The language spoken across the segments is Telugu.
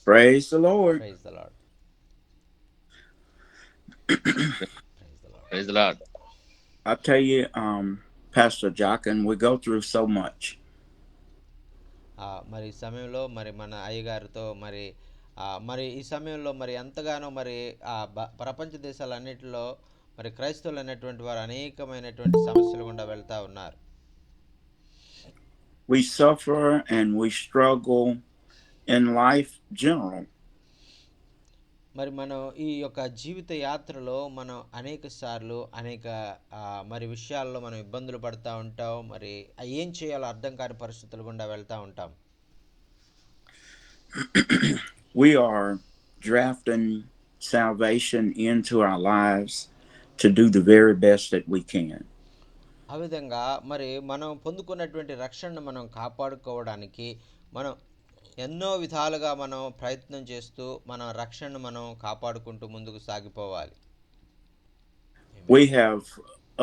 Praise the Lord. Praise the Lord. Praise the Lord. Praise the Lord. I tell you, Pastor Jockin, we go through so much. మరి ఈ సమయంలో మరి మన అయ్యగారితో మరి ఈ సమయంలో మరి ఎంతగానో మరి ప్రపంచ దేశాలన్నిటిలో మరి క్రైస్తవులు అనేటువంటి వారు అనేకమైనటువంటి సమస్యలు గుండా వెళ్తూ ఉన్నారు. We suffer and we struggle in life general. మరి మనం ఈ యొక్క జీవిత యాత్రలో మనం అనేక సార్లు మరి విషయాల్లో మనం ఇబ్బందులు పడుతూ ఉంటాం. మరి ఏం చేయాలో అర్థం కాని పరిస్థితులు గుండా వెళ్తూ ఉంటాం. We are drafting salvation into our lives to do the very best that we can. ఆ విధంగా మరి మనం పొందుకున్నటువంటి రక్షణను మనం కాపాడుకోవడానికి మనం ఎన్నో విధాలుగా మనం ప్రయత్నం చేస్తూ మన రక్షణను మనం కాపాడుకుంటూ ముందుకు సాగిపోవాలి. We have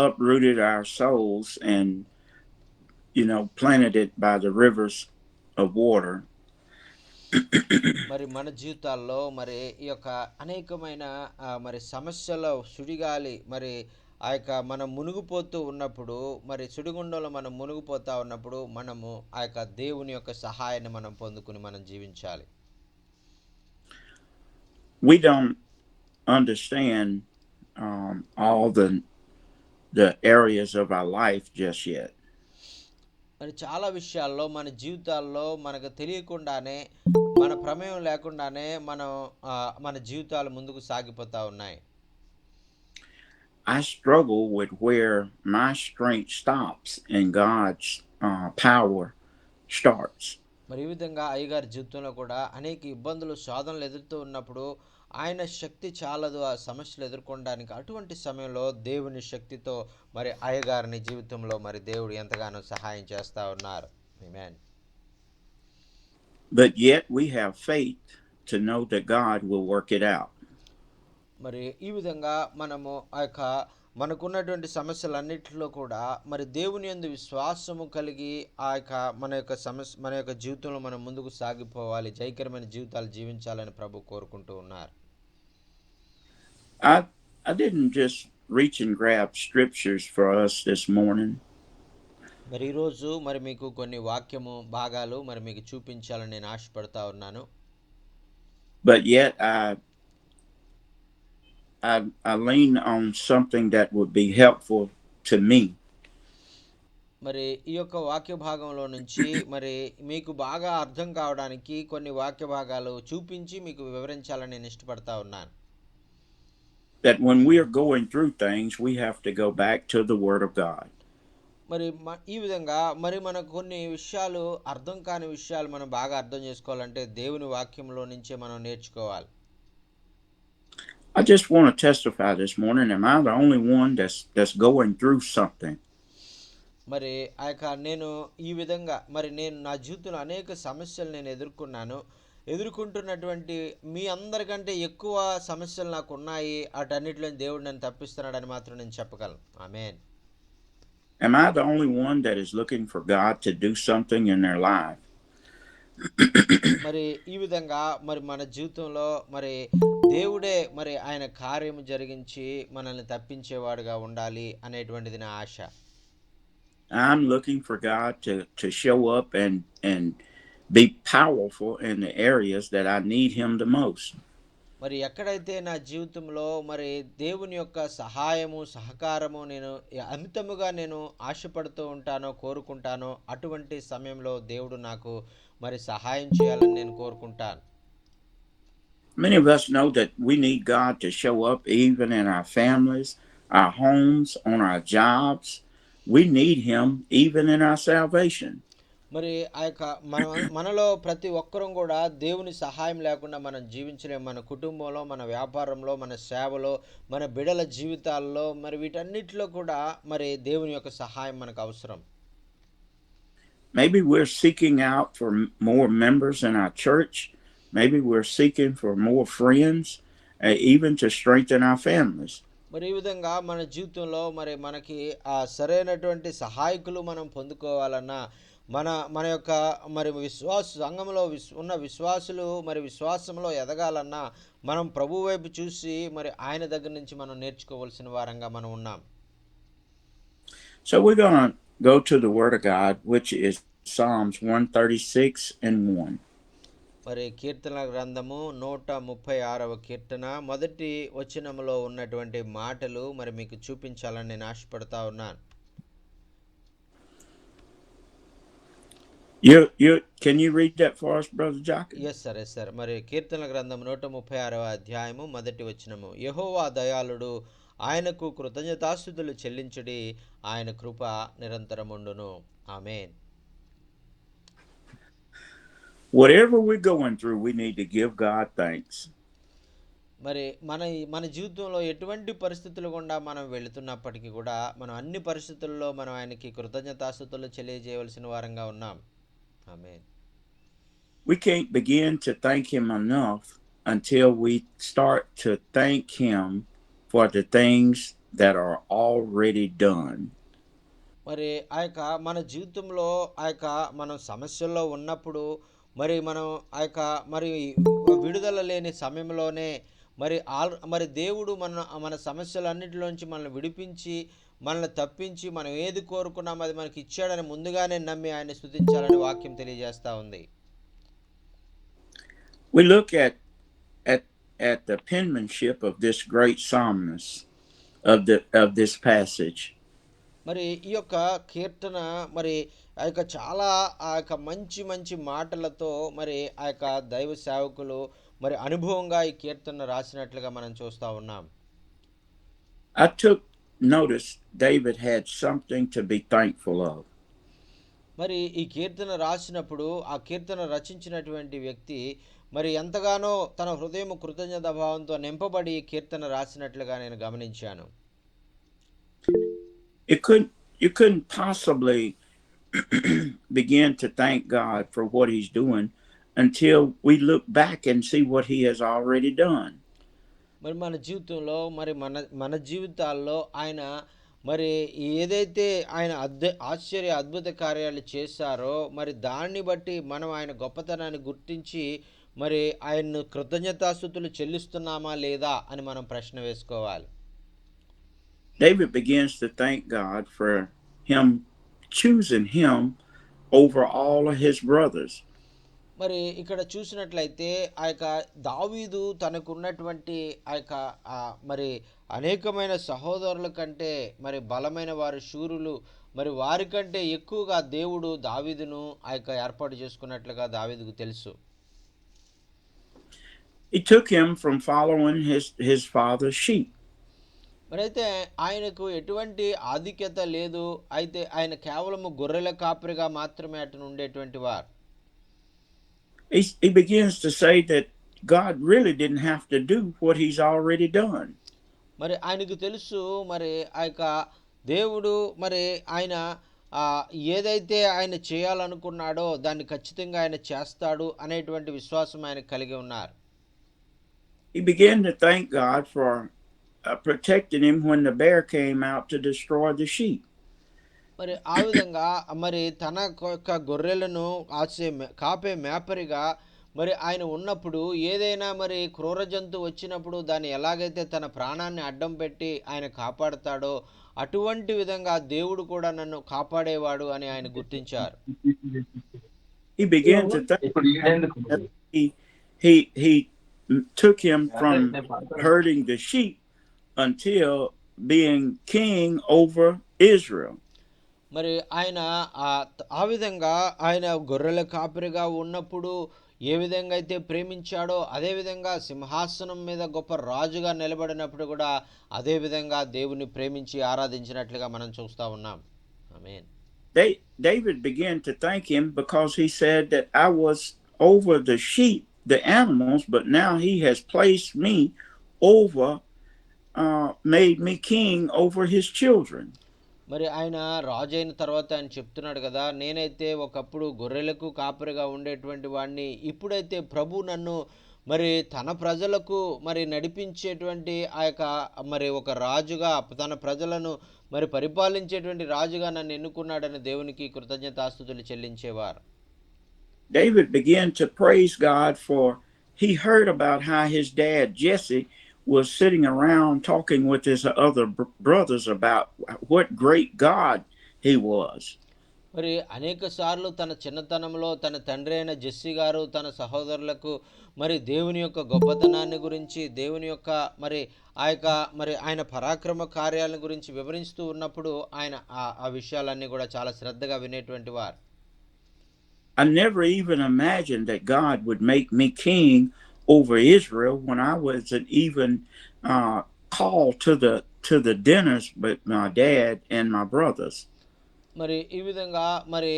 uprooted our souls and planted it by the rivers of water. మరి మన జీవితాల్లో మరి ఈ యొక్క అనేకమైన మరి సమస్యల సుడిగాలి మరి ఆ యొక్క మనం మునిగిపోతూ ఉన్నప్పుడు మరి సుడిగుండంలో మనం మునిగిపోతూ ఉన్నప్పుడు మనము ఆ యొక్క దేవుని యొక్క సహాయాన్ని మనం పొందుకుని మనం జీవించాలి. We don't understand all the areas of our life just yet. మరి చాలా విషయాల్లో మన జీవితాల్లో మనకు తెలియకుండానే మన ప్రమేయం లేకుండానే మన జీవితాలు ముందుకు సాగిపోతూ ఉన్నాయి. I struggle with where my strength stops and God's power starts. మరి ఈ విధంగా అయ్యగారి జీవితంలో కూడా అనేక ఇబ్బందులు శోధనలు ఎదురుతూ ఉన్నప్పుడు ఆయన శక్తి చాలదు ఆ సమస్యలు ఎదుర్కొనడానికి. అటువంటి సమయంలో దేవుని శక్తితో మరి అయ్యగారిని జీవితంలో మరి దేవుడు ఎంతగానో సహాయం చేస్తూ ఉన్నారు. ఆమేన్. But yet we have faith to know that God will work it out. మరి ఈ విధంగా మనము ఆ యొక్క మనకున్నటువంటి సమస్యలన్నిటిలో కూడా మరి దేవుని యందు విశ్వాసము కలిగి ఆ యొక్క మన యొక్క జీవితంలో మనం ముందుకు సాగిపోవాలి, జయకరమైన జీవితాలు జీవించాలని ప్రభు కోరుకుంటూ ఉన్నారు. I didn't just reach and grab scriptures for us this morning. మరి ఈరోజు మరి మీకు కొన్ని వాక్యము భాగాలు మరి మీకు చూపించాలని నేను ఆశపడతా ఉన్నాను. But yet I lean on something that would be helpful to me. మరి ఈ యొక్క వాక్య భాగంలో నుంచి మరి మీకు బాగా అర్థం కావడానికి కొన్ని వాక్య భాగాలు చూపించి మీకు వివరించాలని నేను ఇష్టపడతా ఉన్నాను. That when we are going through things, we have to go back to the Word of God. మరి ఈ విధంగా మరి మనకు కొన్ని విషయాలు అర్థం కాని విషయాలు మనం బాగా అర్థం చేసుకోవాలంటే దేవుని వాక్యంలో నుంచే మనం నేర్చుకోవాలి. I just want to testify this morning. Am I the only one that's going through something? మరి ఆ యొక్క నేను ఈ విధంగా మరి నేను నా జీవితంలో అనేక సమస్యలు నేను ఎదుర్కొంటున్నటువంటి మీ అందరికంటే ఎక్కువ సమస్యలు నాకు ఉన్నాయి. అటన్నిటిలో దేవుడు నన్ను తప్పిస్తున్నాడని మాత్రం నేను చెప్పగలను. ఆమేన్. Am I the only one that is looking for God to do something in their life? మరి ఈ విధంగా మరి మన జీవితంలో మరి దేవుడే మరి ఆయన కార్యము జరిగించి మనల్ని తప్పించేవాడుగా ఉండాలి అనేటువంటిది నా ఆశ. I'm looking for God to show up and be powerful in the areas that I need him the most. మరి ఎక్కడైతే నా జీవితంలో మరి దేవుని యొక్క సహాయము సహకారము నేను అమితముగా నేను ఆశపడుతూ ఉంటానో కోరుకుంటానో అటువంటి సమయంలో దేవుడు నాకు మరి సహాయం చేయాలని నేను కోరుకుంటాను. Many of us know that we need God to show up even in our families, our homes, on our jobs. We need him even in our salvation. మరి ఆ యొక్క మనలో ప్రతి ఒక్కరం కూడా దేవుని సహాయం లేకుండా మనం జీవించలేము. మన కుటుంబంలో, మన వ్యాపారంలో, మన సేవలో, మన బిడ్డల జీవితాల్లో మరి వీటన్నిటిలో కూడా మరి దేవుని యొక్క సహాయం మనకు అవసరం. Maybe we're seeking out for more members in our church. Maybe we're seeking for more friends, even to strengthen our families. మరి ఈ విధంగా మన జీవితంలో మరి మనకి ఆ సరైనటువంటి సహాయకులు మనం పొందుకోవాలన్నా మన మన యొక్క మరి సంఘంలో ఉన్న విశ్వాసులు మరి విశ్వాసంలో ఎదగాలన్నా మనం ప్రభు వైపు చూసి మరి ఆయన దగ్గర నుంచి మనం నేర్చుకోవాల్సిన వారంగా మనం ఉన్నాం. So we're going to go to the Word of God, which is Psalms 136 and 1. మరి కీర్తన గ్రంథము 136వ కీర్తన మొదటి వచనములో ఉన్నటువంటి మాటలు మరి మీకు చూపించాలని నేను ఆశపడతా ఉన్నాను. Can you read that for us, Brother Jockey? Yes sir. మరి కీర్తన గ్రంథం 136వ అధ్యాయము మొదటి వచనము. యెహోవా దయాళుడు, ఆయనకు కృతజ్ఞతాస్తుతులు చెల్లించుడి, ఆయన కృప నిరంతరముండును. ఆమేన్. Whatever we're going through, we need to give God thanks. మరి మన జీవితంలో ఎటువంటి పరిస్థితులు గుండా మనం వెళుతున్నప్పటికీ కూడా మనం అన్ని పరిస్థితుల్లో మనం ఆయనకి కృతజ్ఞతాస్తుతులు తెలియజేయవలసిన వారంగా ఉన్నాం. ఆమేన్. We can't begin to thank Him enough until we start to thank Him for the things that are already done. మరి ఆ యొక్క మన జీవితంలో ఆ యొక్క మనం సమస్యల్లో ఉన్నప్పుడు మరి మనం ఆ యొక్క మరి విడుదల లేని సమయంలోనే మరి దేవుడు మన సమస్యలన్నిటిలోంచి మనల్ని విడిపించి మనల్ని తప్పించి మనం ఏది కోరుకున్నామో అది మనకి ఇచ్చాడని ముందుగానే నమ్మి ఆయన స్తుతించాలని వాక్యం తెలియజేస్తూ ఉంది. We look at the penmanship of this great psalmist of this passage. మరి ఈ యొక్క కీర్తన మరి ఆ యొక్క చాలా ఆ యొక్క మంచి మాటలతో మరి ఆ యొక్క దైవ సేవకులు మరి అనుభవంగా ఈ కీర్తన రాసినట్లుగా మనం చూస్తూ ఉన్నాం. I took notice David had something to be thankful of. మరి ఈ కీర్తన రాసినప్పుడు ఆ కీర్తన రచించినటువంటి వ్యక్తి మరి ఎంతగానో తన హృదయం కృతజ్ఞత భావంతో నింపబడి ఈ కీర్తన రాసినట్లుగా నేను గమనించాను. You couldn't possibly begin to thank God for what He's doing until we look back and see what He has already done. మరి మన జీవితంలో మరి మన జీవితాల్లో ఆయన మరి ఏదైతే ఆయన ఆశ్చర్య అద్భుత కార్యాలు చేశారో మరి దాన్ని బట్టి మనం ఆయన గొప్పతనాన్ని గుర్తించి మరి ఆయన్ను కృతజ్ఞతాస్తుతులు చెల్లిస్తున్నామా లేదా అని మనం ప్రశ్న వేసుకోవాలి. David begins to thank God for Him choosing him over all of his brothers. మరి ఇక్కడ చూసినట్లయితే ఆ యొక్క దావీదు తనకున్నటువంటి ఆ యొక్క మరి అనేకమైన సహోదరుల కంటే మరి బలమైన వారు శూరులు మరి వారికంటే ఎక్కువగా దేవుడు దావీదును ఆ యొక్క ఏర్పాటు చేసుకున్నట్లుగా దావీదుకు తెలుసు. He took him from following his father's sheep. మరి అయితే ఆయనకు ఎటువంటి ఆధిక్యత లేదు. అయితే ఆయన కేవలము గొర్రెల కాపరిగా మాత్రమే అటు ఉండేటువంటి వారు. He begins to say that God really didn't have to do what He's already done. మరి ఆయనకు తెలుసు మరి ఆ యొక్క దేవుడు మరి ఆయన ఏదైతే ఆయన చేయాలనుకున్నాడో దాన్ని ఖచ్చితంగా ఆయన చేస్తాడు అనేటువంటి విశ్వాసం ఆయన కలిగి ఉన్నారు. He began to thank God for protecting him when the bear came out to destroy the sheep. మరి ఆ విధంగా మరి తన యొక్క గొర్రెలను కాపే మేపరిగా మరి ఆయన ఉన్నప్పుడు ఏదైనా మరి క్రూర జంతువు వచ్చినప్పుడు దాన్ని ఎలాగైతే తన ప్రాణాన్ని అడ్డం పెట్టి ఆయన కాపాడుతాడో అటువంటి విధంగా దేవుడు కూడా నన్ను కాపాడేవాడు అని ఆయన గుర్తించారు. He began to thank he took him from herding the sheep until being king over Israel. మరి ఆయన ఆ విధంగా ఆయన గొర్రెల కాపరిగా ఉన్నప్పుడు ఏ విధంగా అయితే ప్రేమించాడో అదే విధంగా సింహాసనం మీద గొప్ప రాజుగా నిలబడినప్పుడు కూడా అదే విధంగా దేవుని ప్రేమించి ఆరాధించినట్లుగా మనం చూస్తూ ఉన్నాం. ఆమేన్. David began to thank him because he said that I was over the sheep, the animals, but now he has placed me over made me king over his children. మరి ఆయన రాజు అయిన తర్వాత ఆయన చెప్తున్నాడు కదా, నేనైతే ఒకప్పుడు గొర్రెలకు కాపరిగా ఉండేటువంటి వాడిని, ఇప్పుడైతే ప్రభు నన్ను మరి తన ప్రజలకు మరి నడిపించేటువంటి ఆ యొక్క మరి ఒక రాజుగా తన ప్రజలను మరి పరిపాలించేటువంటి రాజుగా నన్ను ఎన్నుకున్నాడని దేవునికి కృతజ్ఞతాస్తుతులు చెల్లించేవారు. David began to praise God for he heard about how his dad Jesse was sitting around talking with his other brothers about what great God he was. మరి అనేక సార్లు తన చిన్నతనంలో తన తండ్రి అయిన జెస్సీ గారు తన సహోదరులకు మరి దేవుని యొక్క గొప్పతనాన్ని గురించి దేవుని యొక్క మరి ఆ యొక్క మరి ఆయన పరాక్రమ కార్యాలను గురించి వివరిస్తూ ఉన్నప్పుడు ఆయన ఆ విషయాలన్నీ కూడా చాలా శ్రద్ధగా వినేటువంటి వారు. I never even imagined that God would make me king over Israel when I wasn't even called to the dinners with my dad and my brothers. మరి ఈ విధంగా మరి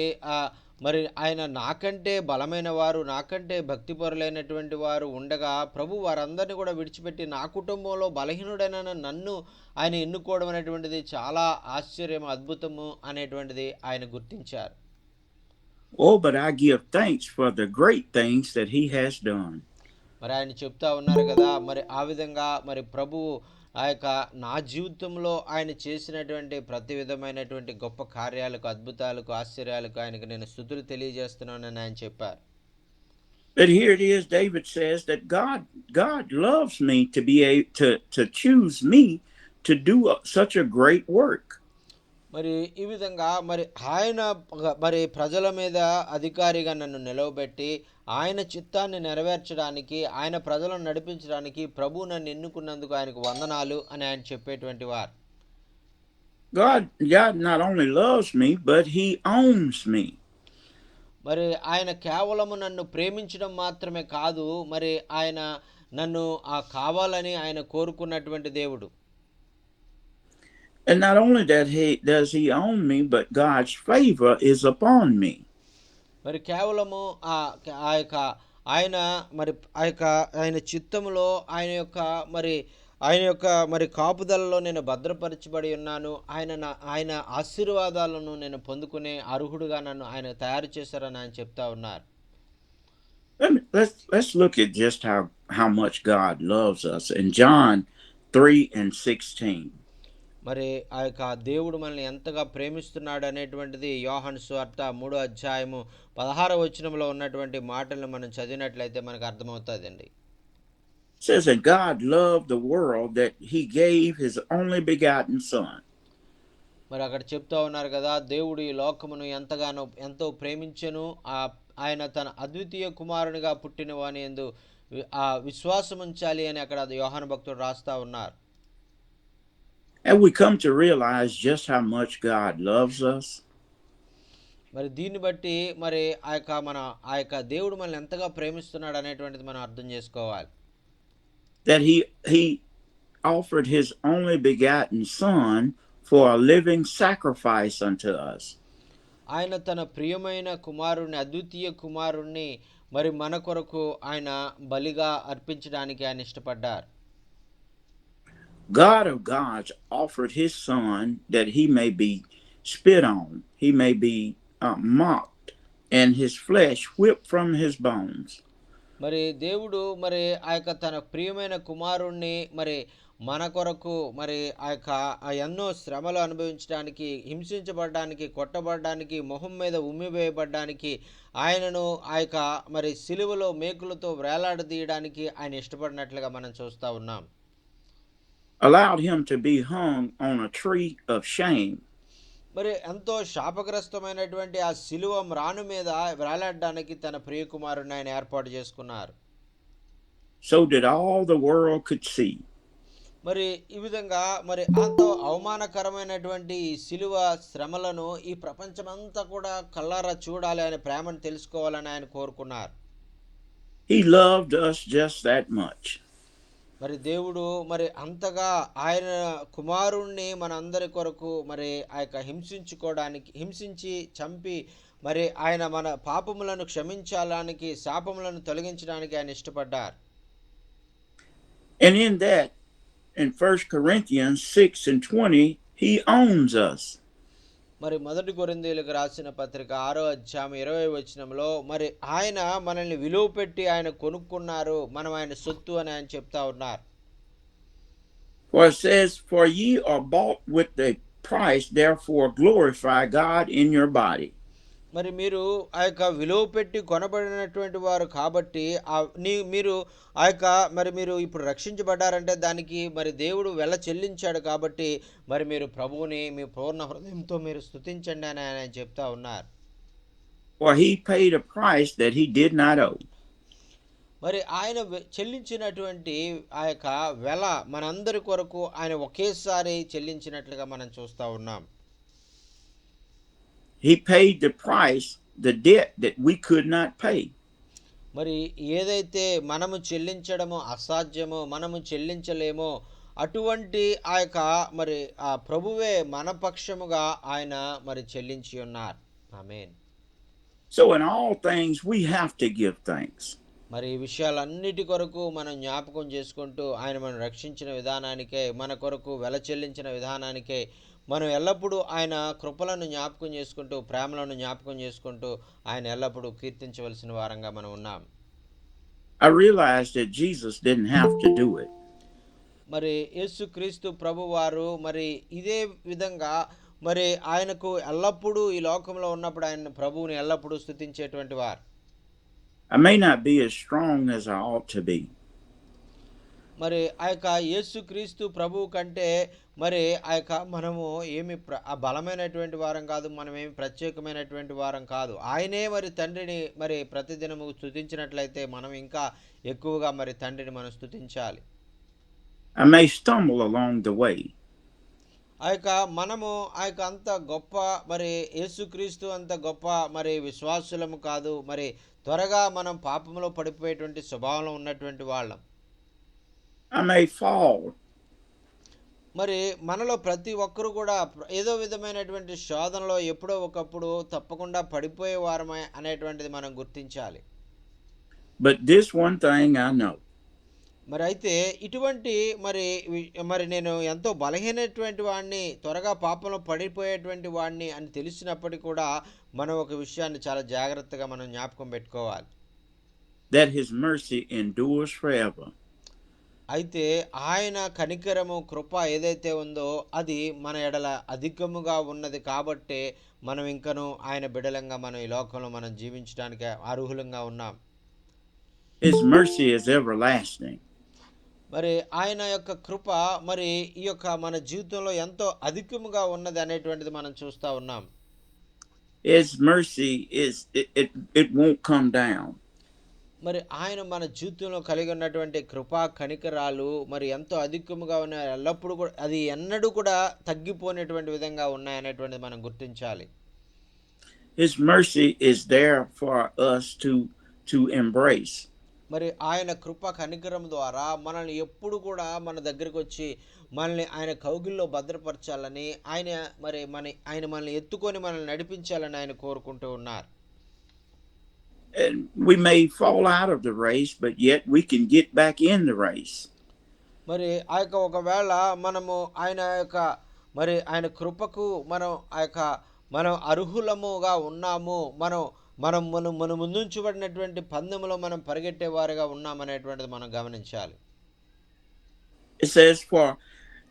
మరి ఆయన నాకంటే బలమైన వారు నాకంటే భక్తిపరులైనటువంటి వారు ఉండగా ప్రభు వారందరినీ కూడా విడిచిపెట్టి నా కుటుంబంలో బలహీనుడైన నన్ను ఆయన ఎన్నుకోవడం అనేటువంటిది చాలా ఆశ్చర్యం అద్భుతము అనేటువంటిది ఆయన గుర్తించారు. Oh, but I give thanks for the great things that he has done. మరి ఆయన చెప్తా ఉన్నారు కదా మరి ఆ విధంగా మరి ప్రభువు ఆ యొక్క నా జీవితంలో ఆయన చేసినటువంటి ప్రతి విధమైనటువంటి గొప్ప కార్యాలకు అద్భుతాలకు ఆశ్చర్యాలకు ఆయనకు నేను స్తుతులు తెలియజేస్తున్నానని ఆయన చెప్పారు. But here it is, David says that God loves me to be to choose me to do such a great work. మరి ఈ విధంగా మరి ఆయన మరి ప్రజల మీద అధికారిగా నన్ను నిలవబెట్టి ఆయన చిత్తాన్ని నెరవేర్చడానికి ఆయన ప్రజలను నడిపించడానికి ప్రభు నన్ను ఎన్నుకున్నందుకు ఆయనకు వందనాలు అని ఆయన చెప్పేటువంటి వారు. God not only loves me, but he owns me. మరి ఆయన కేవలము నన్ను ప్రేమించడం మాత్రమే కాదు మరి ఆయన నన్ను కావాలని ఆయన కోరుకున్నటువంటి దేవుడు. And not only that does he own me, but God's favor is upon me. మరి కేవలము ఆ యొక్క ఆయన మరి ఆ యొక్క ఆయన చిత్తములో ఆయన యొక్క మరి కాపుదలలో నేను భద్రపరచబడి ఉన్నాను. ఆయన ఆశీర్వాదాలను నేను పొందుకునే అర్హుడుగా నన్ను ఆయన తయారు చేశారని ఆయన చెప్తా ఉన్నారు. Let's look at just how much God loves us in John 3:16. మరి ఆ యొక్క దేవుడు మనల్ని ఎంతగా ప్రేమిస్తున్నాడు అనేటువంటిది యోహాను సువార్త 3వ అధ్యాయము 16వ వచనంలో ఉన్నటువంటి మాటలను మనం చదివినట్లయితే మనకు అర్థమవుతుందండి. Says that God loved the world that he gave his only begotten son. మరి అక్కడ చెప్తా ఉన్నారు కదా దేవుడు ఈ లోకమును ఎంతో ప్రేమించెను ఆయన తన అద్వితీయ కుమారునిగా పుట్టిన వాని యందు విశ్వాసం ఉంచాలి అని అక్కడ యోహాను భక్తుడు రాస్తా ఉన్నారు. And we come to realize just how much God loves us. మరి దీన్ని బట్టి మరి ఆ యొక్క దేవుడు మనల్ని ఎంతగా ప్రేమిస్తున్నాడు అనేటువంటిది మనం అర్థం చేసుకోవాలి. That he offered his only begotten son for a living sacrifice unto us. ఆయన తన ప్రియమైన కుమారుణ్ణి అద్వితీయ కుమారుణ్ణి మరి మన కొరకు ఆయన బలిగా అర్పించడానికి ఆయన ఇష్టపడ్డారు. God of gods offered his son that he may be spit on, he may be mocked, and his flesh whipped from his bones. మరి దేవుడు మరి ఆ యొక్క తన ప్రియమైన కుమారుణ్ణి మరి మన కొరకు మరి ఆ యొక్క ఎన్నో శ్రమలు అనుభవించడానికి హింసించబడడానికి కొట్టబడడానికి మొహం మీద ఉమ్మివేయబడడానికి ఆయనను ఆ యొక్క మరి సిలువలో మేకులతో వేలాడదీయడానికి ఆయన ఇష్టపడినట్లుగా మనం చూస్తూ ఉన్నాం. Allowed him to be hung on a tree of shame. మరి ఎంతో శాపగ్రస్తమైనటువంటి ఆ సిలువ మ్రాను మీద వేలాడడానికి తన ప్రియ కుమారుని ఆయన ఏర్పాటు చేసుకున్నారు. So that all the world could see. మరి ఈ విధంగా మరి ఎంతో అవమానకరమైనటువంటి ఈ సిలువ శ్రమలను ఈ ప్రపంచమంతా కూడా కళ్ళారా చూడాలి అనే ప్రేమను తెలుసుకోవాలని ఆయన కోరుకున్నారు. He loved us just that much. మరి దేవుడు మరి అంతగా ఆయన కుమారుణ్ణి మనందరి కొరకు మరి ఆ యొక్క హింసించి చంపి మరి ఆయన మన పాపములను క్షమించడానికి శాపములను తొలగించడానికి ఆయన ఇష్టపడ్డారు. And in that, in 1 Corinthians 6:20, he owns us. మరి మొదటి కొరింథీయులకు రాసిన పత్రిక 6వ అధ్యాయం 20వ వచనంలో మరి ఆయన మనల్ని విలువ పెట్టి ఆయన కొనుక్కున్నారు, మనం ఆయన సొత్తు అని ఆయన చెప్తా ఉన్నారు. For it says, For ye are bought with a price, therefore glorify God in your body. మరి మీరు ఆ యొక్క విలువ పెట్టి కొనబడినటువంటి వారు కాబట్టి మీరు ఆ యొక్క మరి మీరు ఇప్పుడు రక్షించబడ్డారంటే దానికి మరి దేవుడు వెల చెల్లించాడు కాబట్టి మరి మీరు ప్రభువుని మీ పూర్ణ హృదయంతో మీరు స్తుతించండి అని ఆయన చెప్తా ఉన్నారు. For he paid a price that he did not owe. మరి ఆయన చెల్లించినటువంటి ఆ యొక్క వెల మనందరి కొరకు ఆయన ఒకేసారి చెల్లించినట్లుగా మనం చూస్తూ ఉన్నాం. He paid the price, the debt that we could not pay. మరి ఏదైతే మనము చెల్లించడము అసాధ్యమో, మనము చెల్లించలేమో అటువంటి ఆ యొక్క మరి ఆ ప్రభువే మన పక్షముగా ఆయన మరి చెల్లించి ఉన్నారు. ఆమేన్. So in all things we have to give thanks. మరి ఈ విషయాలన్నిటి కొరకు మనం జ్ఞాపకం చేసుకుంటూ ఆయన మనం రక్షించిన విధానానికే, మన కొరకు వెల చెల్లించిన విధానానికే మనం ఎల్లప్పుడూ ఆయన కృపలను జ్ఞాపకం చేసుకుంటూ, ప్రేమలను జ్ఞాపకం చేసుకుంటూ ఆయన ఎల్లప్పుడూ కీర్తించవలసిన వారంగా మనం ఉన్నాం. I realized that Jesus didn't have to do it. మరి యేసుక్రీస్తు ప్రభువారు మరి ఇదే విధంగా మరి ఆయనకు ఎల్లప్పుడూ ఈ లోకంలో ఉన్నప్పుడు ఆయన ప్రభువుని ఎల్లప్పుడూ స్తుతించేటువంటి వారు. I may not be as strong as I ought to be. మరి ఆ యొక్క యేసుక్రీస్తు ప్రభువు కంటే మరి ఆ యొక్క మనము ఏమి బలమైనటువంటి వారం కాదు, మనం ఏమి ప్రత్యేకమైనటువంటి వారం కాదు. ఆయనే మరి తండ్రిని మరి ప్రతిదినము స్తుతించినట్లయితే మనం ఇంకా ఎక్కువగా మరి తండ్రిని మనం స్తుతించాలి. I may stumble along the way. ఆ యొక్క మనము ఆ యొక్క అంత గొప్ప మరి యేసుక్రీస్తు అంత గొప్ప మరి విశ్వాసులము కాదు, మరి త్వరగా మనం పాపంలో పడిపోయేటువంటి స్వభావంలో ఉన్నటువంటి వాళ్ళం. I may fall. మరి మనలో ప్రతి ఒక్కరు కూడా ఏదో విధమైనటువంటి శోధనలో ఎప్పుడో ఒకప్పుడు తప్పకుండా పడిపోయే వారమే అనేటువంటిది మనం గుర్తించాలి. But this one thing I know. మరి అయితే ఇటువంటి మరి మరి నేను ఎంతో బలహీనటువంటి వాడిని, త్వరగా పాపంలో పడిపోయేటువంటి వాడిని అని తెలిసినప్పటికీ కూడా మనం ఒక విషయాన్ని చాలా జాగ్రత్తగా మనం జ్ఞాపకం పెట్టుకోవాలి. That his mercy endures forever. అయితే ఆయన కనికరము కృప ఏదైతే ఉందో అది మన ఎడల అధికముగా ఉన్నది కాబట్టే మనం ఇంకను ఆయన బిడలంగా మనం ఈ లోకంలో మనం జీవించడానికి అర్హులంగా ఉన్నాం. His mercy is everlasting. మరి ఆయన యొక్క కృప మరి ఈ యొక్క మన జీవితంలో ఎంతో అధికముగా ఉన్నది అనేటువంటిది మనం చూస్తూ ఉన్నాం. His mercy is it won't come down. మరి ఆయన మన జీవితంలో కలిగి ఉన్నటువంటి కృపా కనికరాలు మరి ఎంతో అధికముగా ఉన్నాయి, ఎల్లప్పుడూ కూడా అది ఎన్నడూ కూడా తగ్గిపోయినటువంటి విధంగా ఉన్నాయనేటువంటిది మనం గుర్తించాలి. His mercy is there for us to embrace. మరి ఆయన కృప కనికరం ద్వారా మనల్ని ఎప్పుడు కూడా మన దగ్గరికి వచ్చి మనల్ని ఆయన కౌగిల్లో భద్రపరచాలని ఆయన మనల్ని ఎత్తుకొని మనల్ని నడిపించాలని ఆయన కోరుకుంటూ ఉన్నారు. And we may fall out of the race, but yet we can get back in the race. మరి ఆ యొక్క ఒకవేళ మనము ఆయన యొక్క మరి ఆయన కృపకు మనం అర్హులముగా ఉన్నాము, మనం ముందుంచబడినటువంటి పందెంలో మనం పరిగెట్టేవారుగా ఉన్నామనేటువంటిది మనం గమనించాలి. It says, For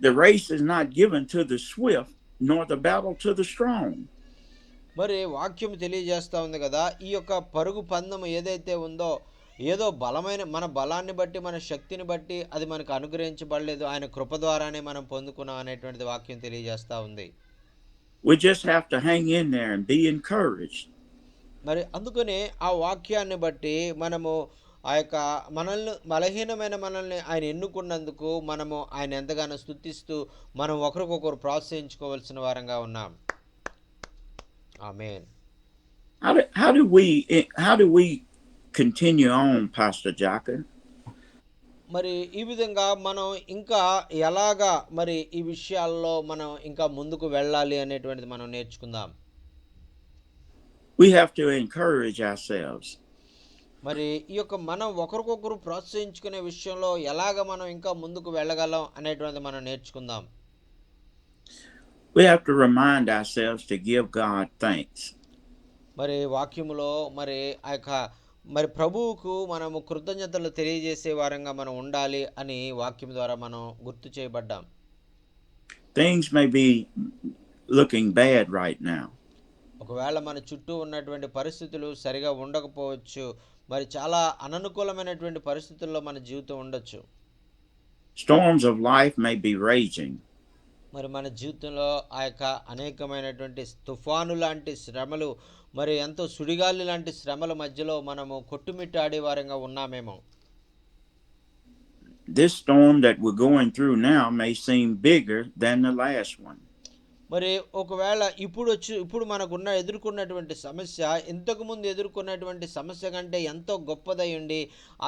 the race is not given to the swift, nor the battle to the strong. మరి వాక్యం తెలియజేస్తూ ఉంది కదా, ఈ యొక్క పరుగు పందెము ఏదైతే ఉందో ఏదో బలమైన మన బలాన్ని బట్టి మన శక్తిని బట్టి అది మనకు అనుగ్రహించబడలేదు, ఆయన కృప ద్వారానే మనం పొందుకున్నాం అనేటువంటిది వాక్యం తెలియజేస్తూ ఉంది. We just have to hang in there and be encouraged. మరి అందుకనే ఆ వాక్యాన్ని బట్టి మనము ఆ యొక్క బలహీనమైన మనల్ని ఆయన ఎన్నుకున్నందుకు మనము ఆయన ఎంతగానో స్తుతిస్తూ మనం ఒకరికొకరు ప్రోత్సహించుకోవాల్సిన వారంగా ఉన్నాం. ఆమేన్. How do we continue on, Pastor Jaka? మరి ఈ విధంగా మనం ఇంకా ఎలాగా మరి ఈ విషయాల్లో మనం ఇంకా ముందుకు వెళ్ళాలి అనేటువంటిది మనం నేర్చుకుందాం. We have to encourage ourselves. మరి ఈ యొక్క మనం ఒకరికొకరు ప్రోత్సహించుకునే విషయంలో ఎలాగ మనం ఇంకా ముందుకు వెళ్ళగలం అనేటువంటిది మనం నేర్చుకుందాం. We have to remind ourselves to give God thanks. మరి వాక్యములో మరి ఆ యొక్క మరి ప్రభువుకు మనము కృతజ్ఞతలు తెలియజేసే వారంగా మనం ఉండాలి అని వాక్యం ద్వారా మనం గుర్తు చేయబడ్డాం. Things may be looking bad right now. ఒకవేళ మన చుట్టూ ఉన్నటువంటి పరిస్థితులు సరిగా ఉండకపోవచ్చు. మరి చాలా అననుకూలమైనటువంటి పరిస్థితుల్లో మన జీవితం ఉండొచ్చు. Storms of life may be raging. మరి మన జీవితంలో ఆ యొక్క అనేకమైనటువంటి తుఫాను లాంటి శ్రమలు, మరి ఎంతో సుడిగాలి లాంటి శ్రమల మధ్యలో మనము కొట్టుమిట్టాడే వారంగా ఉన్నామేమో. This storm that we're going through now may seem bigger than the last one. మరి ఒకవేళ ఇప్పుడు మనకున్న ఎదుర్కొన్నటువంటి సమస్య ఇంతకుముందు ఎదుర్కొన్నటువంటి సమస్య కంటే ఎంతో గొప్పదై ఉండి,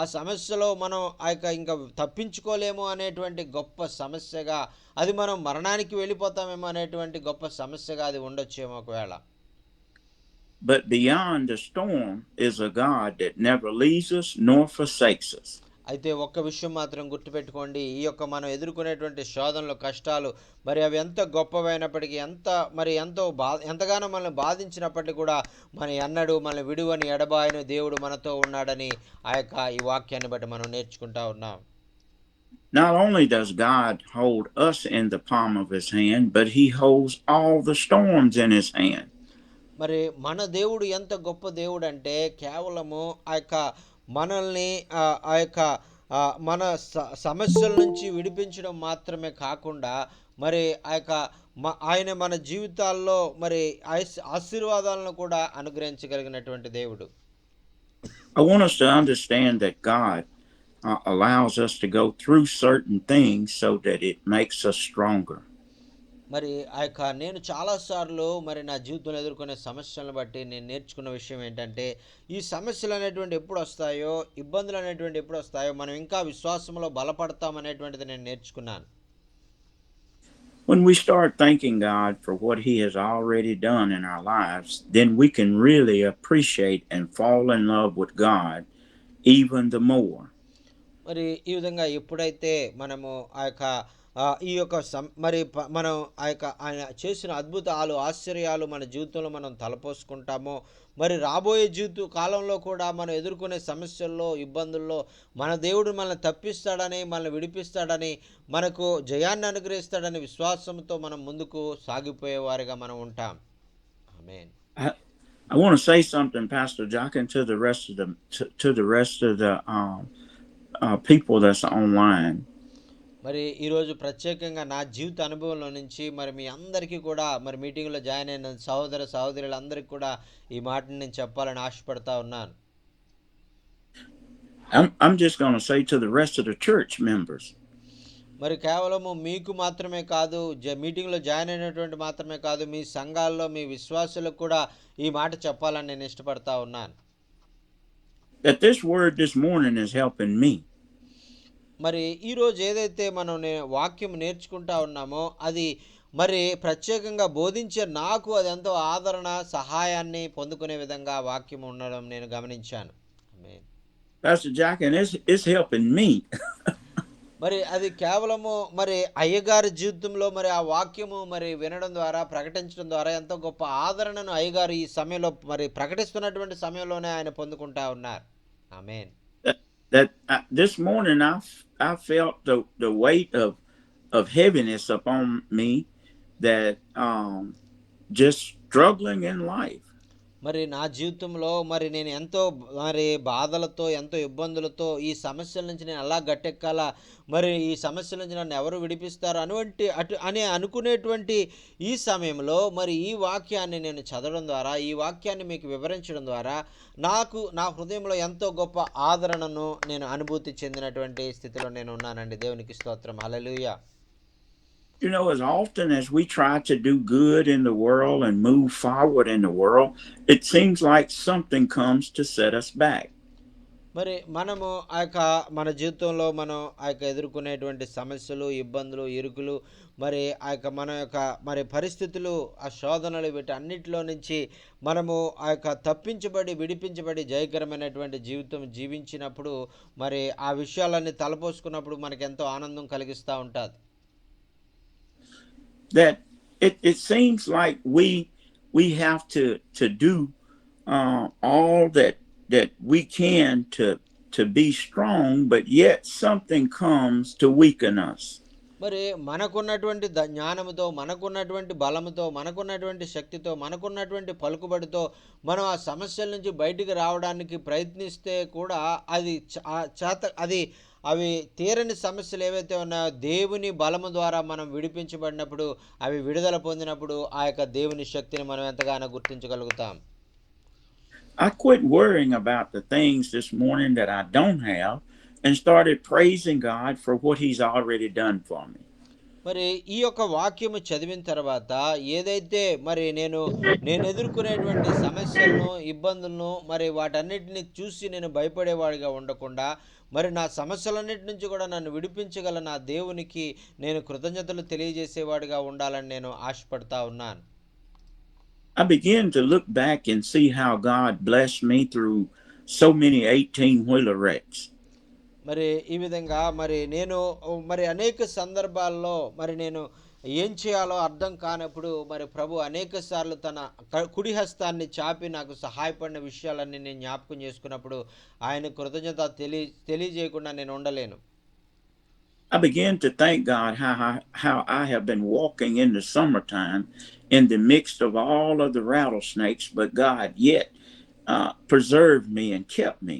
ఆ సమస్యలో మనం ఆ యొక్క ఇంకా తప్పించుకోలేము అనేటువంటి గొప్ప సమస్యగా, అది మనం మరణానికి వెళ్ళిపోతామేమో అనేటువంటి గొప్ప సమస్యగా అది ఉండొచ్చేమో ఒకవేళ. But beyond the storm is a God that never leaves us nor forsakes us. అయితే ఒక్క విషయం మాత్రం గుర్తుపెట్టుకోండి, ఈ యొక్క మనం ఎదుర్కొనేటువంటి శోధనలు, కష్టాలు, మరి అవి ఎంత గొప్పవైనప్పటికీ, ఎంతగానో మనల్ని బాధించినప్పటికీ కూడా మన ఎన్నడూ మన విడువని ఎడబాయని దేవుడు మనతో ఉన్నాడని ఈ వాక్యాన్ని బట్టి మనం నేర్చుకుంటా ఉన్నాం. Not only does God hold us in the palm of his hand, but he holds all the storms in his hand. మరి మన దేవుడు ఎంత గొప్ప దేవుడు అంటే, కేవలము మనల్ని మన సమస్యల నుంచి విడిపించడం మాత్రమే కాకుండా, మరి ఆయన మన జీవితాల్లో మరి ఆశీర్వాదాలను కూడా అనుగ్రహించగలిగినటువంటి దేవుడు. I want us to understand that God allows us to go through certain things so that it makes us stronger. మరి నేను చాలాసార్లు మరి నా జీవితంలో ఎదుర్కొనే సమస్యలను బట్టి నేను నేర్చుకున్న విషయం ఏంటంటే, ఈ సమస్యలు అనేటువంటి ఎప్పుడు వస్తాయో, ఇబ్బందులు అనేటువంటి ఎప్పుడు వస్తాయో, మనం ఇంకా విశ్వాసంలో బలపడతాం అనేటువంటిది నేను నేర్చుకున్నాను. When we start thanking God for what he has already done in our lives, then we can really appreciate and fall in love with God even the more. మరి ఈ విధంగా ఎప్పుడైతే మనము ఈ యొక్క మనం ఆయన చేసిన అద్భుతాలు, ఆశ్చర్యాలు మన జీవితంలో మనం తలపోసుకుంటామో, మరి రాబోయే కాలంలో కూడా మనం ఎదుర్కొనే సమస్యల్లో, ఇబ్బందుల్లో మన దేవుడు మనల్ని తప్పిస్తాడని, మనల్ని విడిపిస్తాడని, మనకు జయాన్ని అనుగ్రహిస్తాడని విశ్వాసంతో మనం ముందుకు సాగిపోయేవారిగా మనం ఉంటాం. ఆమేన్. I want to say something, Pastor Jock, and to the rest of the people that's online. మరి ఈరోజు ప్రత్యేకంగా నా జీవిత అనుభవంలో నుంచి మరి మీ అందరికీ కూడా, మరి మీటింగ్లో జాయిన్ అయిన సహోదరులందరికీ కూడా ఈ మాటను నేను చెప్పాలని ఆశపడతా ఉన్నాను. I'm just going to say to the rest of the church members. మరి కేవలము మీకు మాత్రమే కాదు, మీటింగ్లో జాయిన్ అయినటువంటి మాత్రమే కాదు, మీ సంఘాల్లో మీ విశ్వాసులకు కూడా ఈ మాట చెప్పాలని నేను ఇష్టపడతా ఉన్నాను. That this word this morning is helping me. మరి ఈరోజు ఏదైతే మనం వాక్యం నేర్చుకుంటా ఉన్నామో, అది మరి ప్రత్యేకంగా బోధించే నాకు అది ఎంతో ఆదరణ, సహాయాన్ని పొందుకునే విధంగా వాక్యం ఉండడం నేను గమనించాను. Pastor Jack, and it's helping me. మరి అది కేవలము మరి అయ్యగారి జీవితంలో మరి ఆ వాక్యము మరి వినడం ద్వారా, ప్రకటించడం ద్వారా ఎంతో గొప్ప ఆదరణను అయ్యగారు ఈ సమయంలో మరి ప్రకటిస్తున్నటువంటి సమయంలోనే ఆయన పొందుకుంటా ఉన్నారు. ఆమేన్. That this morning I felt the weight of heaviness upon me, that just struggling in life. మరి నా జీవితంలో మరి నేను ఎంతో మరి బాధలతో, ఎంతో ఇబ్బందులతో ఈ సమస్యల నుంచి నేను అలా గట్టెక్కాలా, మరి ఈ సమస్యల నుంచి నన్ను ఎవరు విడిపిస్తారు అని అనుకునేటువంటి ఈ సమయంలో మరి ఈ వాక్యాన్ని నేను చదవడం ద్వారా, ఈ వాక్యాన్ని మీకు వివరించడం ద్వారా నా హృదయంలో ఎంతో గొప్ప ఆదరణను నేను అనుభూతి చెందినటువంటి స్థితిలో నేను ఉన్నానండి. దేవునికి స్తోత్రం. హల్లెలూయా. You know, as often as we try to do good in the world and move forward in the world, it seems like something comes to set us back. మరి మనము మన జీవితంలో మనం ఎదుర్కొనేటువంటి సమస్యలు, ఇబ్బందులు, ఇరుకులు, మరి మన మరి పరిస్థితులు, ఆ శోధనలు, వీటన్నిటిలో నుంచి మనము విడిపించబడి జయకరమైనటువంటి జీవితం జీవించినప్పుడు, మరి ఆ విషయాలన్నీ తలపోసుకున్నప్పుడు మనకు ఎంతో ఆనందం కలిగిస్తూ ఉంటుంది. That it seems like we have to do all that we can to be strong, but yet something comes to weaken us. మరి మనకున్నటువంటి జ్ఞానముతో, మనకున్నటువంటి బలముతో, మనకున్నటువంటి శక్తితో, మనకున్నటువంటి పలుకుబడితో మనం ఆ సమస్యల నుంచి బయటికి రావడానికి ప్రయత్నిస్తే కూడా అది అది అవి తీరని సమస్యలు ఏవైతే ఉన్నాయో దేవుని బలము ద్వారా మనం విడిపించబడినప్పుడు, అవి విడుదల పొందినప్పుడు ఆ యొక్క దేవుని శక్తిని మనం ఎంతగానో గుర్తించగలుగుతాం. I quit worrying about the things this morning that I don't have and started praising God for what He's already done for me. మరి ఈ యొక్క వాక్యము చదివిన తర్వాత ఏదైతే మరి నేను ఎదుర్కొనేటువంటి సమస్యలను, ఇబ్బందులను మరి వాటన్నిటిని చూసి నేను భయపడేవాడిగా ఉండకుండా, మరి నా సమస్యలన్నిటి నుంచి కూడా నన్ను విడిపించగల నా దేవునికి నేను కృతజ్ఞతలు తెలియజేసేవాడిగా ఉండాలని నేను ఆశపడతా ఉన్నాను. I began to look back and see how God blessed me through so many 18-wheeler wrecks. మరి ఈ విధంగా మరి అనేక సందర్భాల్లో మరి నేను ఏం చేయాలో అర్థం కానప్పుడు మరి ప్రభు అనేక సార్లు తన కుడి హస్తాన్ని చాపి నాకు సహాయపడిన విషయాలన్నీ నేను జ్ఞాపకం చేసుకున్నప్పుడు ఆయన కృతజ్ఞత తెలియజేయకుండా నేను ఉండలేను. I began to thank God how I have been walking in the summertime in the midst of all of the rattlesnakes, but God yet preserved me and kept me.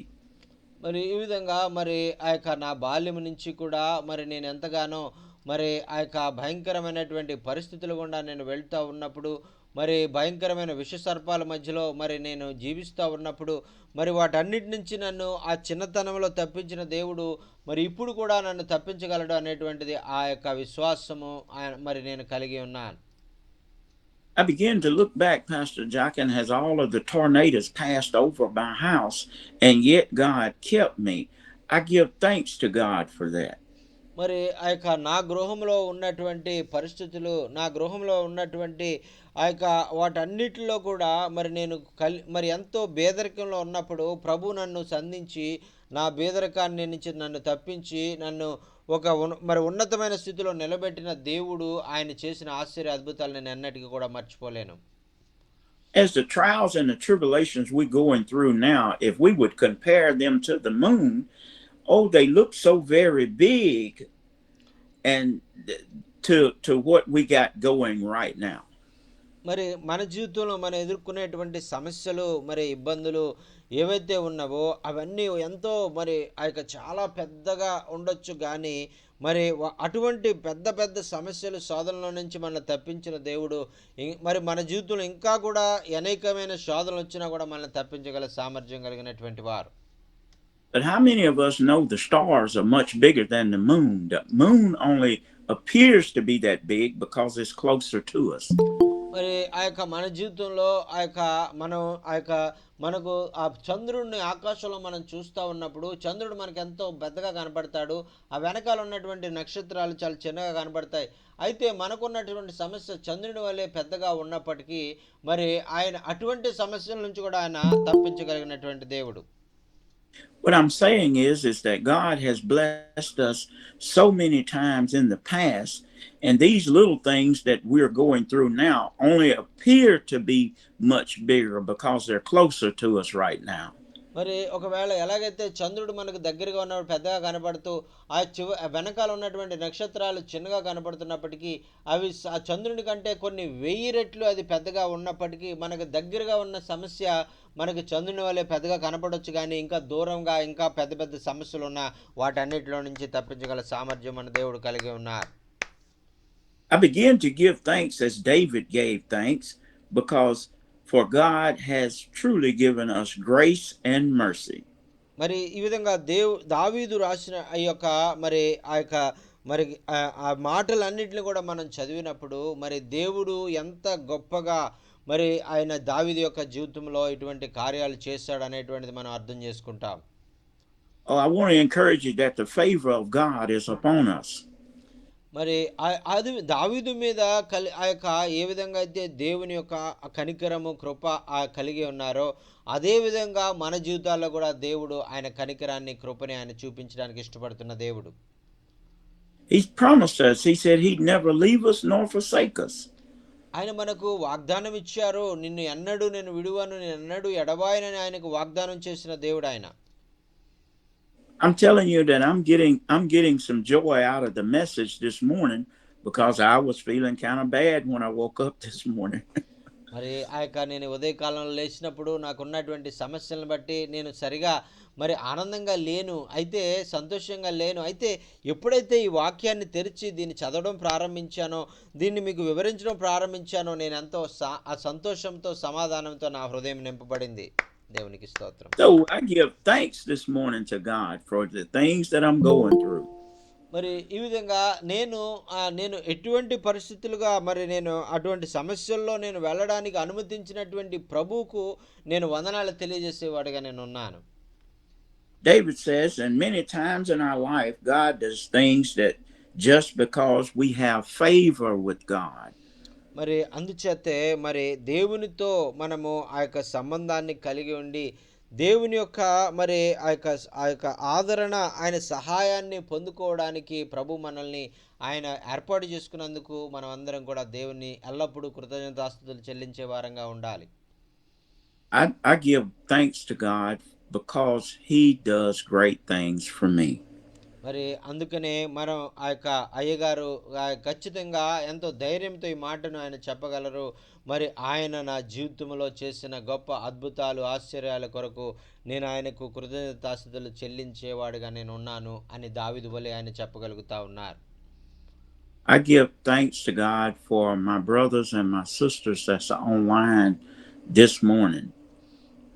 మరి ఈ విధంగా మరి ఆ యొక్క నా బాల్యం నుంచి కూడా మరి నేను ఎంతగానో మరి ఆ యొక్క భయంకరమైనటువంటి పరిస్థితులు గుండా నేను వెళ్తూ ఉన్నప్పుడు, మరి భయంకరమైన విషసర్పాల మధ్యలో మరి నేను జీవిస్తూ ఉన్నప్పుడు, మరి వాటన్నిటి నుంచి నన్ను ఆ చిన్నతనంలో తప్పించిన దేవుడు మరి ఇప్పుడు కూడా నన్ను తప్పించగలడు అనేటువంటిది ఆ యొక్క విశ్వాసము మరి నేను కలిగి ఉన్నాను. I began to look back, Pastor Jockin, as all of the tornadoes passed over my house, and yet God kept me. I give thanks to God for that. మరి ఆ యొక్క నా గృహంలో ఉన్నటువంటి పరిస్థితులు, నా గృహంలో ఉన్నటువంటి ఆ యొక్క వాటన్నిటిలో కూడా మరి నేను మరి ఎంతో పేదరికంలో ఉన్నప్పుడు ప్రభు నన్ను సంధించి నా పేదరికాన్ని నుంచి నన్ను తప్పించి నన్ను ఒక మరి ఉన్నతమైన స్థితిలో నిలబెట్టిన దేవుడు ఆయన చేసిన ఆశ్చర్య అద్భుతాలు నేను ఎన్నటికీ కూడా మర్చిపోలేను. As the trials and the tribulations we're going through now, if we would compare them to the moon, oh, they look so very big and to what we got going right now. మరి మన జీవితంలో మనం ఎదుర్కొనేటువంటి సమస్యలు మరి ఇబ్బందులు ఏవైతే ఉన్నావో అవన్నీ ఎంతో మరి ఆ యొక్క చాలా పెద్దగా ఉండొచ్చు, కానీ మరి అటువంటి పెద్ద పెద్ద సమస్యలు శోధనల నుంచి మనల్ని తప్పించిన దేవుడు మరి మన జీవితంలో ఇంకా కూడా అనేకమైన శోధనలు వచ్చినా కూడా మనల్ని తప్పించగల సామర్థ్యం కలిగినటువంటి వారు. But how many of us know the stars are much bigger than the moon? The moon only appears to be that big because it's closer to us. మరి ఆ యొక్క మన జీవితంలో మనకు ఆ చంద్రుడిని ఆకాశంలో మనం చూస్తూ ఉన్నప్పుడు చంద్రుడు మనకు ఎంతో పెద్దగా కనపడతాడు, ఆ వెనకాల ఉన్నటువంటి నక్షత్రాలు చాలా చిన్నగా కనపడతాయి. అయితే మనకున్నటువంటి సమస్య చంద్రుని వల్లే పెద్దగా ఉన్నప్పటికీ మరి ఆయన అటువంటి సమస్యల నుంచి కూడా ఆయన తప్పించగలిగినటువంటి దేవుడు. What I'm saying is that God has blessed us so many times in the past, and these little things that we're going through now only appear to be much bigger because they're closer to us right now. మరి ఒకవేళ ఎలాగైతే చంద్రుడు మనకు దగ్గరగా ఉన్నప్పుడు పెద్దగా కనపడుతూ ఆ వెనకాల ఉన్నటువంటి నక్షత్రాలు చిన్నగా కనపడుతున్నప్పటికీ అవి ఆ చంద్రుని కంటే కొన్ని 1000 రెట్లు అది పెద్దగా ఉన్నప్పటికీ మనకు దగ్గరగా ఉన్న సమస్య మనకు చంద్రుని వల్లే పెద్దగా కనపడవచ్చు, కానీ ఇంకా దూరంగా ఇంకా పెద్ద పెద్ద సమస్యలు ఉన్న వాటన్నిటిలో నుంచి తప్పించగల సామర్థ్యం మన దేవుడు కలిగి ఉన్నారు. I began to give thanks as David gave thanks, because for God has truly given us grace and mercy. మరి ఈ విధంగా దావీదు రాసిన ఆ యొక్క మరి ఆ మాటలన్నిటిని కూడా మనం చదివినప్పుడు మరి దేవుడు ఎంత గొప్పగా మరి ఆయన దావీదు యొక్క జీవితంలో ఇటువంటి కార్యాలు చేశాడు అనేటువంటిది మనం అర్థం చేసుకుంటాం. Oh, I want to encourage you that the favor of God is upon us. మరి అది దావీదు మీద ఆ యొక్క ఏ విధంగా అయితే దేవుని యొక్క కనికరము కృప కలిగి ఉన్నారో అదే విధంగా మన జీవితాల్లో కూడా దేవుడు ఆయన కనికరాన్ని కృపని ఆయన చూపించడానికి ఇష్టపడుతున్న దేవుడు. He's promised us. He said he'd never leave us nor forsake us. ఆయన మనకు వాగ్దానం ఇచ్చారు. నిన్ను ఎన్నడూ నేను విడువను, నేను ఎన్నడూ ఎడబాయనని ఆయనకు వాగ్దానం చేసిన దేవుడు ఆయన. I'm telling you that I'm getting some joy out of the message this morning because I was feeling kind of bad when I woke up this morning. మరి ఆ యొక్క నేను ఉదయకాలంలో లేచినప్పుడు నాకున్నటువంటి సమస్యలను బట్టి నేను సరిగా మరి ఆనందంగా లేను. అయితే సంతోషంగా లేను. అయితే ఎప్పుడైతే ఈ వాక్యాన్ని తెరిచి దీన్ని చదవడం ప్రారంభించానో, దీన్ని మీకు వివరించడం ప్రారంభించానో నేనెంతో ఆ సంతోషంతో, సమాధానంతో నా హృదయం నింపబడింది. దేవునికి స్తోత్రం. So I give thanks this morning to God for the things that I'm going through. మరి ఈ విధంగా నేను ఎటువంటి పరిస్థితులుగా మరి నేను అటువంటి సమస్యల్లో నేను వెళ్ళడానికి అనుమతించినటువంటి ప్రభువుకు నేను వందనాలు తెలియజేసేవాడిగా నేనున్నాను. David says, and many times in our life, God does things that just because we have favor with God. మరి అందుచేతే మరి దేవునితో మనము ఆ యొక్క సంబంధాన్ని కలిగి ఉండి దేవుని యొక్క మరి ఆ యొక్క ఆదరణ ఆయన సహాయాన్ని పొందుకోవడానికి ప్రభు మనల్ని ఆయన ఏర్పాటు చేసుకున్నందుకు మనం అందరం కూడా దేవుని ఎల్లప్పుడూ కృతజ్ఞతాస్తుతులు చెల్లించే వారంగా ఉండాలి. I give thanks to God because He does great things for me. మరి అందుకనే మనం ఆ యొక్క అయ్యగారు ఖచ్చితంగా ఎంతో ధైర్యంతో ఈ మాటను ఆయన చెప్పగలరు. మరి ఆయన నా జీవితంలో చేసిన గొప్ప అద్భుతాలు ఆశ్చర్యాల కొరకు నేను ఆయనకు కృతజ్ఞతాస్తుతులు చెల్లించేవాడుగా నేను ఉన్నాను అని దావీదు వలె ఆయన చెప్పగలుగుతా ఉన్నారు. I give thanks to God for my brothers and my sisters that's online this morning.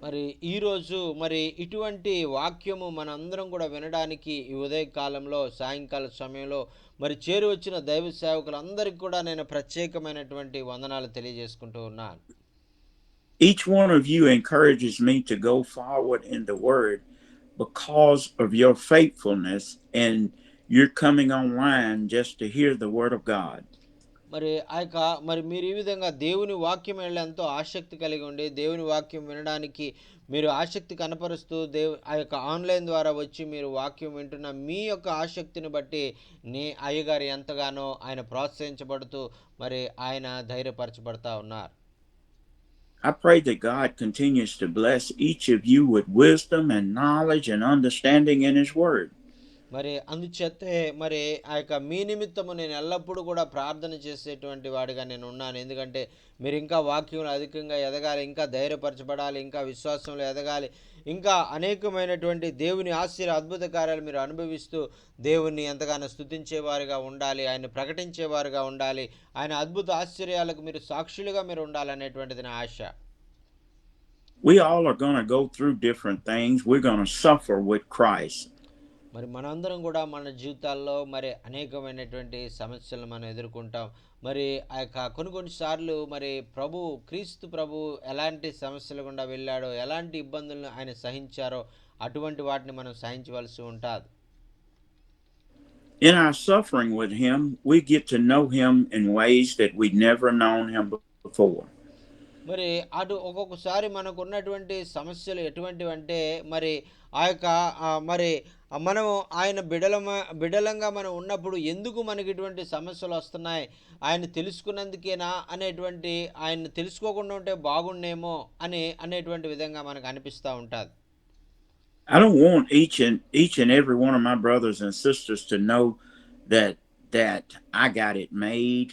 మరి ఈరోజు మరి ఇటువంటి వాక్యము మనందరం కూడా వినడానికి ఈ ఉదయకాలంలో సాయంకాల సమయంలో మరి చేరి వచ్చిన దైవ సేవకులందరికీ కూడా నేను ప్రత్యేకమైనటువంటి వందనాలు తెలియజేసుకుంటూ ఉన్నాను. Each one of you encourages me to go forward in the word because of your faithfulness and you're coming online just to hear the word of God. మరి ఆ యొక్క మరి మీరు ఈ విధంగా దేవుని వాక్యం ఎంతో ఆసక్తి కలిగి ఉండి దేవుని వాక్యం వినడానికి మీరు ఆసక్తి కనపరుస్తూ ఆ యొక్క ఆన్లైన్ ద్వారా వచ్చి మీరు వాక్యం వింటున్న మీ యొక్క ఆసక్తిని బట్టి అయ్యగారు ఎంతగానో ఆయన ప్రోత్సహించబడుతూ మరి ఆయన ధైర్యపరచబడతా ఉన్నారు. I pray that God continues to bless each of you with wisdom and knowledge and understanding in His word. మరి అందుచేతే మరి ఆ యొక్క మీ నిమిత్తము నేను ఎల్లప్పుడూ కూడా ప్రార్థన చేసేటువంటి వాడిగా నేను ఉన్నాను. ఎందుకంటే మీరు ఇంకా వాక్యంలో అధికంగా ఎదగాలి, ఇంకా ధైర్యపరచబడాలి, ఇంకా విశ్వాసంలో ఎదగాలి, ఇంకా అనేకమైనటువంటి దేవుని ఆశ్చర్య అద్భుత కార్యాలు మీరు అనుభవిస్తూ దేవుణ్ణి ఎంతగానో స్తుతించేవారుగా ఉండాలి, ఆయన ప్రకటించేవారుగా ఉండాలి, ఆయన అద్భుత ఆశ్చర్యాలకు మీరు సాక్షులుగా మీరు ఉండాలనేటువంటిది నా ఆశ. We all are going to go through different things. We're going to suffer with Christ. మరి మనందరం కూడా మన జీవితాల్లో మరి అనేకమైనటువంటి సమస్యలను మనం ఎదుర్కొంటాం. మరి ఆ యొక్క కొన్ని సార్లు మరి క్రీస్తు ప్రభు ఎలాంటి సమస్యలు గుండా వెళ్ళాడో, ఎలాంటి ఇబ్బందులను ఆయన సహించారో అటువంటి వాటిని మనం సహించవలసి ఉంటుంది. In our suffering with Him, we get to know Him in ways that we've never known Him before. మరి ఒక్కొక్కసారి మనకు ఉన్నటువంటి సమస్యలు ఎటువంటివంటే మరి ఆ యొక్క మరి మనము ఆయన బిడలంగా మనం ఉన్నప్పుడు ఎందుకు మనకి ఇటువంటి సమస్యలు వస్తున్నాయి, ఆయన తెలుసుకున్నందుకేనా అనేటువంటి, ఆయన తెలుసుకోకుండా ఉంటే బాగుండేమో అనేటువంటి విధంగా మనకు అనిపిస్తూ ఉంటుంది. I don't want each and every one of my brothers and sisters to know that I got it made.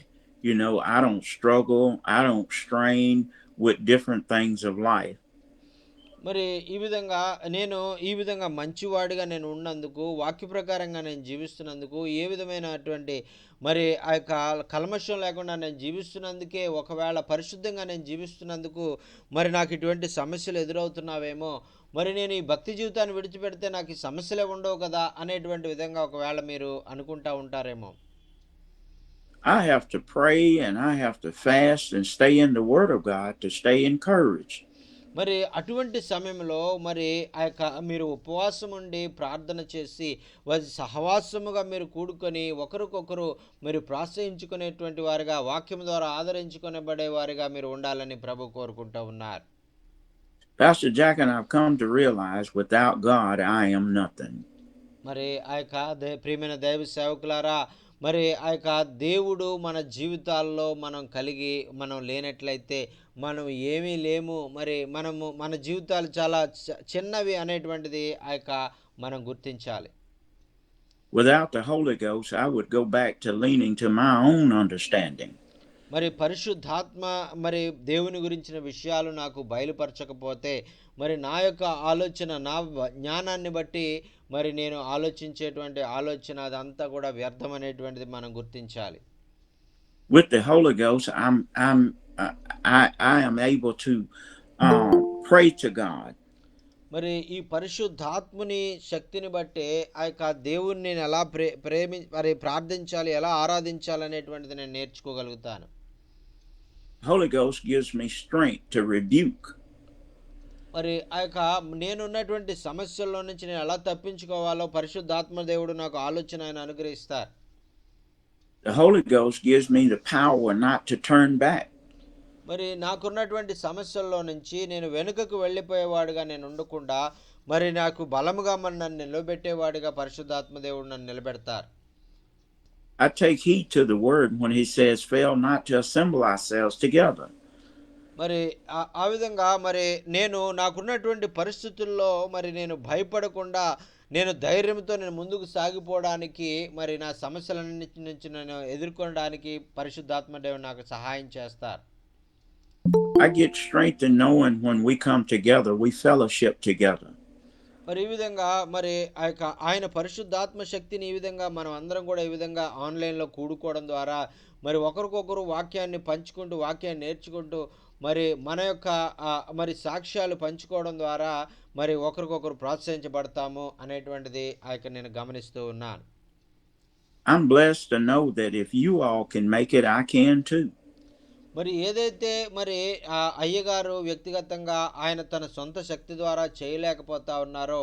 You know, I don't struggle, I don't strain with different things of life. మరి ఈ విధంగా మంచివాడిగా నేను ఉన్నందుకు, వాక్య ప్రకారంగా నేను జీవిస్తున్నందుకు, ఏ విధమైనటువంటి మరి ఆ యొక్క కల్మషం లేకుండా నేను జీవిస్తున్నందుకే, ఒకవేళ పరిశుద్ధంగా నేను జీవిస్తున్నందుకు మరి నాకు ఇటువంటి సమస్యలు ఎదురవుతున్నావేమో, మరి నేను ఈ భక్తి జీవితాన్ని విడిచిపెడితే నాకు ఈ సమస్యలే ఉండవు కదా అనేటువంటి విధంగా ఒకవేళ మీరు అనుకుంటా ఉంటారేమో. I have to pray and I have to fast and stay in the Word of God to stay encouraged. మరి అటువంటి సమయంలో మరి ఆ యొక్క మీరు ఉపవాసం ఉండి ప్రార్థన చేసి సహవాసముగా మీరు కూడుకొని ఒకరికొకరు మీరు ప్రోత్సహించుకునేటువంటి వారిగా, వాక్యం ద్వారా ఆదరించుకునేబడే వారిగా మీరు ఉండాలని ప్రభు కోరుకుంటూ ఉన్నారు. Pastor Jack and I've come to realize without God I am nothing. మరి ఆ యొక్క ప్రియమైన దైవ సేవకులారా, మరి ఆ యొక్క దేవుడు మన జీవితాల్లో మనం లేనట్లయితే మనం ఏమీ లేము. మరి మన జీవితాలు చాలా చిన్నవి అనేటువంటిది ఆ యొక్క మనం గుర్తించాలి. Without the Holy Ghost, I would go back to leaning to my own understanding. మరి పరిశుద్ధాత్మ మరి దేవుని గురించిన విషయాలు నాకు బయలుపరచకపోతే, మరి నా యొక్క ఆలోచన, జ్ఞానాన్ని బట్టి మరి నేను ఆలోచించేటువంటి ఆలోచన అదంతా కూడా వ్యర్థమనేటువంటిది మనం గుర్తించాలి. With the Holy Ghost, I am able to pray to God. మరి ఈ పరిశుద్ధాత్ముని శక్తిని బట్టే ఆ యొక్క దేవుణ్ణి నేను ఎలా మరి ప్రార్థించాలి, ఎలా ఆరాధించాలి అనేటువంటిది నేను నేర్చుకోగలుగుతాను. Holy Ghost gives me strength to rebuke. మరి ఆ యొక్క నేనున్నటువంటి సమస్యల్లో నుంచి నేను ఎలా తప్పించుకోవాలో పరిశుద్ధాత్మ దేవుడు నాకు ఆలోచన ఆయన అనుగ్రహిస్తారు. The Holy Ghost gives me the power not to turn back. మరి నాకున్నటువంటి సమస్యల్లో నుంచి నేను వెనుకకు వెళ్ళిపోయేవాడుగా నేను ఉండకుండా, మరి నాకు బలముగా నన్ను నిలబెట్టేవాడిగా పరిశుద్ధాత్మ దేవుడు నన్ను నిలబెడతారు. I take heed to the word when he says, fail not to assemble ourselves together. మరి ఆ విధంగా మరి నాకున్నటువంటి పరిస్థితుల్లో మరి నేను భయపడకుండా, నేను ధైర్యంతో నేను ముందుకు సాగిపోవడానికి, మరి నా సమస్యలన్నిటి నుంచి నేను ఎదుర్కొనడానికి పరిశుద్ధాత్మ దేవుడు నాకు సహాయం చేస్తారు. I get strength in knowing when we come together, we fellowship together. మరి ఈ విధంగా మరి ఆయన పరిశుద్ధాత్మ శక్తిని ఈ విధంగా మనం అందరం కూడా ఈ విధంగా ఆన్లైన్లో కూడుకోవడం ద్వారా మరి ఒకరికొకరు వాక్యాన్ని పంచుకుంటూ, వాక్యాన్ని నేర్చుకుంటూ, మరి మన యొక్క మరి సాక్ష్యాలు పంచుకోవడం ద్వారా మరి ఒకరికొకరు ప్రోత్సహించబడతాము అనేటువంటిది నేను గమనిస్తూ ఉన్నాను. I'm blessed to know that if you all can make it, I can too. మరి ఏదైతే మరి అయ్యగారు వ్యక్తిగతంగా ఆయన తన సొంత శక్తి ద్వారా చేయలేకపోతా ఉన్నారో,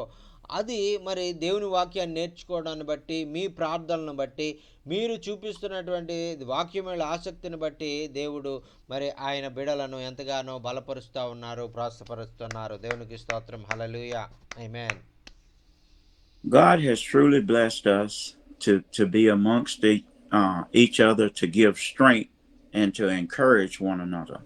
అది మరి దేవుని వాక్యాన్ని నేర్చుకోవడాన్ని బట్టి, మీ ప్రార్థనలను బట్టి, మీరు చూపిస్తున్నటువంటి వాక్యమైన ఆసక్తిని బట్టి దేవుడు మరి ఆయన బిడలను ఎంతగానో బలపరుస్తూ ఉన్నారు, ప్రోత్సాహపరుస్తున్నారు. దేవునికి స్తోత్రం. Hallelujah. Amen. God has truly blessed us to be amongst each other, to give strength and to encourage one another.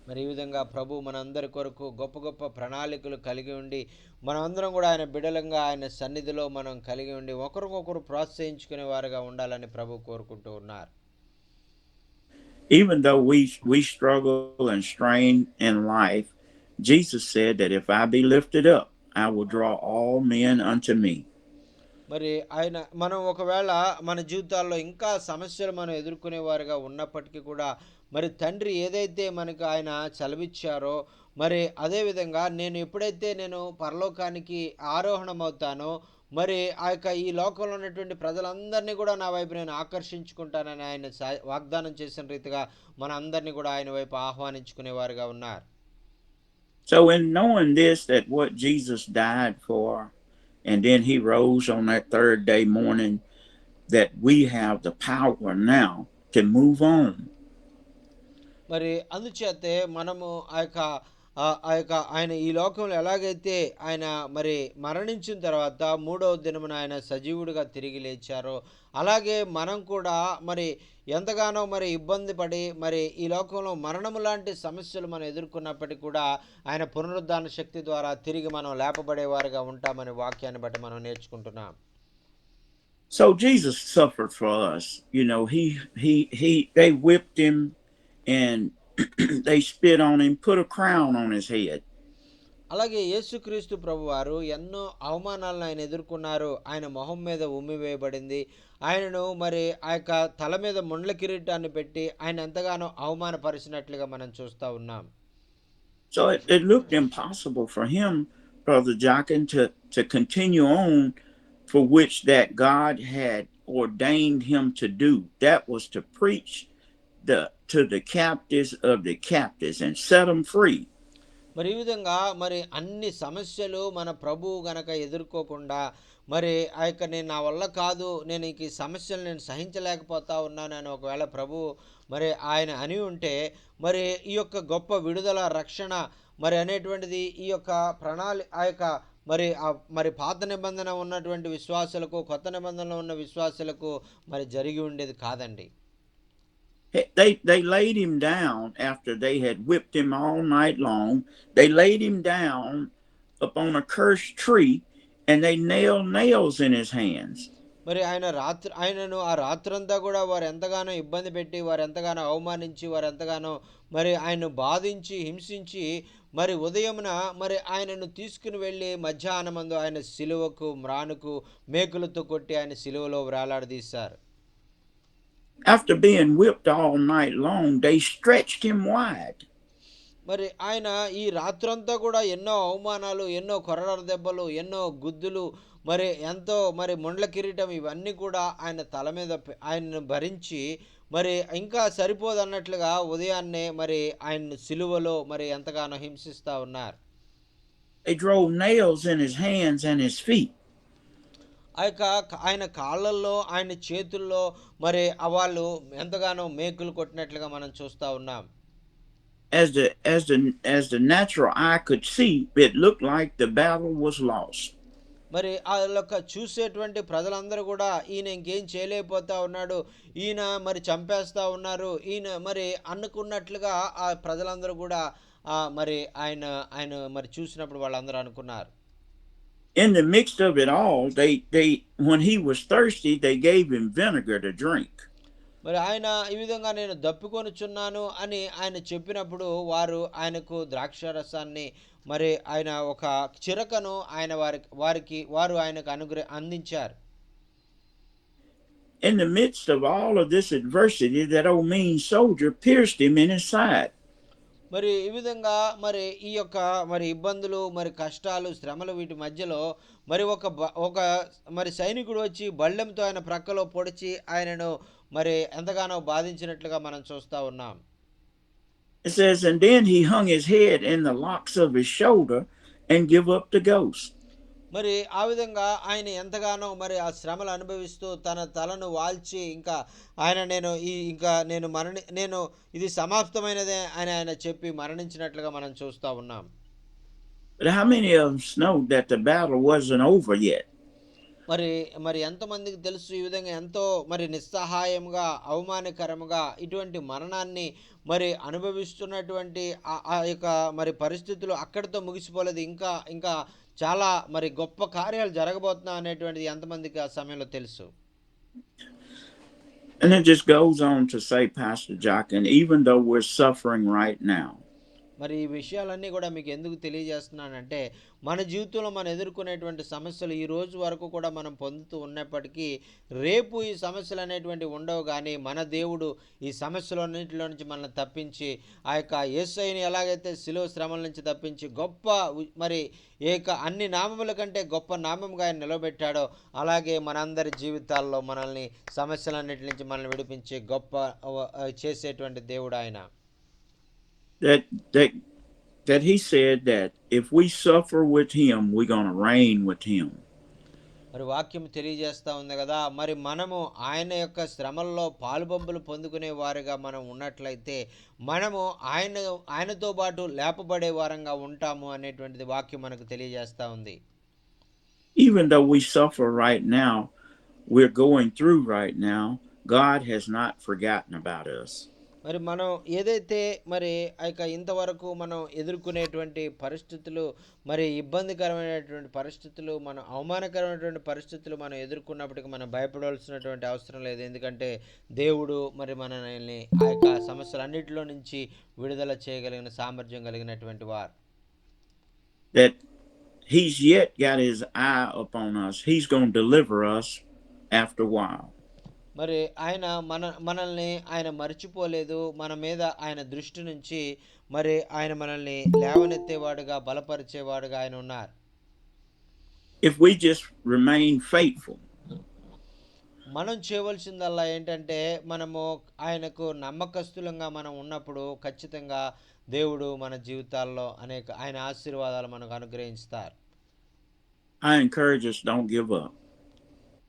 మరి ఈ విధంగా ప్రభు మనందరి కొరకు గొప్ప గొప్ప ప్రణాళికలు కలిగి ఉండి, మనమందరం కూడా ఆయన బిడలంగా ఆయన సన్నిధిలో మనం కలిగి ఉండి ఒకరికొకరు ప్రోత్సహించుకునే వారుగా ఉండాలని ప్రభు కోరుకుంటూ ఉన్నారు. Even though we struggle and strain in life, Jesus said that if I be lifted up, I will draw all men unto me. మరి మనం ఒకవేళ మన జీవితాల్లో ఇంకా సమస్యలు మనం ఎదుర్కొనే వారుగా ఉన్నప్పటికీ కూడా, మరి తండ్రి ఏదైతే మనకు ఆయన చలవిచ్చారో, మరి అదేవిధంగా ఎప్పుడైతే నేను పరలోకానికి ఆరోహణమవుతానో, మరి ఈ లోకంలో ఉన్నటువంటి ప్రజలందరినీ కూడా నా వైపు నేను ఆకర్షించుకుంటానని ఆయన వాగ్దానం చేసిన రీతిగా మన అందరినీ కూడా ఆయన వైపు ఆహ్వానించుకునేవారుగా ఉన్నారు. So in knowing this, that what Jesus died for, and then he rose on that third day morning, that we have the power now to move on. మరి అందుచేతే మనము ఆయన ఈ లోకంలో ఎలాగైతే ఆయన మరి మరణించిన తర్వాత మూడవ దినమున ఆయన సజీవుడిగా తిరిగి లేచారో, అలాగే మనం కూడా మరి ఎంతగానో మరి ఇబ్బంది పడి మరి ఈ లోకంలో మరణము లాంటి సమస్యలు మనం ఎదుర్కొన్నప్పటికీ కూడా ఆయన పునరుద్ధాన శక్తి ద్వారా తిరిగి మనం లేపబడేవారుగా ఉంటామని వాక్యాన్ని బట్టి మనం నేర్చుకుంటున్నాం. So Jesus suffered for us. They whipped him and they spit on him, put a crown on his head. అలాగే యేసుక్రీస్తు ప్రభువారు ఎన్నో అవమానాలను ఆయన ఎదుర్కొన్నారు. ఆయన మొహం మీద ఉమ్మి వేయబడింది. ఆయనను మరి తల మీద ముండ్ల కిరీటాన్ని పెట్టి ఆయన ఎంతగానో అవమానపరిచినట్లుగా మనం చూస్తూ ఉన్నాం. So it looked impossible for him, Brother Jockin, to continue on for which that God had ordained him to do. That was to preach to the captives of the captives and set them free. మరి ఈ విధంగా మరి అన్ని సమస్యలు మన ప్రభువు గనక ఎదుర్కోకుండా, మరి నేను నా వల్ల కాదు, నేను ఈ సమస్యలు నేను సహించలేకపోతా ఉన్నానని ఒకవేళ ప్రభు మరి ఆయన అని ఉంటే, మరి ఈ యొక్క గొప్ప విడుదల, రక్షణ మరి అనేటువంటిది ఈ యొక్క మరి పాత నిబంధన ఉన్నటువంటి విశ్వాసులకు కొత్త నిబంధనలో ఉన్న విశ్వాసులకు మరి జరిగి ఉండేది కాదండి. They laid him down after they had whipped him all night long. They laid him down upon a cursed tree, and they nailed nails in his hands. మరి ఆయనను ఆ రాత్రంతా కూడా వారు ఎంతగానో ఇబ్బంది పెట్టి, వారు ఎంతగానో అవమానించి, వారు ఎంతగానో మరి ఆయన్ను బాధించి, హింసించి, మరి ఉదయమున మరి ఆయనను తీసుకుని వెళ్ళి మధ్యాహ్నమందు ఆయన సిలువకు మ్రానుకు మేకులతో కొట్టి ఆయన సిలువలో వేలాడదీశారు. After being whipped all night long, they stretched him wide. మరి ఆయన ఈ రాత్రంతా కూడా ఎన్నో అవమానాలు, ఎన్నో కొరడ దెబ్బలు, ఎన్నో గుద్దులు, మరి ఎంతో మరి ముండ్ల కిరీటం ఇవన్నీ కూడా ఆయన తల మీద ఆయన్ను భరించి మరి ఇంకా సరిపోదన్నట్లుగా ఉదయాన్నే మరి ఆయన్ను సిలువలో మరి ఎంతగానో హింసిస్తూ ఉన్నారు. They drove nails in his hands and his feet. ఆయన కాళ్ళల్లో, ఆయన చేతుల్లో మరి వాళ్ళు ఎంతగానో మేకులు కొట్టినట్లుగా మనం చూస్తూ ఉన్నాం. As the natural eye could see, it looked like the battle was lost. మరి ఆళ్ళొక చూసేటువంటి ప్రజలందరూ కూడా ఈయన ఇంకేం చేయలేకపోతా ఉన్నాడు, ఈయన మరి చంపేస్తా ఉన్నారు, ఈయన మరి అనుకున్నట్లుగా ఆ ప్రజలందరూ కూడా మరి ఆయన ఆయన మరి చూసినప్పుడు వాళ్ళందరూ అనుకున్నారు. In the midst of it all, they when he was thirsty, they gave him vinegar to drink. మరి ఆయన ఈ విధంగా నేను దప్పికొనుచున్నాను అని ఆయన చెప్పినప్పుడు వారు ఆయనకు ద్రాక్షారసాన్ని మరి ఆయన ఒక చిరకను ఆయన వారు ఆయనకు అందించారు. In the midst of all of this adversity, that old mean soldier pierced him in his side. మరి ఈ విధంగా మరి ఈ యొక్క మరి ఇబ్బందులు, మరి కష్టాలు, శ్రమలు వీటి మధ్యలో మరి ఒక మరి సైనికుడు వచ్చి బళ్ళెంతో ఆయన ప్రక్కలో పొడిచి ఆయనను మరి ఎంతగానో బాధించినట్లుగా మనం చూస్తూ ఉన్నాం. It says, and then he hung his head in the locks of his shoulder and give up the ghost. మరి ఆ విధంగా ఆయన ఎంతగానో మరి ఆ శ్రమలు అనుభవిస్తూ తన తలను వాల్చి ఇంకా ఆయన నేను ఇది సమాప్తమైనదే అని ఆయన చెప్పి మరణించినట్లుగా మనం చూస్తూ ఉన్నాం. But how many of us know that the battle wasn't over yet? మరి ఎంతమందికి తెలుసు ఈ విధంగా ఎంతో మరి నిస్సహాయంగా, అవమానకరముగా ఇటువంటి మరణాన్ని మరి అనుభవిస్తున్నటువంటి ఆ యొక్క మరి పరిస్థితులు అక్కడితో ముగిసిపోలేదు, ఇంకా ఇంకా చాలా మరి గొప్ప కార్యాలు జరగబోతున్నా అనేటువంటిది ఎంతమందికి ఆ సమయంలో తెలుసు. And it just goes on to say, Pastor Jock, and even though we're suffering right now, మరి ఈ విషయాలన్నీ కూడా మీకు ఎందుకు తెలియజేస్తున్నానంటే మన జీవితంలో మనం ఎదుర్కొనేటువంటి సమస్యలు ఈ రోజు వరకు కూడా మనం పొందుతూ ఉన్నప్పటికీ రేపు ఈ సమస్యలు అనేటువంటి ఉండవు, కానీ మన దేవుడు ఈ సమస్యలన్నింటిలో నుంచి మనల్ని తప్పించి ఆ యొక్క యేసయ్యని ఎలాగైతే శిలువ శ్రమల నుంచి తప్పించి గొప్ప మరి అన్ని నామముల కంటే గొప్ప నామముగా ఆయన నిలబెట్టాడో అలాగే మనందరి జీవితాల్లో మనల్ని సమస్యలన్నిటి నుంచి మనల్ని విడిపించి గొప్ప చేసేటువంటి దేవుడు ఆయన. That he said that if we suffer with him, we're going to reign with him. మరి వాక్యం తెలియజేస్తా ఉంది కదా, మరి మనము ఆయన యొక్క శ్రమల్లో పాలుబొబ్బలు పొందుకునే వారిగా మనం ఉన్నట్లయితే మనము ఆయనతో పాటు లేపబడే వారంగా ఉంటాము అనేటువంటిది వాక్యం మనకు తెలియజేస్తా ఉంది. Even though we suffer right now, we're going through right now, God has not forgotten about us. మరి మనం ఏదైతే మరి ఇంతవరకు మనం ఎదుర్కొనేటువంటి పరిస్థితులు, మరి ఇబ్బందికరమైనటువంటి పరిస్థితులు, మనం అవమానకరమైనటువంటి పరిస్థితులు మనం ఎదుర్కొన్నప్పటికీ మనం భయపడవలసినటువంటి అవసరం లేదు. ఎందుకంటే దేవుడు మరి మనల్ని ఆ యొక్క సమస్యలన్నిటిలో నుంచి విడుదల చేయగలిగిన సామర్థ్యం కలిగినటువంటి వారు. That he's yet got his eye upon us. He's going to deliver us after a while. మరి ఆయన మనల్ని ఆయన మర్చిపోలేదు, మన మీద ఆయన దృష్టి నుంచి మరి ఆయన మనల్ని లేవనెత్తేవాడుగా, బలపరిచేవాడుగా ఆయన ఉన్నారు. If we just remain faithful, మనం చేయవలసిందల్లా ఏంటంటే మనము ఆయనకు నమ్మకస్తులంగా మనం ఉన్నప్పుడు ఖచ్చితంగా దేవుడు మన జీవితాల్లో ఆయన ఆశీర్వాదాలు మనకు అనుగ్రహిస్తారు. I encourage us, don't give up.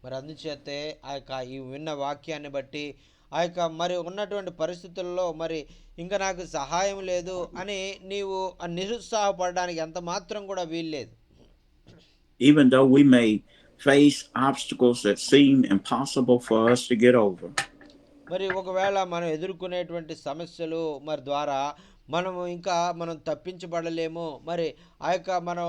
మరి అందుచేతే ఈ విన్న వాక్యాన్ని బట్టి మరి ఉన్నటువంటి పరిస్థితుల్లో మరి ఇంకా నాకు సహాయం లేదు అని నీవు నిరుత్సాహపడడానికి ఎంత మాత్రం కూడా వీల్లేదు. even though we may face obstacles that seem impossible for us to get over. మరి ఒకవేళ మనం ఎదుర్కొనేటువంటి సమస్యలు మరి ద్వారా మనము ఇంకా మనం తప్పించబడలేము. మరి మనం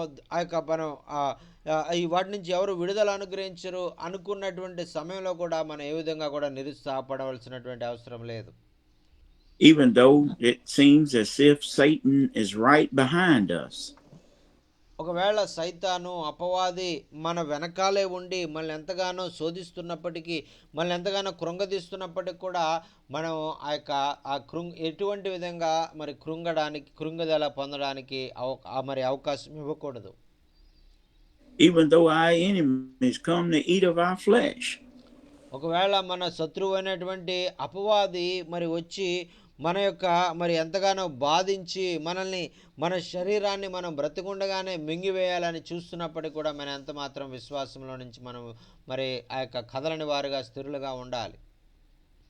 ఈ వాటి నుంచి ఎవరు విడుదల అనుగ్రహించరు అనుకున్నటువంటి సమయంలో కూడా మనం ఏ విధంగా కూడా నిరుత్సాహపడవలసినటువంటి అవసరం లేదు. Even though it seems as if Satan is right behind us. ఒకవేళ సైతాను అపవాది మన వెనకాలే ఉండి మనల్ని ఎంతగానో శోధిస్తున్నప్పటికీ, మనల్ని ఎంతగానో కృంగదీస్తున్నప్పటికి కూడా మనం ఎటువంటి విధంగా మరి కృంగదల పొందడానికి మరి అవకాశం ఇవ్వకూడదు. Even though our enemies come to eat of our flesh. ఒకవేళ మన శత్రువు అయినటువంటి అపవాది మరి వచ్చి మన యొక్క మరి ఎంతగానో బాధించి మనల్ని మన శరీరాన్ని మనం బ్రతికుండగానే మింగివేయాలని చూస్తున్నప్పటికీ కూడా మన ఎంత మాత్రం విశ్వాసంలో నుంచి మనం మరి ఆ యొక్క కదలని వారుగా స్థిరులుగా ఉండాలి.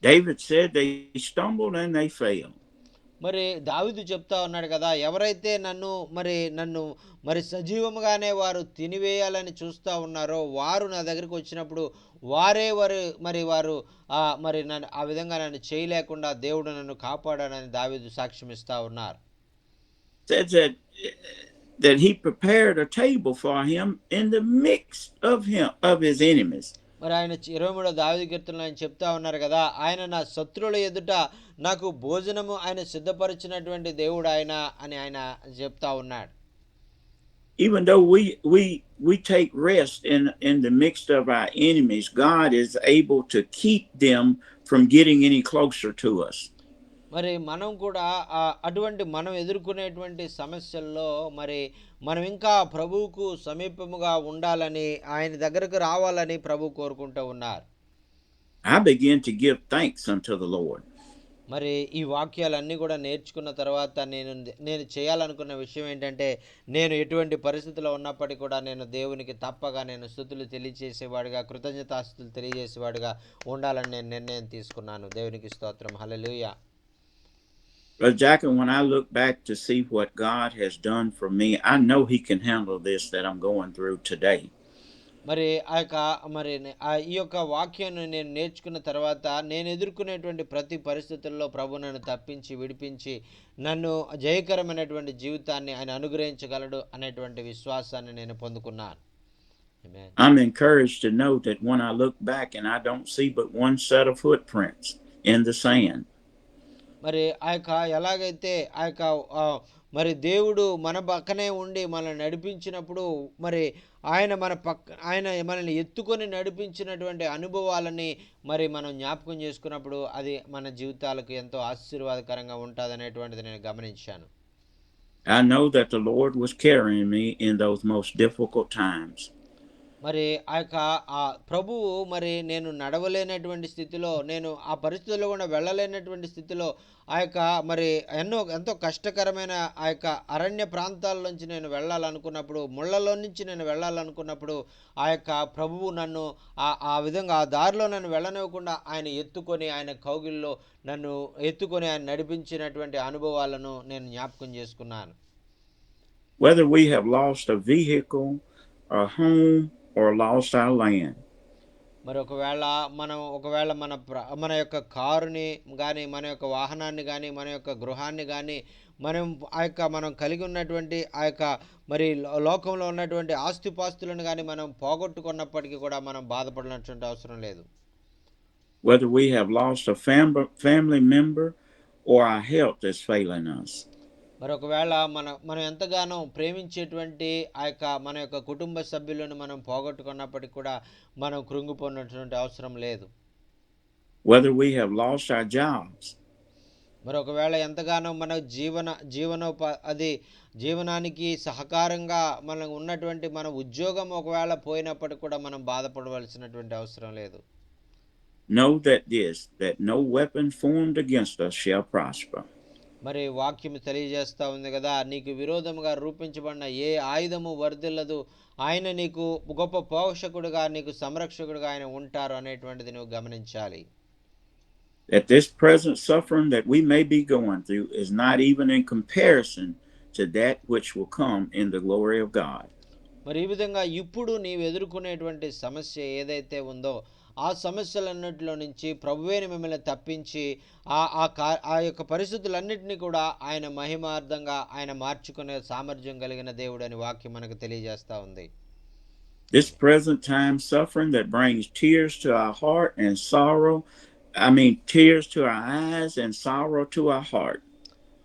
David said they stumbled and they fell. మరి దావీదు చెప్తా ఉన్నాడు కదా, ఎవరైతే నన్ను మరి సజీవముగానే వారు తినివేయాలని చూస్తూ ఉన్నారో వారు నా దగ్గరికి వచ్చినప్పుడు వారు మరి నన్ను ఆ విధంగా నన్ను చేయలేకుండా దేవుడు నన్ను కాపాడానని దావీదు సాక్ష్యం ఇస్తా ఉన్నారు. Says that he prepared a table for him in the midst of his enemies. మరి ఆయన 23వ దావీదు కీర్తనలో ఆయన చెప్తా ఉన్నారు కదా, ఆయన నా శత్రువుల ఎదుట నాకు భోజనము ఆయన సిద్ధపరిచినటువంటి దేవుడు ఆయన అని ఆయన చెప్తా ఉన్నాడు. Even though we take rest in the midst of our enemies, God is able to keep them from getting any closer to us. మరి మనం కూడా అటువంటి మనం ఎదుర్కొనేటువంటి సమస్యల్లో మరి మనం ఇంకా ప్రభువుకు సమీపముగా ఉండాలని, ఆయన దగ్గరకు రావాలని ప్రభు కోరుకుంటూ ఉన్నారు. I begin to give thanks unto the Lord. మరి ఈ వాక్యాలన్నీ కూడా నేర్చుకున్న తర్వాత నేను చేయాలనుకున్న విషయం ఏంటంటే, నేను ఎటువంటి పరిస్థితిలో ఉన్నప్పటికీ కూడా నేను దేవునికి తప్పగా నేను స్తుతులు తెలియజేసేవాడిగా, కృతజ్ఞతాస్తుతులు తెలియజేసేవాడిగా ఉండాలని నేను నిర్ణయం తీసుకున్నాను. దేవునికి స్తోత్రం. హల్లెలూయా. Brother Jack, when I look back to see what God has done for me, I know he can handle this that I'm going through today. మరి ఈ యొక్క వాక్యాన్ని నేను నేర్చుకున్న తర్వాత నేను ఎదుర్కొనేటువంటి ప్రతి పరిస్థితుల్లో ప్రభు నన్ను తప్పించి విడిపించి నన్ను జయకరమైనటువంటి జీవితాన్ని ఆయన అనుగ్రహించగలడు అనేటువంటి విశ్వాసాన్ని నేను పొందుకున్నాను. I'm encouraged to know that when I look back and I don't see but one set of footprints in the sand. మరి ఎలాగైతే మరి దేవుడు మన పక్కనే ఉండి మనల్ని నడిపించినప్పుడు మరి ఆయన మనల్ని ఎత్తుకొని నడిపించినటువంటి అనుభవాలని మరి మనం జ్ఞాపకం చేసుకున్నప్పుడు అది మన జీవితాలకు ఎంతో ఆశీర్వాదకరంగా ఉంటుంది అనేటువంటిది నేను గమనించాను. I know that the Lord was carrying me in those most difficult times. మరి ప్రభువు మరి నేను నడవలేనటువంటి స్థితిలో, నేను ఆ పరిస్థితుల్లో కూడా వెళ్ళలేనటువంటి స్థితిలో మరి ఎంతో కష్టకరమైన అరణ్య ప్రాంతాల్లోంచి నేను వెళ్ళాలనుకున్నప్పుడు, ముళ్ళలో నుంచి నేను వెళ్ళాలనుకున్నప్పుడు ప్రభువు నన్ను ఆ విధంగా ఆ దారిలో నన్ను వెళ్ళనివ్వకుండా ఆయన ఎత్తుకొని ఆయన కౌగిల్లో నన్ను ఎత్తుకొని ఆయన నడిపించినటువంటి అనుభవాలను నేను జ్ఞాపకం చేసుకున్నాను. Whether we have lost a vehicle, a home, or lost our land. మరి ఒకవేళ మన యొక్క కారుని కానీ, మన యొక్క వాహనాన్ని కానీ, మన యొక్క గృహాన్ని కానీ మనం కలిగి ఉన్నటువంటి మరి లోకంలో ఉన్నటువంటి ఆస్తిపాస్తులను కానీ మనం పోగొట్టుకున్నప్పటికీ కూడా మనం బాధపడినటువంటి అవసరం లేదు. Whether we have lost a family member or our health is failing us. మరి ఒకవేళ మనం ఎంతగానో ప్రేమించేటువంటి మన యొక్క కుటుంబ సభ్యులను మనం పోగొట్టుకున్నప్పటికీ కూడా మనం కృంగిపోయినటువంటి అవసరం లేదు. Whether we have lost our jobs. మరి ఒకవేళ ఎంతగానో మన జీవనానికి సహకారంగా మనం ఉన్నటువంటి మన ఉద్యోగం ఒకవేళ పోయినప్పటికీ కూడా మనం బాధపడవలసినటువంటి అవసరం లేదు. Know that no weapon formed against us shall prosper. మరి వాక్యం తెలియజేస్తా ఉంది కదా, నీకు విరోధముగా రూపించబడిన ఏ ఆయుధము వర్ధిల్లదు, ఆయన నీకు గొప్ప పోషకుడుగా నీకు సంరక్షకుడుగా ఆయన ఉంటారు అనేటువంటిది నువ్వు గమనించాలి. That this present suffering that we may be going through is not even in comparison to that which will come in the glory of God. మరి ఈ విధంగా ఇప్పుడు నీవు ఎదుర్కొనేటువంటి సమస్య ఏదైతే ఉందో ఆ సమస్యలన్నిటిలో నుంచి ప్రభువేని మిమ్మల్ని తప్పించి ఆ యొక్క పరిస్థితులన్నింటినీ కూడా ఆయన మహిమార్థంగా ఆయన మార్చుకునే సామర్థ్యం కలిగిన దేవుడు అని వాక్యం మనకు తెలియజేస్తూ ఉంది. This present time suffering that brings tears to our heart and sorrow, tears to our eyes and sorrow to our heart.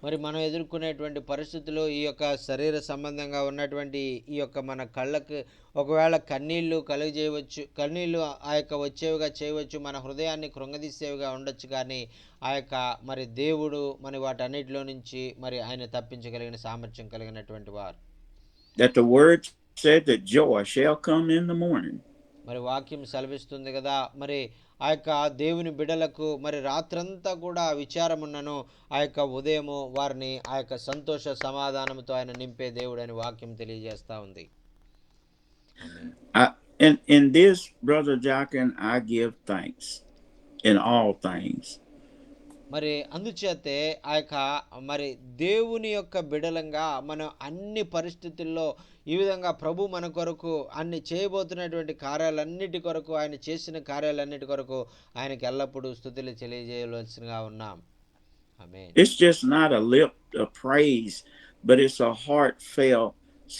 మరి మనం ఎదుర్కొనేటువంటి పరిస్థితులు ఈ యొక్క శరీర సంబంధంగా ఉన్నటువంటి ఈ యొక్క మన కళ్ళకు ఒకవేళ కన్నీళ్లు కలుగజేయవచ్చు, కన్నీళ్లు ఆ యొక్క వచ్చేవిగా చేయవచ్చు, మన హృదయాన్ని కృంగదీసేవిగా ఉండొచ్చు. కానీ ఆ యొక్క మరి దేవుడు మరి వాటన్నిటిలో నుంచి మరి ఆయన తప్పించగలిగిన సామర్థ్యం కలిగినటువంటి వారు. That the word said that joy shall come in the morning. మరి వాక్యం సెలవిస్తుంది కదా, మరి ఆ యొక్క దేవుని బిడ్డలకు మరి రాత్రంతా కూడా విచారమున్నను ఆ యొక్క ఉదయము వారిని ఆ యొక్క సంతోష సమాధానంతో ఆయన నింపే దేవుడు అని వాక్యం తెలియజేస్తా ఉంది. In this, Brother Jochen, I give thanks in all things. మరి అందుచేతే ఆ యొక్క మరి దేవుని యొక్క బిడలంగా మనం అన్ని పరిస్థితుల్లో ఈ విధంగా ప్రభు మన కొరకు అన్ని చేయబోతున్నటువంటి కార్యాలన్నిటి కొరకు ఆయన చేసిన కార్యాలన్నిటి కొరకు ఆయనకి ఎల్లప్పుడూ స్తుతులు తెలియజేయవలసినగా ఉన్నాం. ఆమేన్. It's just not a lip of praise, but it's a heartfelt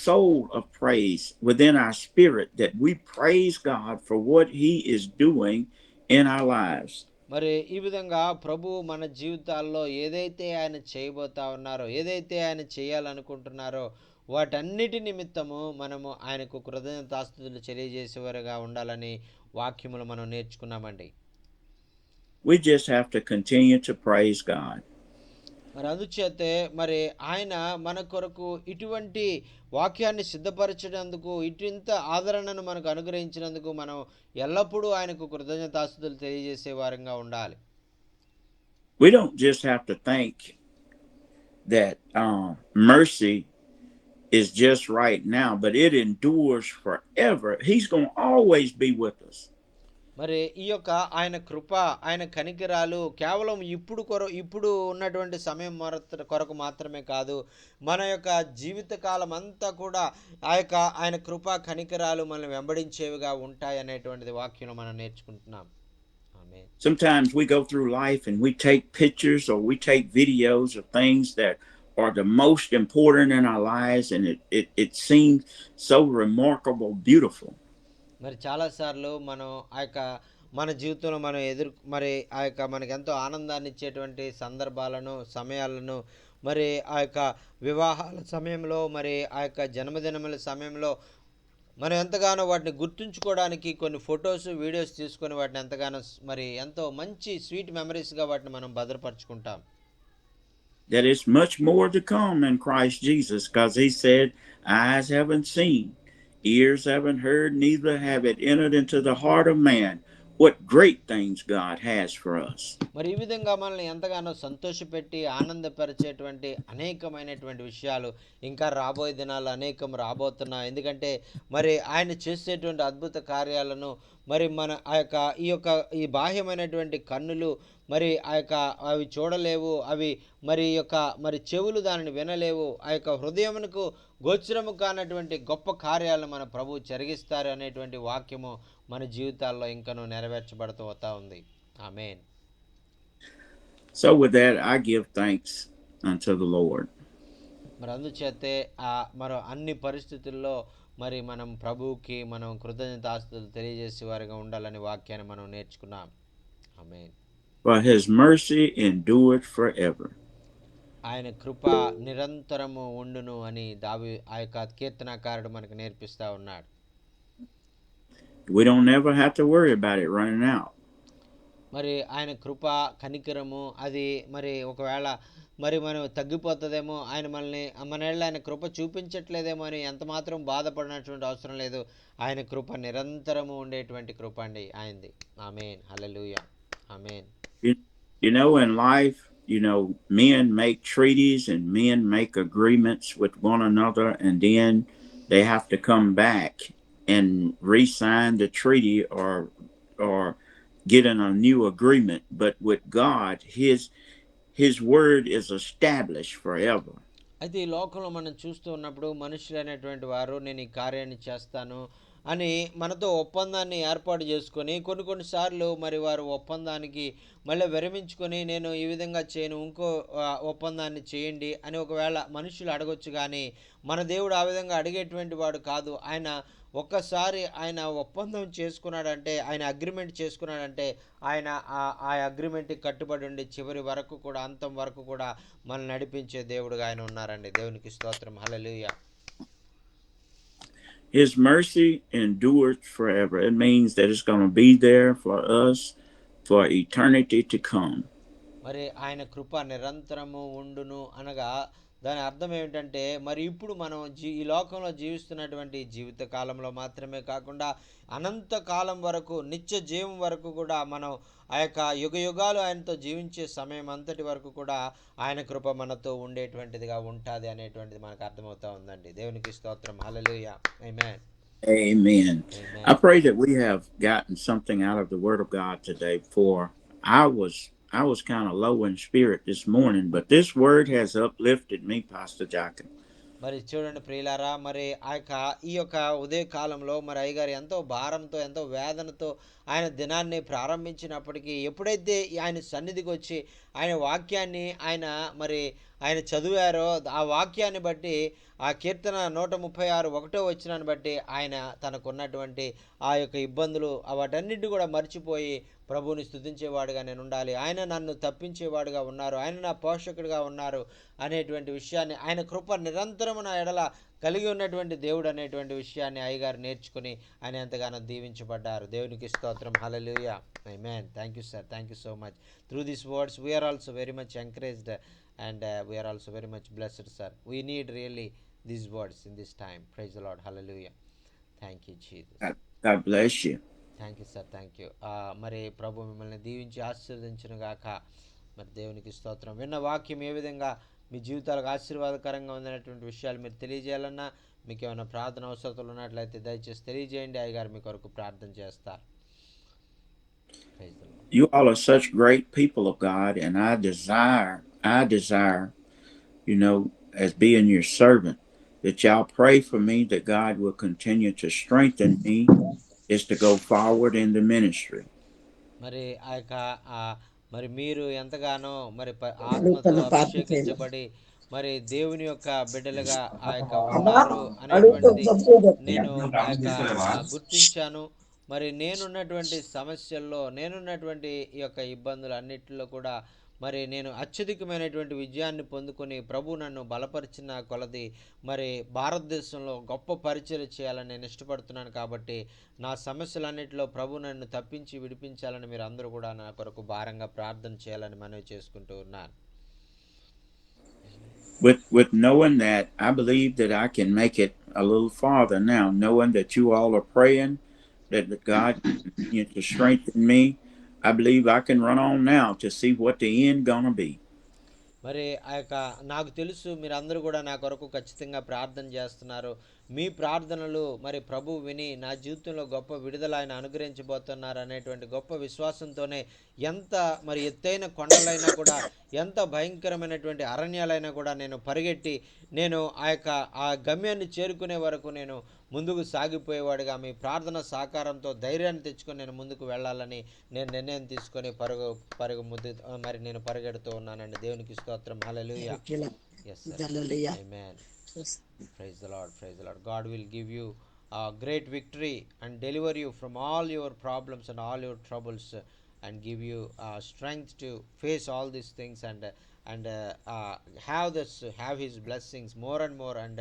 soul of praise within our spirit that we praise God for what he is doing in our lives. మరి ఈ విధంగా ప్రభు మన జీవితాల్లో ఏదైతే ఆయన చేయబోతా ఉన్నారో, ఏదైతే ఆయన చేయాలనుకుంటున్నారో వాటన్నిటి నిమిత్తము మనము ఆయనకు కృతజ్ఞతాస్తుతులు తెలియజేసేవారుగా ఉండాలని వాక్యములు మనం నేర్చుకున్నామండి. We just have to continue to praise God. మరి అందుచేతే మరి ఆయన మన కొరకు ఇటువంటి వాక్యాన్ని సిద్ధపరచినందుకు, ఇటుంత ఆదరణను మనకు అనుగ్రహించినందుకు మనం ఎల్లప్పుడూ ఆయనకు కృతజ్ఞతాస్తుతులు తెలియజేసే వారంగా ఉండాలి. We don't just have to think that mercy is just right now, but it endures forever. He's going to always be with us. మరి ఈ యొక్క ఆయన కృప, ఆయన కనికరాలు కేవలం ఇప్పుడు ఉన్నటువంటి సమయం కొరకు మాత్రమే కాదు, మన యొక్క జీవితకాలం అంతా కూడా ఆ యొక్క ఆయన కృప కనికరాలు మనల్ని వెంబడించేవిగా ఉంటాయి అనేటువంటిది వాక్యంలో మనం నేర్చుకుంటున్నాం. ఆమేన్. Sometimes we go through life and we take pictures or we take videos of things that are the most important in our lives, and it seems so remarkable, beautiful. మరి చాలాసార్లు మనం ఆ యొక్క మన జీవితంలో మనం మరి ఆ యొక్క మనకు ఎంతో ఆనందాన్ని ఇచ్చేటువంటి సందర్భాలను, సమయాలను, మరి ఆ యొక్క వివాహాల సమయంలో, మరి ఆ యొక్క జన్మదినముల సమయంలో మనం ఎంతగానో వాటిని గుర్తుంచుకోవడానికి కొన్ని ఫొటోస్, వీడియోస్ తీసుకొని వాటిని ఎంతగానో మరి ఎంతో మంచి స్వీట్ మెమరీస్గా వాటిని మనం భద్రపరుచుకుంటాం. That is much more to come in Christ Jesus, because he said, eyes haven't seen, ears haven't heard, neither have it entered into the heart of man what great things God has for us. మరి ఈ విధంగా మనల్ని ఎంతగానో సంతోషపెట్టి ఆనందపరిచేటువంటి అనేకమైనటువంటి విషయాలు ఇంకా రాబోయే దినాలు అనేకం రాబోతున్నాయి. ఎందుకంటే మరి ఆయన చేసేటువంటి అద్భుత కార్యాలను మరి మన ఈ బాహ్యమైనటువంటి కన్నులు మరి అవి చూడలేవు, అవి మరి చెవులు దానిని వినలేవు. ఆ యొక్క హృదయమునకు గోచరము కానటువంటి గొప్ప కార్యాలను మన ప్రభువు జరిగిస్తారు అనేటువంటి వాక్యము మన జీవితాల్లో ఇంకనూ నెరవేర్చబడుతూ వస్తూ ఉంది. ఆమేన్. So with that, I give thanks unto the Lord. మరి అందుచేతే మరో అన్ని పరిస్థితుల్లో మరి మనం ప్రభువుకి మనం కృతజ్ఞతాస్తుతులు తెలియజేసే వారిగా ఉండాలని వాక్యాన్ని మనం నేర్చుకున్నాం. ఆమేన్. For his mercy endured forever. ఆయన కృప నిరంతరము ఉండును అని ఆ యొక్క కీర్తనాకారుడు మనకు నేర్పిస్తా ఉన్నాడు. We don't never have to worry about it running out. మరి ఆయన కృప కనికరము అది మరి ఒకవేళ మరి మనం తగ్గిపోతుందేమో, ఆయన కృప చూపించట్లేదేమో అని ఎంత మాత్రం బాధపడినటువంటి అవసరం లేదు. ఆయన కృప నిరంతరము ఉండేటువంటి కృప అండి ఆయనది. ఆమేన్. హల్లెలూయా. ఆమేన్. You know, in life, men make treaties and men make agreements with one another, and then they have to come back and re-sign the treaty or get in a new agreement. But with God, his word is established forever. అయితే ఈ లోకంలో మనం చూస్తూ ఉన్నప్పుడు మనుషులైనటువంటి వారు నేను ఈ కార్యాన్ని చేస్తాను అని మనతో ఒప్పందాన్ని ఏర్పాటు చేసుకొని కొన్నిసార్లు మరి వారు ఒప్పందానికి మళ్ళీ విరమించుకొని నేను ఈ విధంగా చేయను ఇంకో ఒప్పందాన్ని చేయండి అని ఒకవేళ మనుషులు అడగొచ్చు. కానీ మన దేవుడు ఆ విధంగా అడిగేటువంటి వాడు కాదు. ఆయన ఒక్కసారి ఆయన ఒప్పందం చేసుకున్నాడంటే, ఆయన అగ్రిమెంట్ చేసుకున్నాడంటే ఆయన ఆ అగ్రిమెంట్కి కట్టుబడి ఉండి చివరి వరకు కూడా, అంతం వరకు కూడా మనల్ని నడిపించే దేవుడుగా ఆయన ఉన్నారండి. దేవునికి స్తోత్రం. హల్లెలూయా. His mercy endures forever. It means that it's going to be there for us for eternity to come. మరి ఆయన కృప నిరంతరము ఉండును అనగా దాని అర్థం ఏమిటంటే, మరి ఇప్పుడు మనం ఈ లోకంలో జీవిస్తున్నటువంటి జీవిత కాలంలో మాత్రమే కాకుండా అనంత కాలం వరకు, నిత్య జీవం వరకు కూడా మనం ఆ యొక్క యుగ యుగాలు ఆయనతో జీవించే సమయం అంతటి వరకు కూడా ఆయన కృప మనతో ఉండేటువంటిదిగా ఉంటుంది అనేటువంటిది మనకు అర్థమవుతా ఉందండి. దేవునికి స్తోత్రం. Hallelujah. Amen. Amen. Amen. I pray that we have gotten something out of the Word of God today. For I was I was kind of low in spirit this morning, but this word has uplifted me, Pastor Joachim. మరి చూడండి ప్రియులారా, మరి ఈ యొక్క ఉదయ కాలంలో మరి అయ్యగారు ఎంతో భారంతో, ఎంతో వేదనతో ఆయన దినాన్ని ప్రారంభించినప్పటికీ, ఎప్పుడైతే ఆయన సన్నిధికి వచ్చి ఆయన వాక్యాన్ని ఆయన చదివారో, ఆ వాక్యాన్ని బట్టి, ఆ కీర్తన 136 ఒకటో వచనాన్ని బట్టి ఆయన తనకున్నటువంటి ఆ యొక్క ఇబ్బందులు వాటన్నిటిని కూడా మర్చిపోయి ప్రభువుని స్తుతించేవాడుగా నేను ఉండాలి, ఆయన నన్ను తప్పించేవాడుగా ఉన్నారు, ఆయన నా పోషకుడిగా ఉన్నారు అనేటువంటి విషయాన్ని, ఆయన కృప నిరంతరము నా ఎడల కలిగి ఉన్నటువంటి దేవుడు అనేటువంటి విషయాన్ని అయ్యగారు నేర్చుకుని ఆయన ఎంతగానో దీవించబడ్డారు. దేవునికి స్తోత్రం. Hallelujah. Amen. Thank you sir. Thank you so much. Through this words we are also very much encouraged and we are also very much blessed, sir. We need really these words in this time. Praise the Lord. Hallelujah. Thank you, Jesus. God bless you. Thank you sir. Thank you. మరి ప్రభు మిమ్మల్ని దీవించి ఆశీర్వదించును గాక. మరి దేవునికి స్తోత్రం. విన్న వాక్యం ఏ విధంగా మీ జీవితాలకు ఆశీర్వాదకరంగా ఉందనేటువంటి విషయాలు మీరు తెలియజేయాలన్నా, మీకు ఏమైనా ప్రార్థన అవసరాలు ఉన్నట్లయితే దయచేసి తెలియజేయండి. అయ్యగారు మీ కొరకు ప్రార్థన చేస్తారు. You all are such great people of God, and I desire, as being your servant, that y'all pray for me that God will continue to strengthen me is to go forward in the ministry. మరి మరి మీరు ఎంతగానో మరి ఆత్మతో అభిషేకించబడి మరి దేవుని యొక్క బిడ్డలుగా ఉన్నారు అనేటువంటిది నేను గుర్తించాను. మరి నేనున్నటువంటి సమస్యల్లో, నేనున్నటువంటి ఈ యొక్క ఇబ్బందులు అన్నిటిలో కూడా మరి నేను అత్యధికమైనటువంటి విజయాన్ని పొందుకొని ప్రభు నన్ను బలపరిచిన కొలది మరి భారతదేశంలో గొప్ప పరిచయం చేయాలని నేను ఇష్టపడుతున్నాను. కాబట్టి నా సమస్యలన్నిటిలో ప్రభు నన్ను తప్పించి విడిపించాలని మీరు అందరూ కూడా నా కొరకు భారంగా ప్రార్థన చేయాలని మనవి చేసుకుంటూ ఉన్నాను. With knowing that, I believe that I can make it a little farther now, knowing that you all are praying that God continue to strengthen me. I believe I can run on now to see what the end gonna be. మరి నాకు తెలుసు మీరందరూ కూడా నా కొరకు ఖచ్చితంగా ప్రార్థన చేస్తున్నారు. మీ ప్రార్థనలు మరి ప్రభు విని నా జీవితంలో గొప్ప విడుదల ఆయన అనుగ్రహించబోతున్నారు అనేటువంటి గొప్ప విశ్వాసంతోనే ఎంత మరి ఎత్తైన కొండలైనా కూడా, ఎంత భయంకరమైనటువంటి అరణ్యాలైనా కూడా నేను పరిగెట్టి నేను ఆ గమ్యాన్ని చేరుకునే వరకు నేను ముందుకు సాగిపోయేవాడిగా మీ ప్రార్థన సహకారంతో ధైర్యాన్ని తెచ్చుకొని నేను ముందుకు వెళ్ళాలని నేను నిర్ణయం తీసుకొని మరి నేను పరిగెడుతూ ఉన్నానండి. దేవునికి స్తోత్రం. హల్లెలూయా. Yes sir. Amen. Praise the Lord. Praise the Lord. God will give you a great victory and deliver you from all your problems and all your troubles, and give you strength to face all these things, and have his blessings more and more, and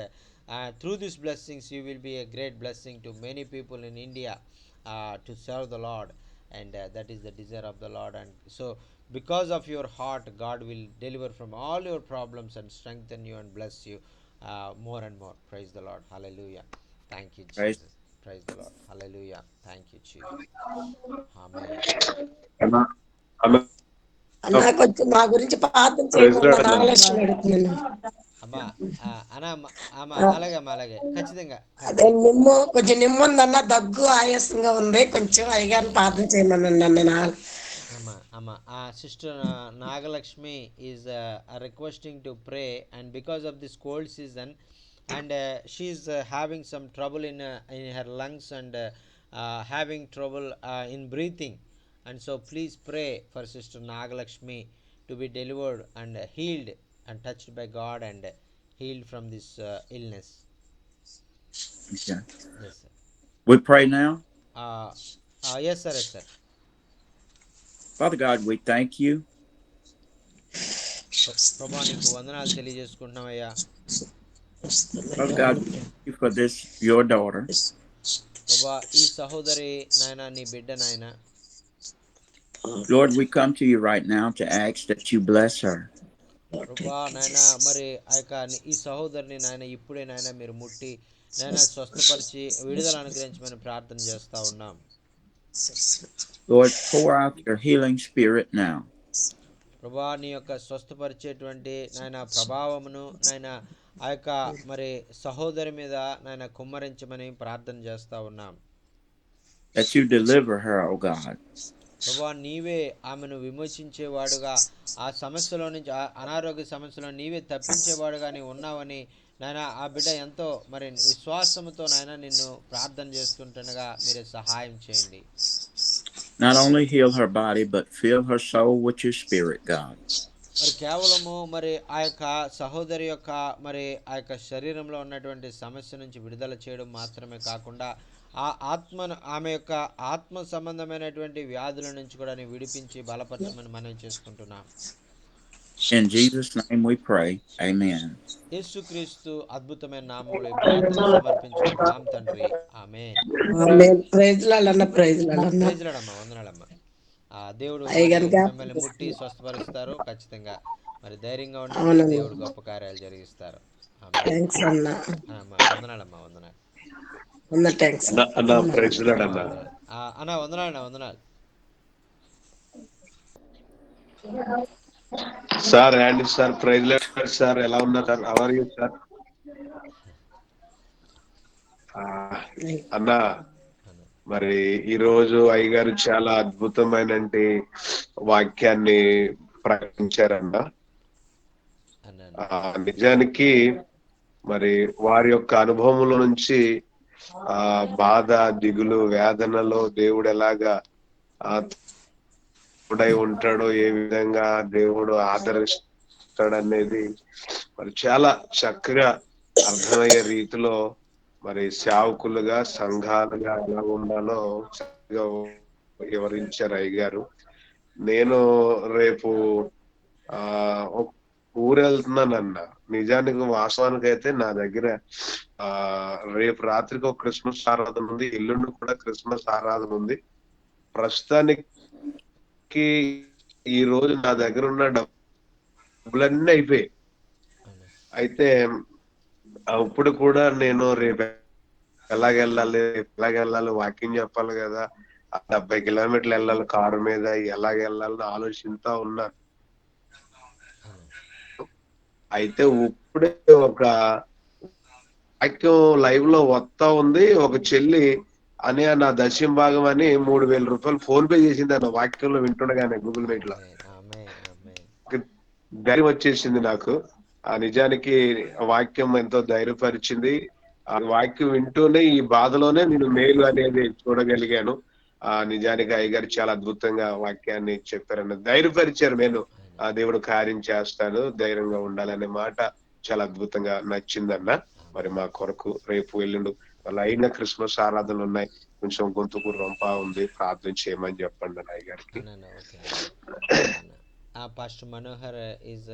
through these blessings you will be a great blessing to many people in India to serve the Lord, and that is the desire of the Lord. And so because of your heart, God will deliver from all your problems and strengthen you and bless you more and more. Praise the Lord. Hallelujah. Thank you, Jesus. Praise the Lord. Hallelujah. Thank you, Jesus. Amen. అన్నా కొంచెం మా గురించి ప్రార్థన చేయమని అలాగే ఖచ్చితంగా. అదే కొంచెం నిమ్ముందన్న, దగ్గు ఆయాసంగా ఉంది, కొంచెం అయ్యగారిని ప్రార్థన చేయమనండి అన్న. Sister Nagalakshmi is requesting to pray, and because of this cold season, and she's having some trouble in her lungs, and having trouble in breathing, and so please pray for Sister Nagalakshmi to be delivered and healed and touched by God and healed from this illness. Okay. Yes, sir. We pray now. uh, yes, sir. Yes, sir. Father God, we thank you. ప్రభా నీకు వందనాలు తెలియజేసుకుంటున్నామయ్యా. Father God, we thank you for this, your daughter. ప్రభా ఈ సహోదరి నాయన నీ బిడ్డ నాయన. Lord, we come to you right now to ask that you bless her. ప్రభా నాయన మరి ఆ యొక్క ఈ సహోదరిని నాయన ఇప్పుడే నాయన మీరు ముట్టి నాయన స్వస్థపరిచి విడుదల అనుగ్రహించమని ప్రార్థన చేస్తా ఉన్నాం. Lord, pour out your healing spirit now. ప్రభా నీ యొక్క స్వస్థపరిచేటువంటి నాయన ప్రభావమును నాయన ఆ యొక్క మరి సహోదరి మీద నాయన కుమ్మరించమని ప్రార్థన చేస్తా ఉన్నాం. That you deliver her, O God. ప్రభా నీవే ఆమెను విమోచించేవాడుగా, ఆ సమస్యలో నుంచి, ఆ అనారోగ్య సమస్యలో నీవే తప్పించేవాడుగా నీవు ఉన్నావని నాయన ఆ బిడ్డ ఎంతో మరి విశ్వాసంతో నాయన నిన్ను ప్రార్థన చేస్తుండగా మీరే సహాయం చేయండి. Not only heal her body, but fill her soul with your spirit, God. మరి కేవలము మరి ఆ యొక్క సహోదరి యొక్క మరి ఆ యొక్క శరీరంలో ఉన్నటువంటి సమస్య నుంచి విడుదల చేయడం మాత్రమే కాకుండా ఆ ఆత్మను, ఆమె యొక్క ఆత్మ సంబంధమైనటువంటి వ్యాధుల నుంచి కూడా నీ విడిపించి బలపరచమని మనం చేసుకుంటున్నాం. In Jesus' name we pray. Amen. యేసుక్రీస్తు అద్భుతమైన నామములో ఈ ప్రార్థన సమర్పించుకుంటున్నాం తండ్రి. ఆమేన్. ప్రైజ్ లాడన్న ప్రైజ్ లాడన్న ప్రైజ్లాడమ్మా, వందనాలమ్మా. దేవుడు మరి అయ్యగానుక మిమ్మల్ని ముట్టి స్వస్థపరుస్తారు ఖచ్చితంగా. మరి ధైర్యంగా ఉండండి, అవునన్నా. దేవుడు గొప్ప కార్యాలు జరిగిస్తారు. ఆమేన్. థ్యాంక్స్ అన్న అమ్మా వందనాలమ్మా, వందనాలు. అన్న థ్యాంక్స్ అన్న ప్రైజ్ లార్డ్ అమ్మా అన్న. వందనాలు. అన్న వందనాలు, వందనాలు. సార్ యాండి సార్ ప్రైజ్ లార్డ్ సార్, ఎలా ఉన్నారు sir? How are you sir? అన్న మరి ఈ రోజు అయ్యగారు చాలా అద్భుతమైన వాక్యాన్ని ప్రకటించారన్న. నిజానికి మరి వారి యొక్క అనుభవంలో నుంచి ఆ బాధ, దిగులు, వేదనలో దేవుడు ఎలాగా తోడై ఉంటాడో, ఏ విధంగా దేవుడు ఆదరిస్తాడనేది మరి చాలా చక్కగా అర్థమయ్యే రీతిలో మరి సేవకులుగా, సంఘాలుగా ఎలా ఉండాలో చక్కగా వివరించారు అయ్యగారు. నేను రేపు ఊరు వెళ్తున్నానన్న. నిజానికి వాస్తవానికి అయితే నా దగ్గర రేపు రాత్రికి ఒక క్రిస్మస్ ఆరాధన ఉంది, ఎల్లుండి కూడా క్రిస్మస్ ఆరాధన ఉంది. ప్రస్తుతానికి ఈ రోజు నా దగ్గర ఉన్న డబ్బులన్నీ అయిపోయాయి. అయితే అప్పుడు కూడా నేను రేపు ఎలాగెళ్ళాలి వాకింగ్ చెప్పాలి కదా, 70 కిలోమీటర్లు వెళ్ళాలి కారు మీద, ఎలాగెళ్ళాలని ఆలోచిస్తా ఉన్నా. అయితే ఇప్పుడే ఒక వాక్యం లైవ్ లో వస్తా ఉంది. ఒక చెల్లి అని నా దశం భాగం అని 3,000 రూపాయలు ఫోన్ పే చేసింది అన్న వాక్యంలో వింటుండగానే గూగుల్ మీట్ లో. ధైర్యం వచ్చేసింది నాకు. నిజానికి వాక్యం ఎంతో ధైర్యపరిచింది. ఆ వాక్యం వింటూనే ఈ బాధలోనే నేను మేలు అనేది చూడగలిగాను. నిజానికి అయ్యగారు చాలా అద్భుతంగా వాక్యాన్ని చెప్పారన్న, ధైర్యపరిచారు. నేను దేవుడు కార్యం చేస్తాడు, ధైర్యంగా ఉండాలనే మాట చాలా అద్భుతంగా నచ్చిందన్న. మరి మా కొరకు రేపు ఎల్లుండు లైన్ క్రిస్మస్ ఆరాధనలు ఉన్నాయి. కొంచెం గొంతుకు రొంపా ఉంది, ప్రార్థన చేయమని చెప్పండి అయ్య గారికి. Pastor Manohar is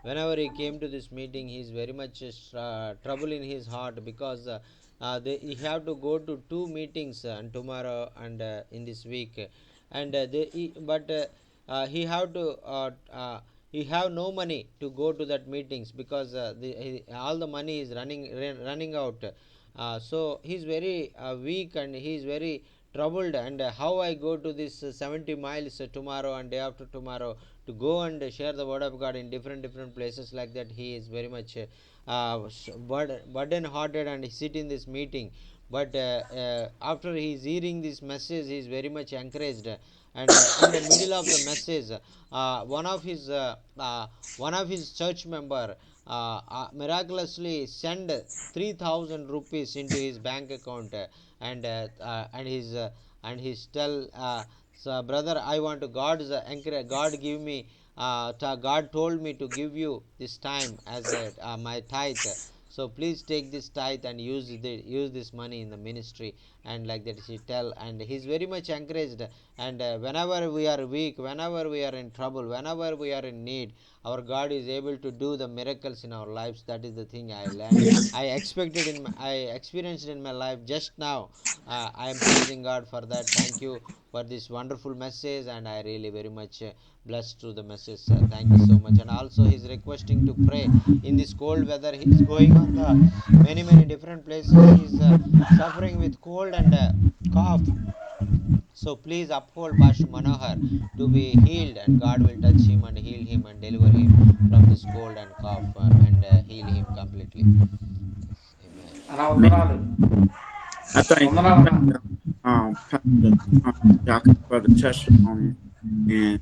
whenever he came to this meeting, he is very much trouble in his heart because he have to go to 2 meetings and tomorrow and in this week, and he have to he have no money to go to that meetings because all the money is running out. So he is very weak and he is very troubled, and how I go to this 70 miles tomorrow and day after tomorrow to go and share the word of God in different places like that. He is very much burden hearted and he sit in this meeting, but after he is hearing this message he is very much encouraged. and in the middle of the message, one of his church member miraculously send 3,000 rupees into his bank account, and he's tell, so brother, I want to God give me, God told me to give you this time as my tithe, so please take this tithe and use this money in the ministry, and like that she tell, and he's very much encouraged, and whenever we are weak, whenever we are in trouble, whenever we are in need, our God is able to do the miracles in our lives. That is the thing I learned, I experienced in my life just now. I am praising God for that. Thank you for this wonderful message, and I really very much blessed through the message, sir. Thank you so much. And also he's requesting to pray in this cold weather. He's going on the many different places. He's suffering with cold and cough, so please uphold Pastor Manohar to be healed, and God will touch him and heal him and deliver him from this cold and cough, and heal him completely. Amen. అలా Man, వందనాలు. I thank వందనాలన్నా. Pastor Jockey for the testimony, and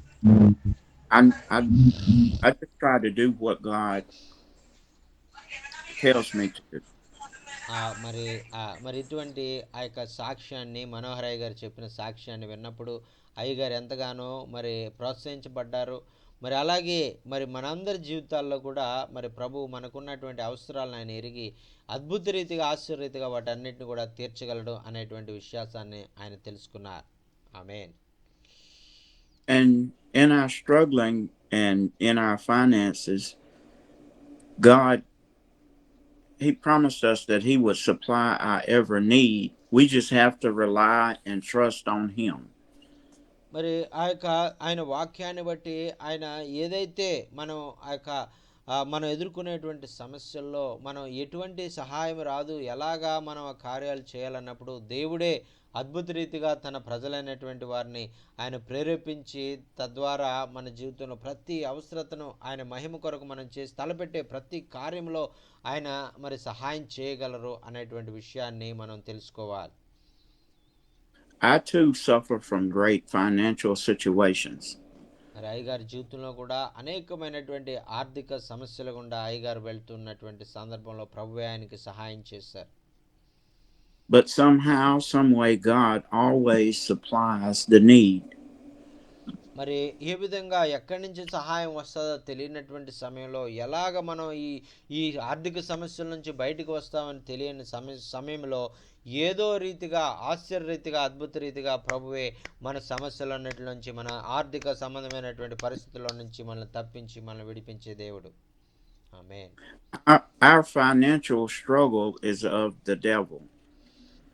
I, I, I just try to do what God tells me to do. మరి మరి ఇటువంటి ఆ యొక్క సాక్ష్యాన్ని, మనోహర్ అయ్య గారు చెప్పిన సాక్ష్యాన్ని విన్నప్పుడు అయ్యగారు ఎంతగానో మరి ప్రోత్సహించబడ్డారు. మరి అలాగే మరి మనందరి జీవితాల్లో కూడా మరి ప్రభు మనకున్నటువంటి అవసరాలను ఆయన ఎరిగి అద్భుత రీతిగా, ఆశ్చర్యరీతిగా వాటన్నిటిని కూడా తీర్చగలడు అనేటువంటి విశ్వాసాన్ని ఆయన తెలుసుకున్నారు. ఆమేన్. And in our struggling and in our finances, God, He promised us that He would supply our every need. We just have to rely and trust on Him. మరి ఆ యొక్క ఆయన వాక్యాన్ని బట్టి ఆయన ఏదైతే మనం ఆ యొక్క మనం ఎదుర్కొనేటువంటి సమస్యల్లో మనం ఎటువంటి సహాయం రాదు, ఎలాగా మనం ఆ కార్యాలు చేయాలన్నప్పుడు దేవుడే అద్భుత రీతిగా తన ప్రజలైనటువంటి వారిని ఆయన ప్రేరేపించి, తద్వారా మన జీవితంలో ప్రతి అవసరతను ఆయన మహిమ కొరకు మనం చేసి తలపెట్టే ప్రతి కార్యంలో ఆయన మరి సహాయం చేయగలరు అనేటువంటి విషయాన్ని మనం తెలుసుకోవాలి. I too suffer from great financial situations. మరి అయ్యగారి జీవితంలో కూడా అనేకమైనటువంటి ఆర్థిక సమస్యల గుండా అయ్యగారు వెళ్తున్నటువంటి సందర్భంలో ప్రభువే ఆయనకి సహాయం చేశారు. But somehow, some way, God always supplies the need. మరి ఏ విధంగా ఎక్కడి నుంచి సహాయం వస్తుందో తెలియనటువంటి సమయంలో ఎలాగ మనం ఈ ఆర్థిక సమస్యల నుంచి బయటకు వస్తామని తెలియని సమయంలో ఏదో రీతిగా, ఆశ్చర్యరీతిగా, అద్భుత రీతిగా ప్రభువే మన సమస్యలన్నిటి నుంచి, మన ఆర్థిక సంబంధమైనటువంటి పరిస్థితుల నుంచి మనల్ని తప్పించి మనల్ని విడిపించే దేవుడు. ఆమేన్. Our financial struggle is of the devil.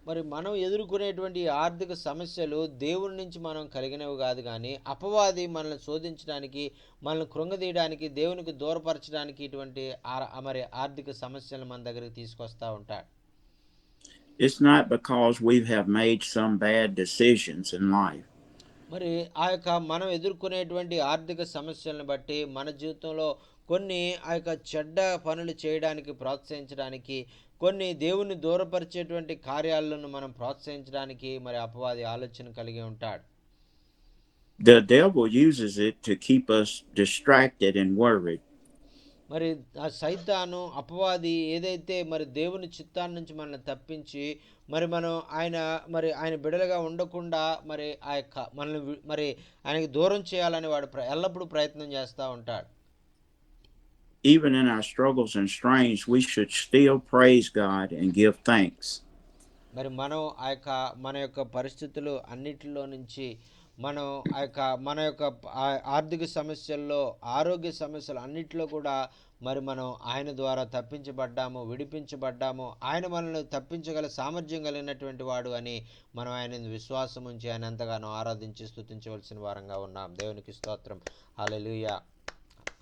మరి మనం ఎదుర్కొనేటువంటి ఆర్థిక సమస్యలు దేవుని నుంచి మనం కలిగినవి కాదు, కానీ అపవాది మనల్ని శోధించడానికి, మనల్ని కృంగదీయడానికి, దేవునికి దూరపరచడానికి ఇటువంటి మరి ఆర్థిక సమస్యలు మన దగ్గరికి తీసుకొస్తూ ఉంటాడు. It's not because we have made some bad decisions in life. మరి ఆ యొక్క మనం ఎదుర్కొనేటువంటి ఆర్థిక సమస్యలను బట్టి మన జీవితంలో కొన్ని ఆ యొక్క చెడ్డ పనులు చేయడానికి ప్రోత్సహించడానికి, కొన్ని దేవుని దూరపరిచేటువంటి కార్యాలను మనం ప్రోత్సహించడానికి మరి అపవాది ఆలోచన కలిగి ఉంటాడు. The devil uses it to keep us distracted and worried. మరి ఆ సైతాను, అపవాది ఏదైతే మరి దేవుని చిత్తాన్ని నుంచి మనల్ని తప్పించి మనం ఆయన బిడలుగా ఉండకుండా మరి ఆ యొక్క మనల్ని మరి ఆయనకి దూరం చేయాలని వాడు ఎల్లప్పుడూ ప్రయత్నం చేస్తూ ఉంటాడు. Even in our struggles and strains, we should still praise God and give thanks. మరి మనం మన యొక్క పరిస్థితులు అన్నిటిలో నుంచి మనం మన యొక్క ఆర్థిక సమస్యల్లో, ఆరోగ్య సమస్యలు అన్నిటిలో కూడా మరి మనం ఆయన ద్వారా తప్పించబడ్డాము, విడిపించబడ్డాము. ఆయన మనల్ని తప్పించగల సామర్థ్యం కలిగినటువంటి వాడు అని మనం ఆయన విశ్వాసం ఉంచి ఆయన ఎంతగానో ఆరాధించి స్తుతించవలసిన వారంగా ఉన్నాం. దేవునికి స్తోత్రం. Hallelujah.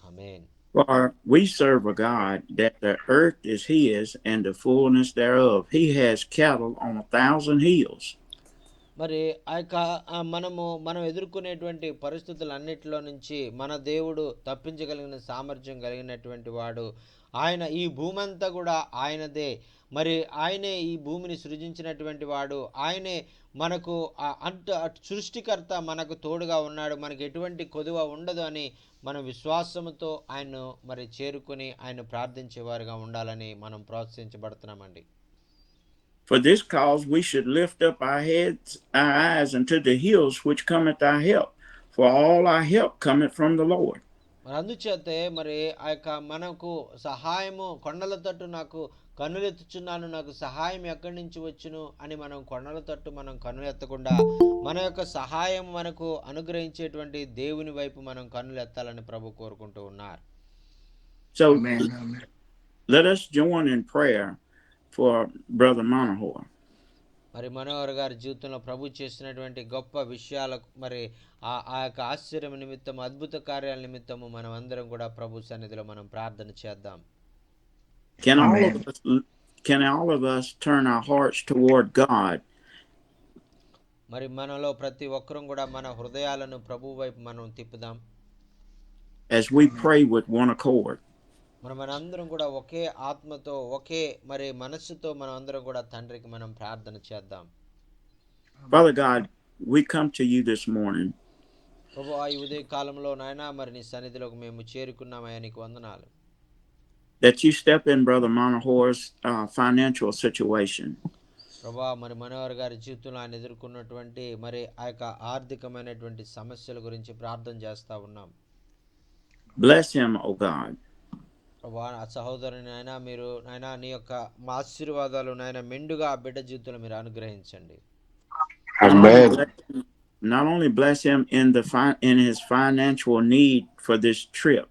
Amen. For we serve a God that the earth is His and the fullness thereof. He has cattle on 1,000 hills. మరి ఆ యొక్క మనం ఎదుర్కొనేటువంటి పరిస్థితులన్నిటిలో నుంచి మన దేవుడు తప్పించగలిగిన సామర్థ్యం కలిగినటువంటి వాడు. ఆయన ఈ భూమి అంతా కూడా ఆయనదే. మరి ఆయనే ఈ భూమిని సృజించినటువంటి వాడు. ఆయనే మనకు సృష్టికర్త మనకు తోడుగా ఉన్నాడు, మనకి ఎటువంటి కొదువ ఉండదు అని మనం విశ్వాసముతో ఆయన్ను మరి చేరుకొని ఆయన ప్రార్థించేవారుగా ఉండాలని మనం ప్రోత్సహించబడుతున్నామండి. For this cause we should lift up our heads, our eyes unto the hills which cometh our help. For all our help cometh from the Lord. మరి అందుచేతే మరి ఆ యొక్క మనకు సహాయము కొండల తట్టు నాకు కన్నులెత్తుచున్నాను, నాకు సహాయం ఎక్కడి నుంచి వచ్చును అని మనం కొండల తట్టు మనం కన్నులెత్తకుండా మన యొక్క సహాయం మనకు అనుగ్రహించేటువంటి దేవుని వైపు మనం కన్నులెత్తాలని ప్రభు కోరుకుంటూ ఉన్నారు. So let us join in prayer for Brother Manohar. మరి మనోహర్ గారి జీవితంలో ప్రభు చేసినటువంటి గొప్ప విషయాలకు మరి ఆ యొక్క ఆశ్చర్యం నిమిత్తం, అద్భుత కార్యాల నిమిత్తము మనం అందరం కూడా ప్రభు సన్నిధిలో మనం ప్రార్థన చేద్దాం. Can all of us turn our hearts toward God? మరి మనలో ప్రతి ఒక్కరం కూడా మన హృదయాలను ప్రభు వైపు మనం తిప్పుదాం. As we pray with one accord. మనందరం కూడా ఒకే ఆత్మతో ఒకే మరి మనస్సుతో మనం అందరం కూడా తండ్రికి మనం ప్రార్థన చేద్దాం. Father God, we come to you this morning. ప్రభువా, ఈ ఉదయ కాలంలో నాయనా మరి నీ సన్నిధిలోకి మేము చేరుకున్నామయ్యా, నీకు వందనాలు. That you step in Brother Manohar's financial situation. ప్రభువా, మరి మనోహర్ గారి జీవితంలో ఆయన ఎదుర్కొన్నటువంటి మరి ఆ యొక్క ఆర్థికమైనటువంటి సమస్యల గురించి ప్రార్థన చేస్తా ఉన్నాం. Bless him, O God. ప్రభువా, ఆ సహోదరుని నాయనా మీరు నాయనా నీ యొక్క ఆశీర్వాదాలు నాయనా మెండుగా ఆ బిడ్డ జీవితంలో మీరు అనుగ్రహించండి. Not only bless him in his financial need for this trip.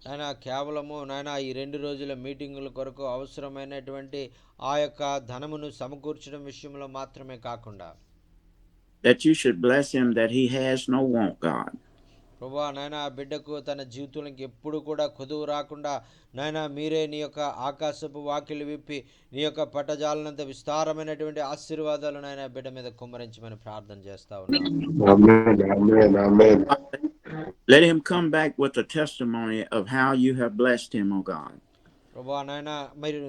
నాయనా కేవలము నాయనా ఈ 2 రోజుల మీటింగుల కొరకు అవసరమైనటువంటి ఆ యొక్క ధనమును సమకూర్చడం విషయంలో మాత్రమే కాకుండా that you should bless him that he has no want, God. ప్రభువా, నాయనా ఆ బిడ్డకు తన జీవితంలోకి ఎప్పుడు కూడా కొదువు రాకుండా నాయనా మీరే నీ యొక్క ఆకాశపు వాకిలి విప్పి నీ యొక్క పట్టజాలనంత విస్తారమైనటువంటి ఆశీర్వాదాలు నాయనా బిడ్డ మీద కుమ్మరించమని ప్రార్థన చేస్తా ఉన్నాం. Let him come back with a testimony of how you have blessed him, O God. ప్రభువా, నాయనా మీరు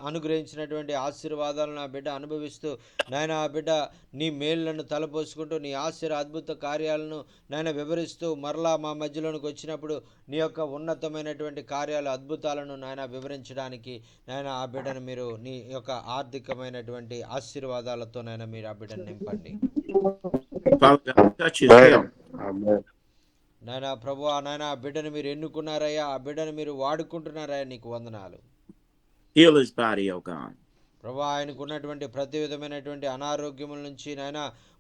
అనుగ్రహించినటువంటి ఆశీర్వాదాలను ఆ బిడ్డ అనుభవిస్తూ నాయనా ఆ బిడ్డ నీ మేలులను తలపోసుకుంటూ నీ అద్భుత కార్యాలను నాయన వివరిస్తూ మరలా మా మధ్యలోనికి వచ్చినప్పుడు నీ యొక్క ఉన్నతమైనటువంటి కార్యాలు అద్భుతాలను నాయన వివరించడానికి నాయన ఆ బిడ్డను మీరు నీ యొక్క ఆర్థికమైనటువంటి ఆశీర్వాదాలతో నాయన మీరు ఆ బిడ్డను నింపండి. నాయనా ప్రభువా, నాయనా ఆ బిడ్డను మీరు ఎన్నుకున్నారయ్యా, ఆ బిడ్డను మీరు వాడుకుంటున్నారయ్యా, నీకు వందనాలు. Heal his body, O God. ప్రభువా, ఆయనకు ఉన్నటువంటి ప్రతి విధమైనటువంటి అనారోగ్యముల నుంచి నాయన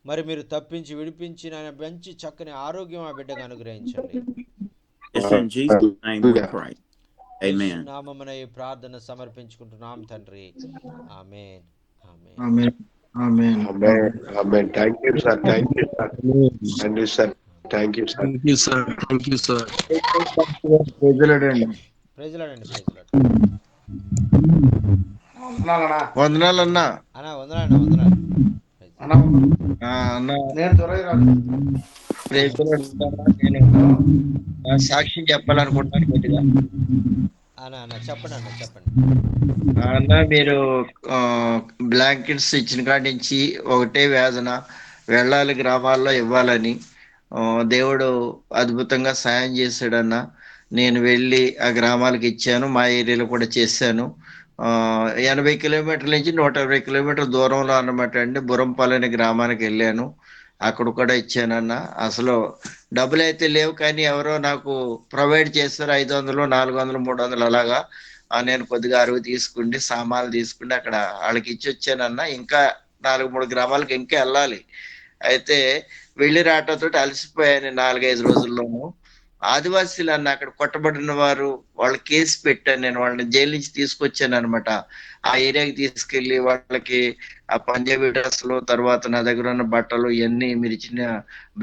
మరి మీరు తప్పించి విడిపించి నాయన మంచి చక్కని ఆరోగ్యం ఆ బిడ్డకు అనుగ్రహించండి. It's in Jesus' name we pray. Amen. నామమున ఈ ప్రార్థన సమర్పించుకుంటున్నాం తండ్రి. Amen. Amen. Amen. Amen. Amen. Amen. Thank you sir. Thank you sir. Thank you sir. Thank you sir. Thank you sir. Thank you sir. ప్రైజ్లాడండి. ప్రైజ్లాడండి. వందనాలు అన్న. అన్నా వందనాలు. వందనాలు అన్న. నేను సాక్షి చెప్పాలనుకుంటున్నాను కొద్దిగా. అన్న చెప్పండి అన్న, మీరు బ్లాంకెట్స్ ఇచ్చిన కాడి నుంచి ఒకటే వేదన, వెళ్ళాలి గ్రామాల్లో ఇవ్వాలని. దేవుడు అద్భుతంగా సాయం చేశాడన్న. నేను వెళ్ళి ఆ గ్రామాలకు ఇచ్చాను, మా ఏరియాలో కూడా చేశాను. 80 కిలోమీటర్ల నుంచి 120 కిలోమీటర్ల దూరంలో అన్నమాట అండి బురంపాలెం అనే గ్రామానికి వెళ్ళాను. అక్కడ కూడా ఇచ్చానన్న. అసలు డబ్బులు అయితే లేవు, కానీ ఎవరో నాకు ప్రొవైడ్ చేస్తారు 500, 400, 300 అలాగా. నేను కొద్దిగా అరువు తీసుకుండి సామాన్లు తీసుకుండి అక్కడ వాళ్ళకి ఇచ్చి వచ్చానన్న. ఇంకా 4-3 గ్రామాలకు ఇంకా వెళ్ళాలి. అయితే వెళ్ళి రావటంతో అలసిపోయాను 4-5 రోజుల్లోనూ. ఆదివాసీలు అన్న అక్కడ కొట్టబడిన వారు, వాళ్ళ కేసు పెట్టాను నేను, వాళ్ళని జైలు నుంచి తీసుకొచ్చాను అనమాట. ఆ ఏరియాకి తీసుకెళ్లి వాళ్ళకి ఆ పంజాబీ డ్రెస్లు, తర్వాత నా దగ్గర ఉన్న బట్టలు ఇవన్నీ మీరు ఇచ్చిన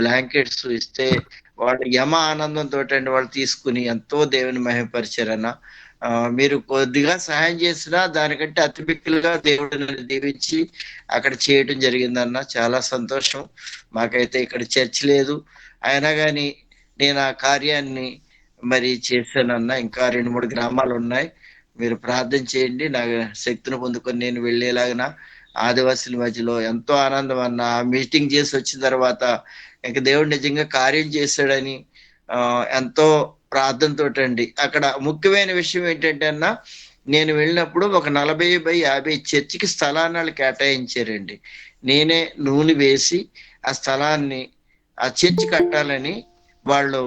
బ్లాంకెట్స్ ఇస్తే వాళ్ళు యమ ఆనందంతో వాళ్ళు తీసుకుని ఎంతో దేవుని మహిమపరిచారన్న. మీరు కొద్దిగా సహాయం చేసినా దానికంటే అతిపిక్కులుగా దేవుడు నన్ను దీవించి అక్కడ చేయడం జరిగిందన్న. చాలా సంతోషం. మాకైతే ఇక్కడ చర్చ్ లేదు, అయినా కానీ నేను ఆ కార్యాన్ని మరి చేశానన్నా. ఇంకా 2-3 గ్రామాలు ఉన్నాయి. మీరు ప్రార్థన చేయండి, నా శక్తిని పొందుకొని నేను వెళ్ళేలాగిన. ఆదివాసుల మధ్యలో ఎంతో ఆనందం అన్న. మీటింగ్ చేసి వచ్చిన తర్వాత ఇంక దేవుడు నిజంగా కార్యం చేశాడని ఎంతో ప్రార్థనతోటండి. అక్కడ ముఖ్యమైన విషయం ఏంటంటే అన్న, నేను వెళ్ళినప్పుడు ఒక 40x50 చర్చికి స్థలాన్ని వాళ్ళు కేటాయించారండి. నేనే నూనె వేసి ఆ స్థలాన్ని ఆ చర్చి కట్టాలని, వాళ్ళు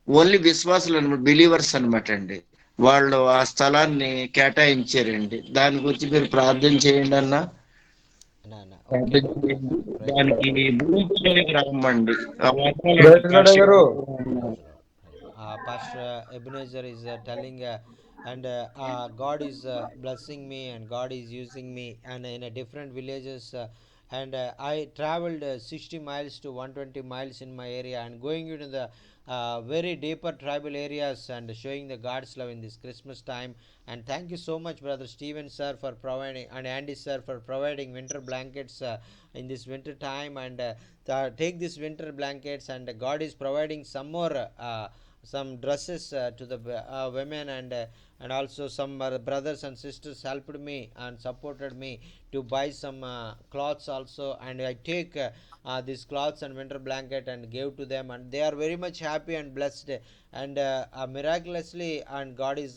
ఓన్లీ విశ్వాసులు అనమాట, బిలీవర్స్ అనమాట అండి, వాళ్ళు ఆ స్థలాన్ని కేటాయించారండి. దాని గురించి మీరు ప్రార్థన చేయండి అన్న. అన్నా అన్నా ఓకే ప్రార్థన ఓకే అన్న చేయండి. ప్రైజ్ దానికి భూమి గ్రామం అండి. ఆ గారు Pastor Ebenezer is telling and God is blessing me and God is using me and in a different villages and I traveled 60 miles to 120 miles in my area and going into the very deeper tribal areas and showing the God's love in this Christmas time. And thank you so much, Brother Stephen sir, for providing, and Andy sir for providing winter blankets in this winter time. And take these winter blankets and God is providing some more some dresses to the women and also some brothers and sisters helped me and supported me to buy some cloths also, and I take these cloths and winter blanket and gave to them, and they are very much happy and blessed, and miraculously and God is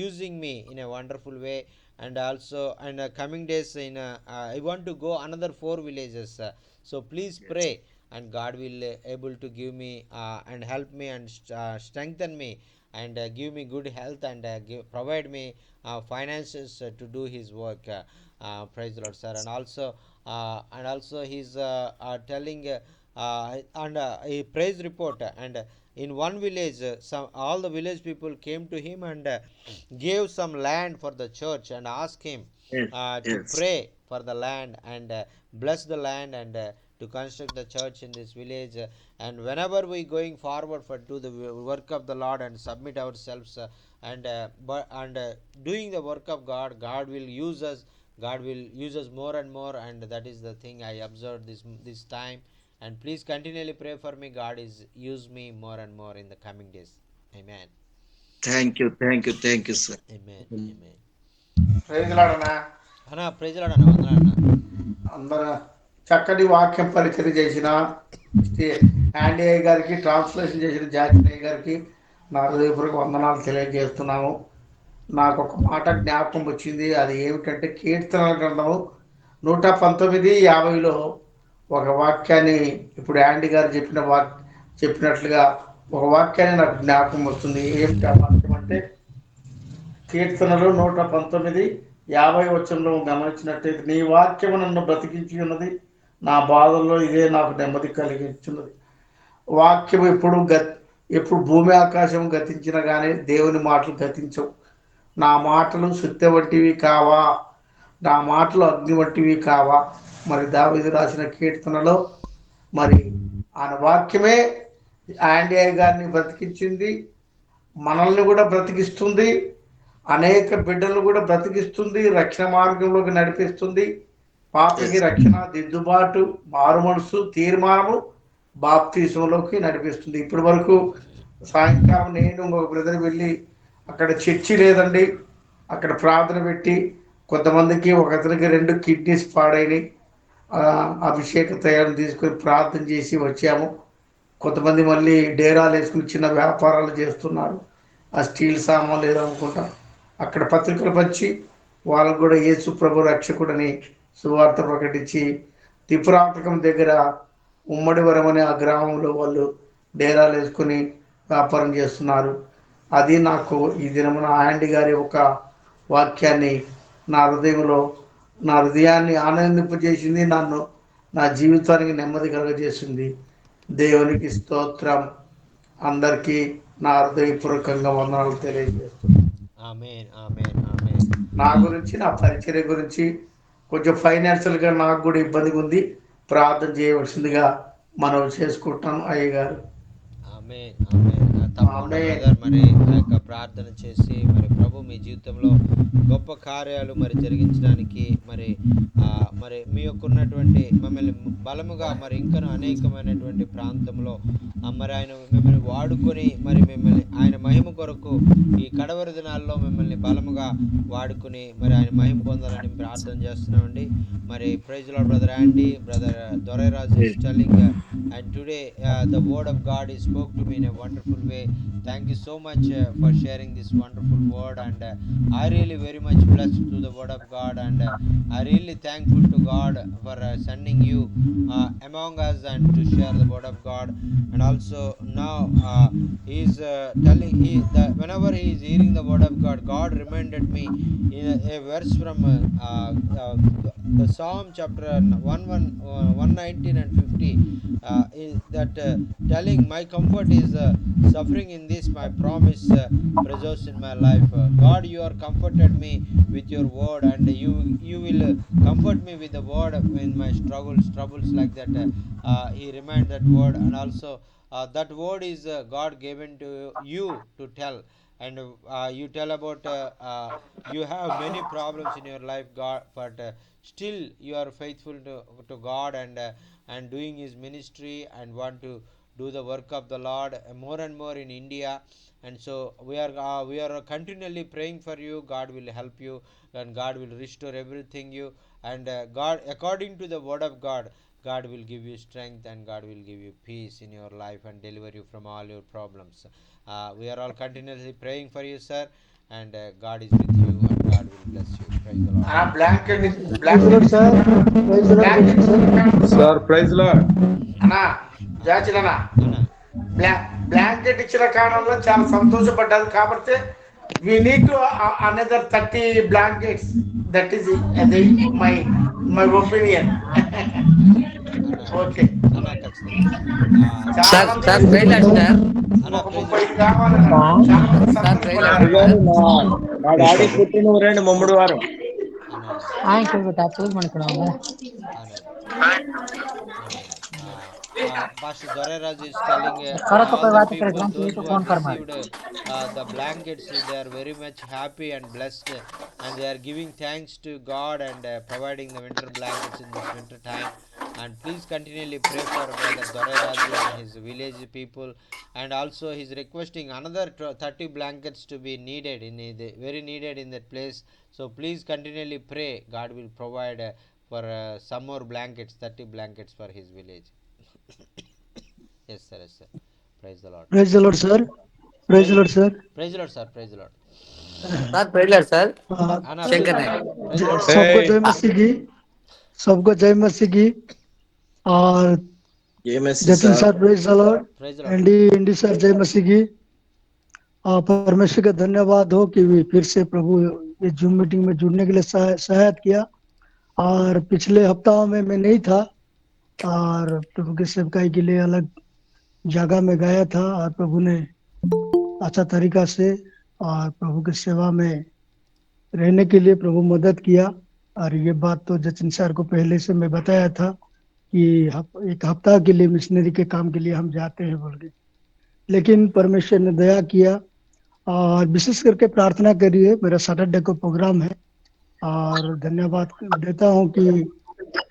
using me in a wonderful way. And also in coming days in I want to go another 4 villages, so please pray and God will able to give me and help me and strengthen me and give me good health and provide me finances to do his work. Praise the Lord, sir. And also he's telling and a praise report, and in one village some all the village people came to him and gave some land for the church and asked him Yes, to yes. pray for the land and bless the land and to construct the church in this village. And whenever we going forward for do the work of the Lord and submit ourselves and doing the work of God, God will use us. God will use us more and more, and that is the thing I observed this time. And please continually pray for me. God is use me more and more in the coming days. Amen. Thank you, thank you, thank you sir. Amen. Amen. ప్రైజ్లాడనా అన్నా ప్రైజ్ లాడ్ అన్న, వందనాలు అన్న. అందరూ చక్కటి వాక్యం పరిచయం చేసిన యాండీ అయ్య గారికి, ట్రాన్స్లేషన్ చేసిన జాకిర్ గారికి నా హృదయపూర్వక వందనాలు తెలియజేస్తున్నాము. నాకు ఒక మాట జ్ఞాపకం వచ్చింది. అది ఏమిటంటే కీర్తనల గ్రంథము 119:50లో ఒక వాక్యాన్ని, ఇప్పుడు యాండీ గారు చెప్పినట్లుగా ఒక వాక్యాన్ని నాకు జ్ఞాపకం వస్తుంది. ఏమిటి ఆ వాక్యం అంటే, కీర్తనలు 119:50 గమనించినట్టయితే, నీ వాక్యము నన్ను బ్రతికించి ఉన్నది, నా బాధల్లో ఇదే నాకు నెమ్మది కలిగించున్నది. వాక్యం ఎప్పుడు భూమి ఆకాశం గతించినా కానీ దేవుని మాటలు గతించవు. నా మాటలు సుత్తె వంటివి కావా, నా మాటలు అగ్ని వంటివి కావా. మరి దావీదు రాసిన కీర్తనలో మరి ఆయన వాక్యమే యాండీ గారిని బ్రతికించింది, మనల్ని కూడా బ్రతికిస్తుంది, అనేక బిడ్డలను కూడా బ్రతికిస్తుంది, రక్షణ మార్గంలోకి నడిపిస్తుంది. పాపకి రక్షణ, దిద్దుబాటు, మారు మనసు, తీర్మానము, బాప్తీసంలోకి నడిపిస్తుంది. ఇప్పటి వరకు సాయంకాలం నేను ఒక బ్రదర్ వెళ్ళి, అక్కడ చర్చి లేదండి, అక్కడ ప్రార్థన పెట్టి కొంతమందికి, ఒక అతనికి 2 కిడ్నీస్ పాడైనవి, అభిషేక తయారు తీసుకొని ప్రార్థన చేసి వచ్చాము. కొంతమంది మళ్ళీ డేరాలు వేసుకుని చిన్న వ్యాపారాలు చేస్తున్నారు, ఆ స్టీల్ సామాన్లు ఏదో అనుకుంటా. అక్కడ పత్రికలు పంచి వాళ్ళకు కూడా యేసు ప్రభు రక్షకుడని సువార్త ప్రకటించి, త్రిపురాంతకం దగ్గర ఉమ్మడివరం అనే ఆ గ్రామంలో వాళ్ళు డేరాలు వేసుకుని వ్యాపారం చేస్తున్నారు. అది నాకు ఈ దినమున యాండీ గారి ఒక వాక్యాన్ని నా హృదయాన్ని ఆనందింపజేసింది, నా జీవితానికి నెమ్మది కలుగజేసింది. దేవునికి స్తోత్రం. అందరికీ నా హృదయపూర్వకంగా వందనాలు తెలియజేస్తున్నాను. ఆమేన్ ఆమేన్ ఆమేన్. నా గురించి, నా పరిచర్య గురించి కొంచెం ఫైనాన్షియల్గా నాకు కూడా ఇబ్బందిగా ఉంది, ప్రార్థన చేయవలసిందిగా మనవి చేసుకుంటాను అయ్య గారు. ఆమేన్ ఆమేన్. తప్పకుండా ఆమె బ్రదర్, మరి ఆ యొక్క ప్రార్థన చేసి మరి ప్రభు మీ జీవితంలో గొప్ప కార్యాలు మరి జరిగించడానికి మరి మరి మీ యొక్క ఉన్నటువంటి మిమ్మల్ని బలముగా మరి ఇంకను అనేకమైనటువంటి ప్రాంతంలో మరి ఆయన మిమ్మల్ని వాడుకొని మరి మిమ్మల్ని ఆయన మహిమ కొరకు ఈ కడవరి దినాల్లో మిమ్మల్ని బలముగా వాడుకొని మరి ఆయన మహిమ పొందాలని ప్రార్థన చేస్తున్నామండి. మరి praise Lord brother Andy, brother Dorairaj is telling and today the word of God is spoke to me in a wonderful way. Thank you so much for sharing this wonderful word, and I really very much blessed to the word of God, and I really thankful to God for sending you among us and to share the word of God. And also now he is telling whenever he is hearing the word of God, God reminded me in a verse from the Psalm chapter 119 and 50, is that telling my comfort is suffering in this my promise preserves in my life. God, you are comforted me with your word, and you will comfort me with the word in my troubles like that. He remind that word, and also that word is God given to you to tell, and you tell about you have many problems in your life, God, but still you are faithful to God, and doing his ministry and want to do the work of the Lord more and more in India. And so we are continually praying for you. God will help you, and God will restore everything you, and God, according to the word of God, God will give you strength, and God will give you peace in your life and deliver you from all your problems. We are all continuously praying for you, sir, and God is with you, and God will bless you. Praise the Lord. ఆ blanket praise Lord sir. Praise Lord blanket sir. Sir praise Lord. అన్నా జాచిలనా అన్నా బ్లాంకెట్ ఇచ్చిన కారణంలో చాలా సంతోషపడ్డారు. కాబట్టి we need to another 30 blankets. That is అది మై ఒపీనియన్. అన్నా ఓకే, అన్నా ఖచ్చితంగా చాలా సార్ మంది సార్ ప్రైజ్లాడ్ సార్. అన్నా ఒక ప్రైజ్ 30 కావాలన్నా చాలా మంది సార్ ప్రైజ్లాడ్ సంతోషపడ్డారు. సార్. మా డాడీ పుట్టిన ఊరండి ముమ్మడి వారు. అన్నా ఆయన టాపిక్ మనకు అన్నా Amen. Pastor Doraraj is telling करो तो all कोई the बात नहीं, people, प्रेग्राम चाहिए those तो who फोन have कर मार. received the blankets, they are very much happy and blessed, and they are giving thanks to God, and providing the winter blankets in this winter time. And please continually pray for Brother Doraraju and his village people, and also he's requesting another 30 blankets to be needed very needed in that place. So please continually pray. God will provide for some more blankets, 30 blankets for his village. Yes, sir. Yes, sir. Praise the Lord. Praise the Lord sir. Praise the Praise, Lord sir. praise the Lord, sir. Praise the Lord. Sir praise Lord sir. Anna, praise Shankar the Nayak. Lord. Praise the Lord. सबको Hey. जय मसीह की. सबको जय मसीह की. और ఏమేసి Jatin sir. Sir praise the Lord. Praise the Lord. एंडी सर जय मसीह की. परमेश्वर का धन्यवाद हो कि फिर से प्रभु इस जूम मीटिंग में जुड़ने के लिए सहायता किया. और पिछले हफ्ताओं में मैं नहीं था, और प्रभु के सेवकाई के लिए अलग जगह में गया था, और प्रभु ने अच्छा तरीका से और प्रभु की सेवा में रहने के लिए प्रभु मदद किया. और ये बात तो जतिन सर को पहले से मैं बताया था कि एक हफ्ता के लिए मिशनरी के काम के लिए हम जाते हैं बोल के. लेकिन परमेश्वर ने दया किया, और विशेष करके प्रार्थना करिए. मेरा सैटरडे को प्रोग्राम है, और धन्यवाद देता हूँ कि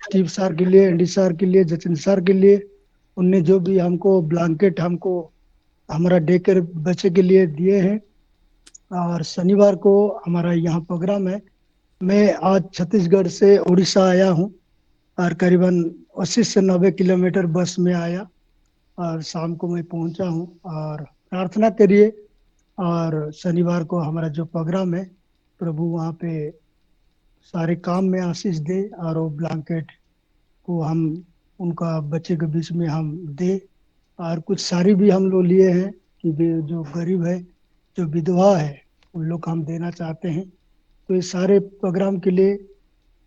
स्टीव सर के लिए, एंडी सर के लिए, जतिन सर के लिए, उनने जो भी हमको ब्लैंकेट हमको हमारा डे केयर बच्चे के लिए दिए हैं. और शनिवार को हमारा यहाँ प्रोग्राम है. मैं आज छत्तीसगढ़ से उड़ीसा आया हूँ, और करीबन 80 से 90 किलोमीटर बस में आया, और शाम को मैं पहुंचा हूँ. और प्रार्थना करिए, और शनिवार को हमारा जो प्रोग्राम है, प्रभु वहाँ पे सारे काम में आशीष दे, और वो ब्लैंकेट को हम उनका बच्चे के बीच में हम दे. और कुछ साड़ी भी हम लोग लिए हैं कि जो गरीब है, जो विधवा है, उन लोग को हम देना चाहते हैं. तो इस सारे प्रोग्राम के लिए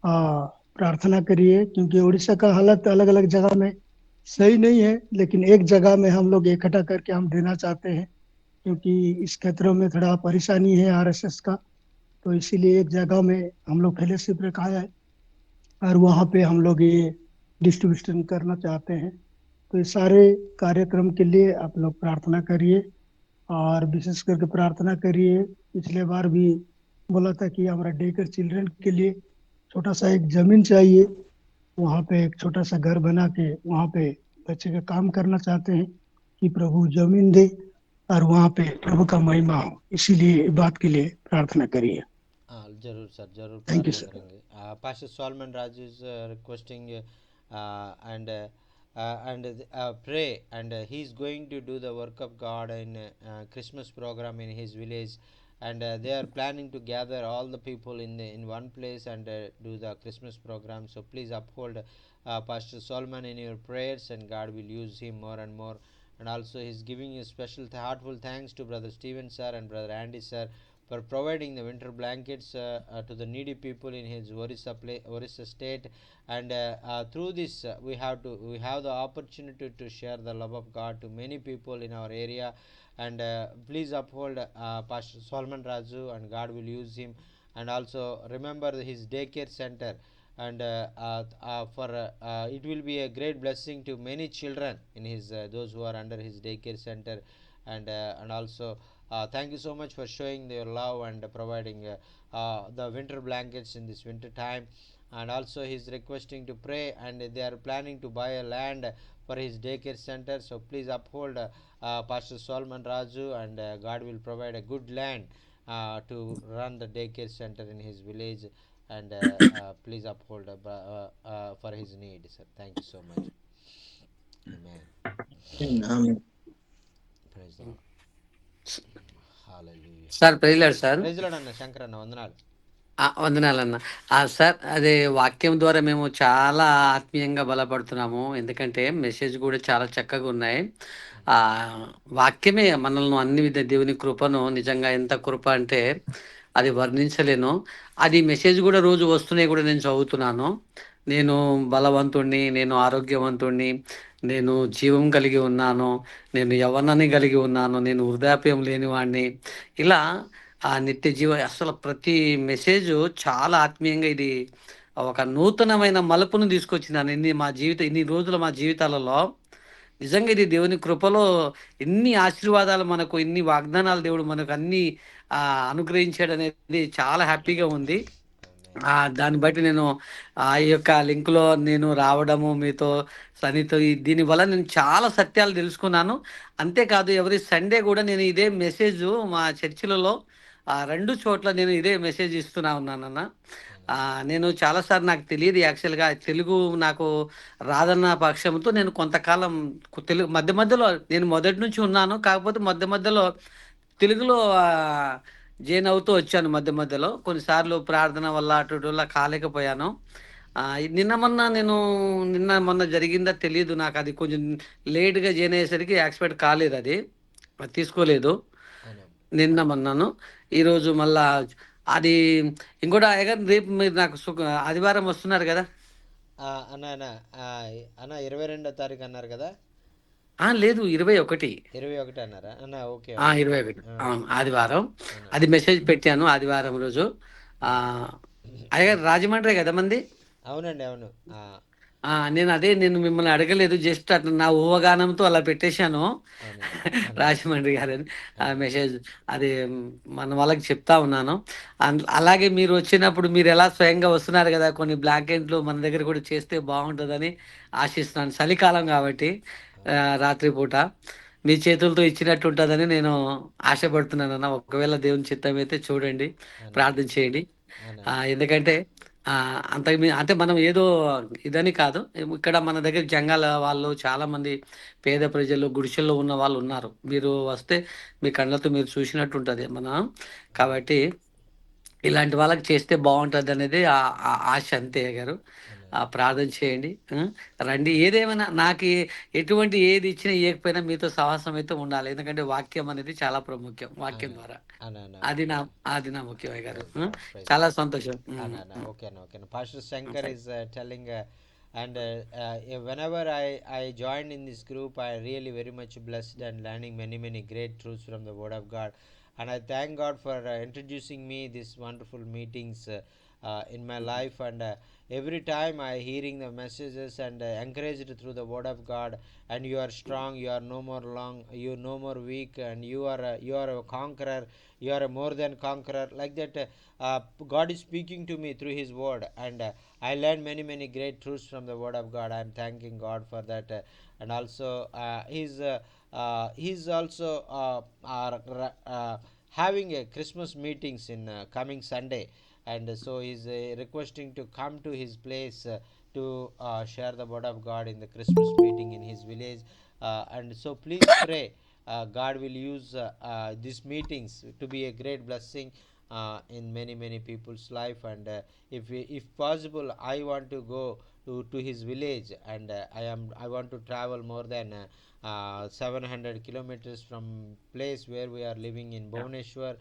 प्रार्थना करिए, क्योंकि उड़ीसा का हालत अलग अलग जगह में सही नहीं है, लेकिन एक जगह में हम लोग इकट्ठा करके हम देना चाहते हैं, क्योंकि इस क्षेत्रों में थोड़ा परेशानी है आरएसएस का. तो इसीलिए एक जगह में हम लोग फेलोशिप रखा है, और वहाँ पे हम लोग ये डिस्ट्रीब्यूशन करना चाहते हैं. तो इस सारे कार्यक्रम के लिए आप लोग प्रार्थना करिए और विशेष करके प्रार्थना करिए। पिछले बार भी बोला था कि हमारा डे केयर चिल्ड्रन के लिए छोटा सा एक जमीन चाहिए, वहाँ पे एक छोटा सा घर बना के वहाँ पे बच्चे का काम करना चाहते हैं कि प्रभु जमीन दे और वहाँ पे प्रभु का महिमा हो, इसीलिए बात के लिए प्रार्थना करिए। जरूर सर, जरूर Thank you, प्रार्थना sir. करेंगे. Pastor Solomon Raju is requesting and pray, and he is going to do the work of God in Christmas program in his village, and they are planning to gather all the people in one place and do the Christmas program. So please uphold Pastor Solomon in your prayers, and God will use him more and more. And also he's giving you special heartful thanks to brother Steven sir and brother Andy sir for providing the winter blankets to the needy people in his Orissa state. And through this we have the opportunity to share the love of God to many people in our area. And please uphold Pastor Solomon Raju, and God will use him. And also remember his daycare center, and it will be a great blessing to many children in his those who are under his daycare center. And also thank you so much for showing your love and providing the winter blankets in this winter time. And also he's requesting to pray, and they are planning to buy a land for his daycare center. So please uphold Pastor Solomon Raju, and God will provide a good land to run the daycare center in his village. And please uphold for his need, sir. Thank you so much. Amen. Praise the Lord. Hallelujah. Sir praise Lord sir. Praise Lord అన్న శంకర్ అన్న, వందనాలు. వందనాలన్న. సార్ అదే వాక్యం ద్వారా మేము చాలా ఆత్మీయంగా బలపడుతున్నాము. ఎందుకంటే మెసేజ్ కూడా చాలా చక్కగా ఉన్నాయి. ఆ వాక్యమే మనల్ని అన్ని విధ దేవుని కృపను, నిజంగా ఎంత కృప అంటే అది వర్ణించలేను. అది మెసేజ్ కూడా రోజు వస్తున్నాయి కూడా నేను చదువుతున్నాను. నేను బలవంతుణ్ణి, నేను ఆరోగ్యవంతుణ్ణి, నేను జీవం కలిగి ఉన్నాను, నేను యవ్వనాన్ని కలిగి ఉన్నాను, నేను వృద్ధాప్యం లేనివాడిని, ఇలా ఆ నిత్య జీవ అసలు ప్రతి మెసేజ్ చాలా ఆత్మీయంగా ఇది ఒక నూతనమైన మలుపును తీసుకొచ్చింది ఇన్ని రోజుల మా జీవితాలలో. నిజంగా ఇది దేవుని కృపలో ఎన్ని ఆశీర్వాదాలు మనకు, ఎన్ని వాగ్దానాలు దేవుడు మనకు అన్ని అనుగ్రహించాడు అనేది చాలా హ్యాపీగా ఉంది. దాన్ని బట్టి నేను ఈ యొక్క లింక్లో నేను రావడము, మీతో సనితో దీనివల్ల నేను చాలా సత్యాలు తెలుసుకున్నాను. అంతేకాదు ఎవరి సండే కూడా నేను ఇదే మెసేజ్ మా చర్చిలలో 2 చోట్ల నేను ఇదే మెసేజ్ ఇస్తున్నా ఉన్నానన్న. నేను చాలాసార్లు నాకు తెలియదు యాక్చువల్గా తెలుగు నాకు రాదన్న పక్షంతో నేను కొంతకాలం తెలుగు మధ్యలో నేను మొదటి నుంచి ఉన్నాను. కాకపోతే మధ్యలో తెలుగులో జైన్ అవుతూ వచ్చాను. మధ్యలో కొన్నిసార్లు ప్రార్థన వల్ల అటులా కాలేకపోయాను. నిన్న మొన్న జరిగిందా తెలియదు నాకు. అది కొంచెం లేట్గా జైన్ అయ్యేసరికి యాక్సెప్ట్ కాలేదు, అది తీసుకోలేదు. నిన్న మొన్నను ఈరోజు మళ్ళా అది ఇంకోటి రేపు మీరు నాకు ఆదివారం వస్తున్నారు కదా అన్న 22వ తారీఖు అన్నారు కదా? లేదు 21 అన్నారా అన్న? ఓకే, 21 ఆదివారం. అది మెసేజ్ పెట్టాను ఆదివారం రోజు. అయ్యగారు రాజమండ్రి కదా మంది? అవునండి, అవును. నేను మిమ్మల్ని అడగలేదు, జస్ట్ అట్లా నా ఊహగానంతో అలా పెట్టేశాను రాజమండ్రి గారని ఆ మెసేజ్. అది మన వాళ్ళకి చెప్తా ఉన్నాను. అలాగే మీరు వచ్చినప్పుడు మీరు ఎలా స్వయంగా వస్తున్నారు కదా, కొన్ని బ్లాంకెట్లు మన దగ్గర కూడా చేస్తే బాగుంటుందని ఆశిస్తున్నాను. చలికాలం కాబట్టి రాత్రిపూట మీ చేతులతో ఇచ్చినట్టు ఉంటుందని నేను ఆశపడుతున్నాను అన్న. ఒకవేళ దేవుని చిత్తం అయితే చూడండి, ప్రార్థన చేయండి. ఎందుకంటే అంటే మనం ఏదో ఇదని కాదు, ఇక్కడ మన దగ్గర జంగాల వాళ్ళు చాలా మంది పేద ప్రజలు గుడిసెల్లో ఉన్న వాళ్ళు ఉన్నారు. మీరు వస్తే మీ కళ్ళతో మీరు చూసినట్టు ఉంటుంది కాబట్టి ఇలాంటి వాళ్ళకి చేస్తే బాగుంటుంది అనేది ఆశ అంతే గారు. ప్రార్థన చేయండి, రండి. ఏదేమైనా నాకు ఎటువంటి ఏది ఇచ్చినా ఇవ్వకపోయినా మీతో సహవాసం అయితే ఉండాలి. ఎందుకంటే వాక్యం అనేది చాలా ప్రాముఖ్యం. వాక్యం ద్వారా అది నా ముఖ్యమే గారు. చాలా సంతోషం. ఓకే అన్న. Pastor Shankar is telling and whenever I joined in this group, I really very much blessed and learning many great truths from the word of God. And I thank God for introducing me these wonderful meetings in my life, and every time I hearing the messages and encouraged through the word of God, and you are strong, you are no more long, you no more weak, and you are a conqueror, you are a more than conqueror, like that. God is speaking to me through his word, and I learned many great truths from the word of God. I am thanking God for that. And also he's also having a Christmas meetings in coming Sunday, and so he's requesting to come to his place to share the word of God in the Christmas meeting in his village. And so please pray, God will use these meetings to be a great blessing in many people's life. And if possible, I want to go to his village, and I want to travel more than 700 kilometers from place where we are living in Bhubaneswar.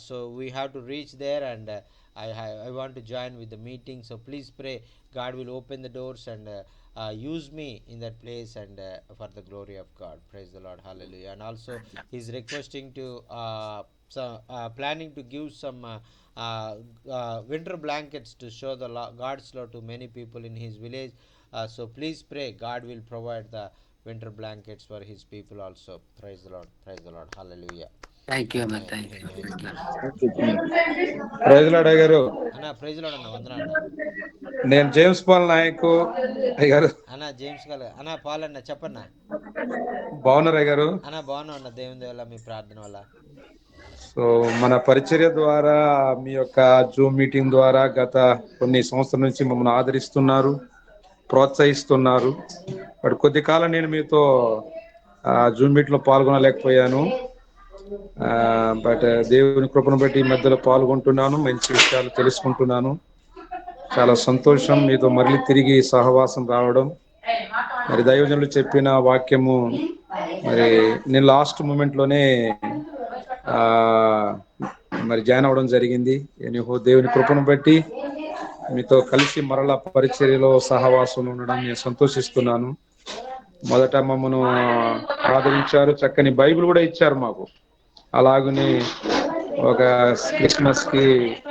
So we have to reach there, and I want to join with the meeting. So please pray, God will open the doors and use me in that place, and for the glory of God. Praise the Lord. Hallelujah. And also he's requesting to planning to give some winter blankets to show the God's love to many people in his village. So please pray, God will provide the winter blankets for his people also. Praise the Lord. Praise the Lord. Hallelujah. Thank you అన్న, Amen. Thank you. Amen. Praise Lord అయ్య గారు. అన్న ప్రైజ్ లార్డ్ అన్న, వందనా అన్న. నేను జేమ్స్ పాల్ నాయక్ అయ్య గారు. అన్న జేమ్స్ గారు అన్న, పాల్ అన్న, చెప్పన్నా. బాగున్నారు అయ్య గారు? అన్న బాగున్నా అన్న, దేవుని వల్ల, మీ ప్రార్థన వల్ల. సో మన పరిచర్య ద్వారా, మీ యొక్క జూమ్ మీటింగ్ ద్వారా గత కొన్ని సంవత్సరాల నుంచి మమ్మల్ని ఆదరిస్తున్నారు, ప్రోత్సహిస్తున్నారు. బట్ కొద్ది కాలం నేను మీతో జూమ్ మీట్ లో పాల్గొనలేకపోయాను. బట్ దేవుని కృపను బట్టి ఈ మధ్యలో పాల్గొంటున్నాను, మంచి విషయాలు తెలుసుకుంటున్నాను. చాలా సంతోషం మీతో మళ్ళీ తిరిగి సహవాసం రావడం. మరి దైవజనులు చెప్పిన వాక్యము, మరి నేను లాస్ట్ మూమెంట్ లోనే మరి జాయిన్ అవ్వడం జరిగింది. దేవుని కృపను బట్టి మీతో కలిసి మరలా పరిచర్యలో సహవాసం ఉండడం నేను సంతోషిస్తున్నాను. మొదట మమ్మను ఆదరించారు, చక్కని బైబిల్ కూడా ఇచ్చారు మాకు. అలాగనే ఒక క్రిస్మస్ కి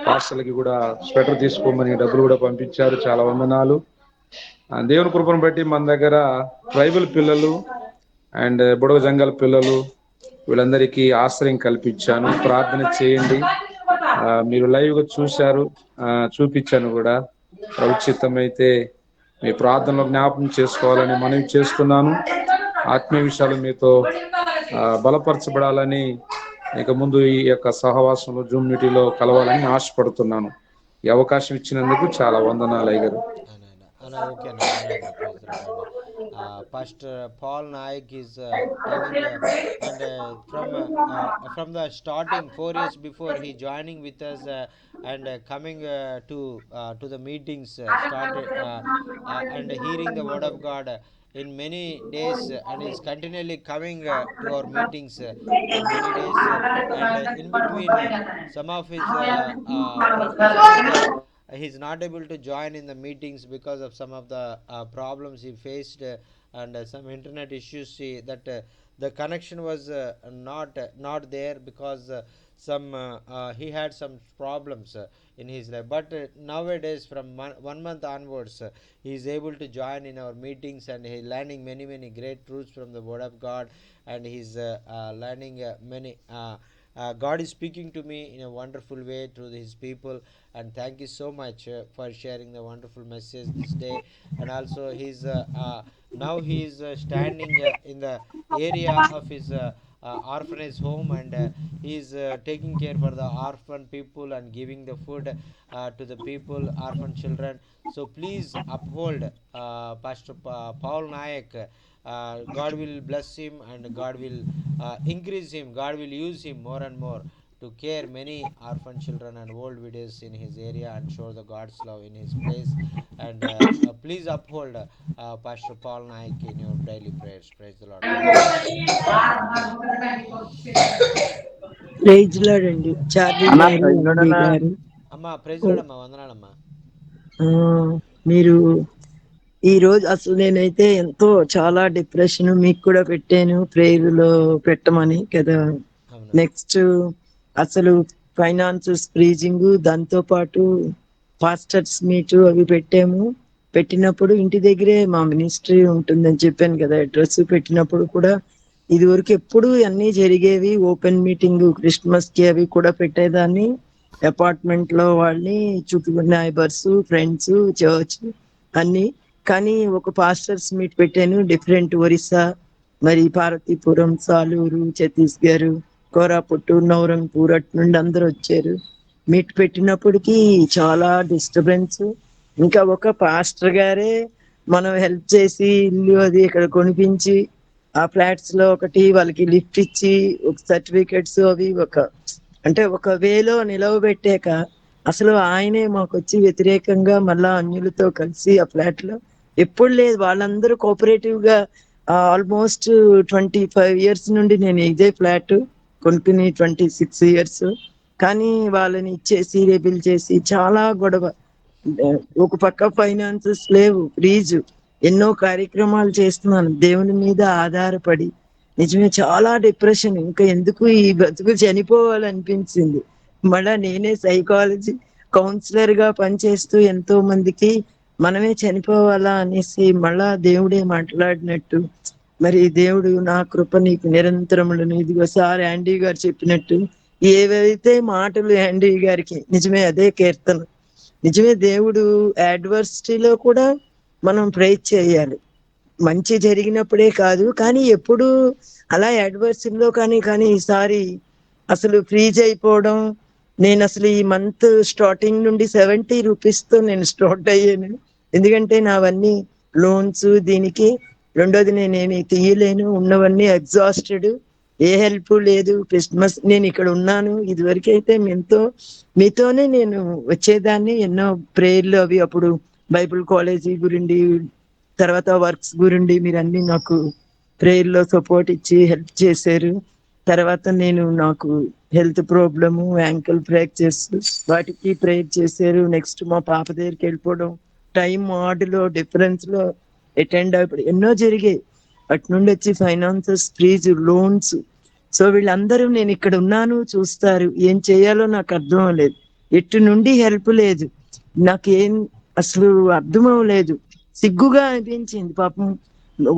పార్సల్కి కూడా స్వెటర్ తీసుకోమని డబ్బులు కూడా పంపించారు. చాలా వందనాలు. దేవుని కృపను బట్టి మన దగ్గర ట్రైబల్ పిల్లలు అండ్ బుడగ జంగల్ పిల్లలు, వీళ్ళందరికీ ఆశ్రయం కల్పించాను. ప్రార్థన చేయండి. మీరు లైవ్ గా చూశారు, చూపించాను కూడా. ఉచితమైతే మీ ప్రార్థనలో జ్ఞాపకం చేసుకోవాలని మనవి చేస్తున్నాను. ఆత్మీయ విషయాలు మీతో బలపరచబడాలని, ఇక ముందు ఈ యొక్క సహవాసంలో జూమ్ మీటింగ్లో కలవాలని ఆశపడుతున్నాను. ఈ అవకాశం ఇచ్చినందుకు చాలా వందనాలు అయ్య గారు. Okay, Pastor Paul Naik is telling, and from the starting 4 years before he joining with us, and coming to the meetings, started and hearing the word of God in many days, and is continually coming to our meetings in many days, and in between some of his he's not able to join in the meetings because of some of the problems he faced, and some internet issues. See that the connection was not there because some he had some problems in his life. But nowadays, from 1 month onwards, he is able to join in our meetings, and he learning many great truths from the word of God, and he's learning many God is speaking to me in a wonderful way through his people. And thank you so much for sharing the wonderful message this day. And also he's now he is standing in the area of his orphanage home, and he is taking care for the orphan people and giving the food to the people, orphan children. So please uphold Pastor Paul Naik. God will bless him, and God will increase him. God will use him more and more to care many orphan children and old widows in his area, and show the God's love in his place. And please uphold Pastor Paul Naik in your daily prayers. Praise the Lord. Praise Lord అండి. చార్లీ గారు, ఎండి గారు, అమ్మా ప్రైజ్ లార్డ్ అమ్మా, వందనాలమ్మా. మీరు ఈ రోజు అసలు నేనైతే ఎంతో చాలా డిప్రెషన్ మీకు కూడా పెట్టాను, ప్రేయర్లో పెట్టమని కదా. నెక్స్ట్ అసలు ఫైనాన్స్ ఫ్రీజింగ్, దాంతో పాటు పాస్టర్స్ మీట్ అవి పెట్టాము. పెట్టినప్పుడు ఇంటి దగ్గరే మా మినిస్ట్రీ ఉంటుందని చెప్పాను కదా, అడ్రస్ పెట్టినప్పుడు కూడా ఇదివరకు ఎప్పుడు అన్ని జరిగేవి. ఓపెన్ మీటింగ్ క్రిస్మస్ కి అవి కూడా పెట్టేదాన్ని. అపార్ట్మెంట్ లో వాళ్ళని, చుట్టూ నైబర్స్, ఫ్రెండ్స్, చర్చ్ అన్ని. కానీ ఒక పాస్టర్స్ మీట్ పెట్టాను, డిఫరెంట్ ఒరిస్సా, మరి పార్వతీపురం, సాలూరు, ఛత్తీస్గఢ్, కోరాపుట్టు, నవరంగపూర్ అటు నుండి అందరూ వచ్చారు. మీట్ పెట్టినప్పటికీ చాలా డిస్టర్బెన్స్. ఇంకా ఒక పాస్టర్ గారే మనం హెల్ప్ చేసి ఇల్లు అది ఇక్కడ కొనిపించి ఆ ఫ్లాట్స్ లో ఒకటి వాళ్ళకి లిఫ్ట్ ఇచ్చి ఒక సర్టిఫికెట్స్ అవి అంటే ఒక వేలో నిలవబెట్టాక అసలు ఆయనే మాకు వచ్చి వ్యతిరేకంగా మళ్ళా అన్యులతో కలిసి ఆ ఫ్లాట్ లో ఎప్పుడు లేదు. వాళ్ళందరూ కోఆపరేటివ్ గా ఆల్మోస్ట్ 25 years నుండి నేను ఇదే ఫ్లాట్ కొనుక్కుని 26 years. కానీ వాళ్ళని ఇచ్చేసి రేబిల్ చేసి చాలా గొడవ. ఒక పక్క ఫైనాన్సెస్ లేవు, ఫ్రీజు, ఎన్నో కార్యక్రమాలు చేస్తున్నాను దేవుని మీద ఆధారపడి. నిజమే చాలా డిప్రెషన్. ఇంకా ఎందుకు ఈ బతుకు, చనిపోవాలనిపించింది. మళ్ళా నేనే సైకాలజీ కౌన్సిలర్ గా పనిచేస్తూ ఎంతో మందికి మనమే చనిపోవాలా అనేసి మళ్ళా దేవుడే మాట్లాడినట్టు, మరి దేవుడు నా కృప నీకు నిరంతరములను, ఇదిగో సార్ యాండీ గారు చెప్పినట్టు ఏవైతే మాటలు యాండీ గారికి నిజమే అదే కీర్తన. నిజమే దేవుడు అడ్వర్సిటీలో కూడా మనం ప్రేజ్ చేయాలి. మంచి జరిగినప్పుడే కాదు, కానీ ఎప్పుడు అలా అడ్వర్సిటీలో కానీ ఈసారి అసలు ఫ్రీజ్ అయిపోవడం. నేను అసలు ఈ మంత్ స్టార్టింగ్ నుండి 70 rupees తో నేను స్టార్ట్ అయ్యాను. ఎందుకంటే నావన్నీ లోన్స్, దీనికి రెండోది నేనేమి తీయలేను, ఉన్నవన్నీ ఎగ్జాస్టెడ్, ఏ హెల్ప్ లేదు. క్రిస్మస్ నేను ఇక్కడ ఉన్నాను, ఇదివరకు అయితే మీతోనే నేను వచ్చేదాన్ని. ఎన్నో ప్రేయర్లు అవి అప్పుడు బైబిల్ కాలేజీ గురించి, తర్వాత వర్క్స్ గురించి మీరు అన్ని నాకు ప్రేయర్ లో సపోర్ట్ ఇచ్చి హెల్ప్ చేశారు. తర్వాత నాకు హెల్త్ ప్రాబ్లము, యాంకిల్ ఫ్రాక్చర్స్, వాటికి ప్రేయర్ చేశారు. నెక్స్ట్ మా పాప దగ్గరికి వెళ్ళిపోవడం, టైం ఆర్డర్లో డిఫరెన్స్ లో అటెండ్ అయిపోయి ఎన్నో జరిగాయి. అటు నుండి వచ్చి ఫైనాన్సెస్, ఫ్రీజ్, లోన్స్. సో వీళ్ళందరూ నేను ఇక్కడ ఉన్నాను చూస్తారు. ఏం చేయాలో నాకు అర్థం అవ్వలేదు, ఎటు నుండి హెల్ప్ లేదు, నాకేం అసలు అర్థం అవ్వలేదు. సిగ్గుగా అనిపించింది. పాపం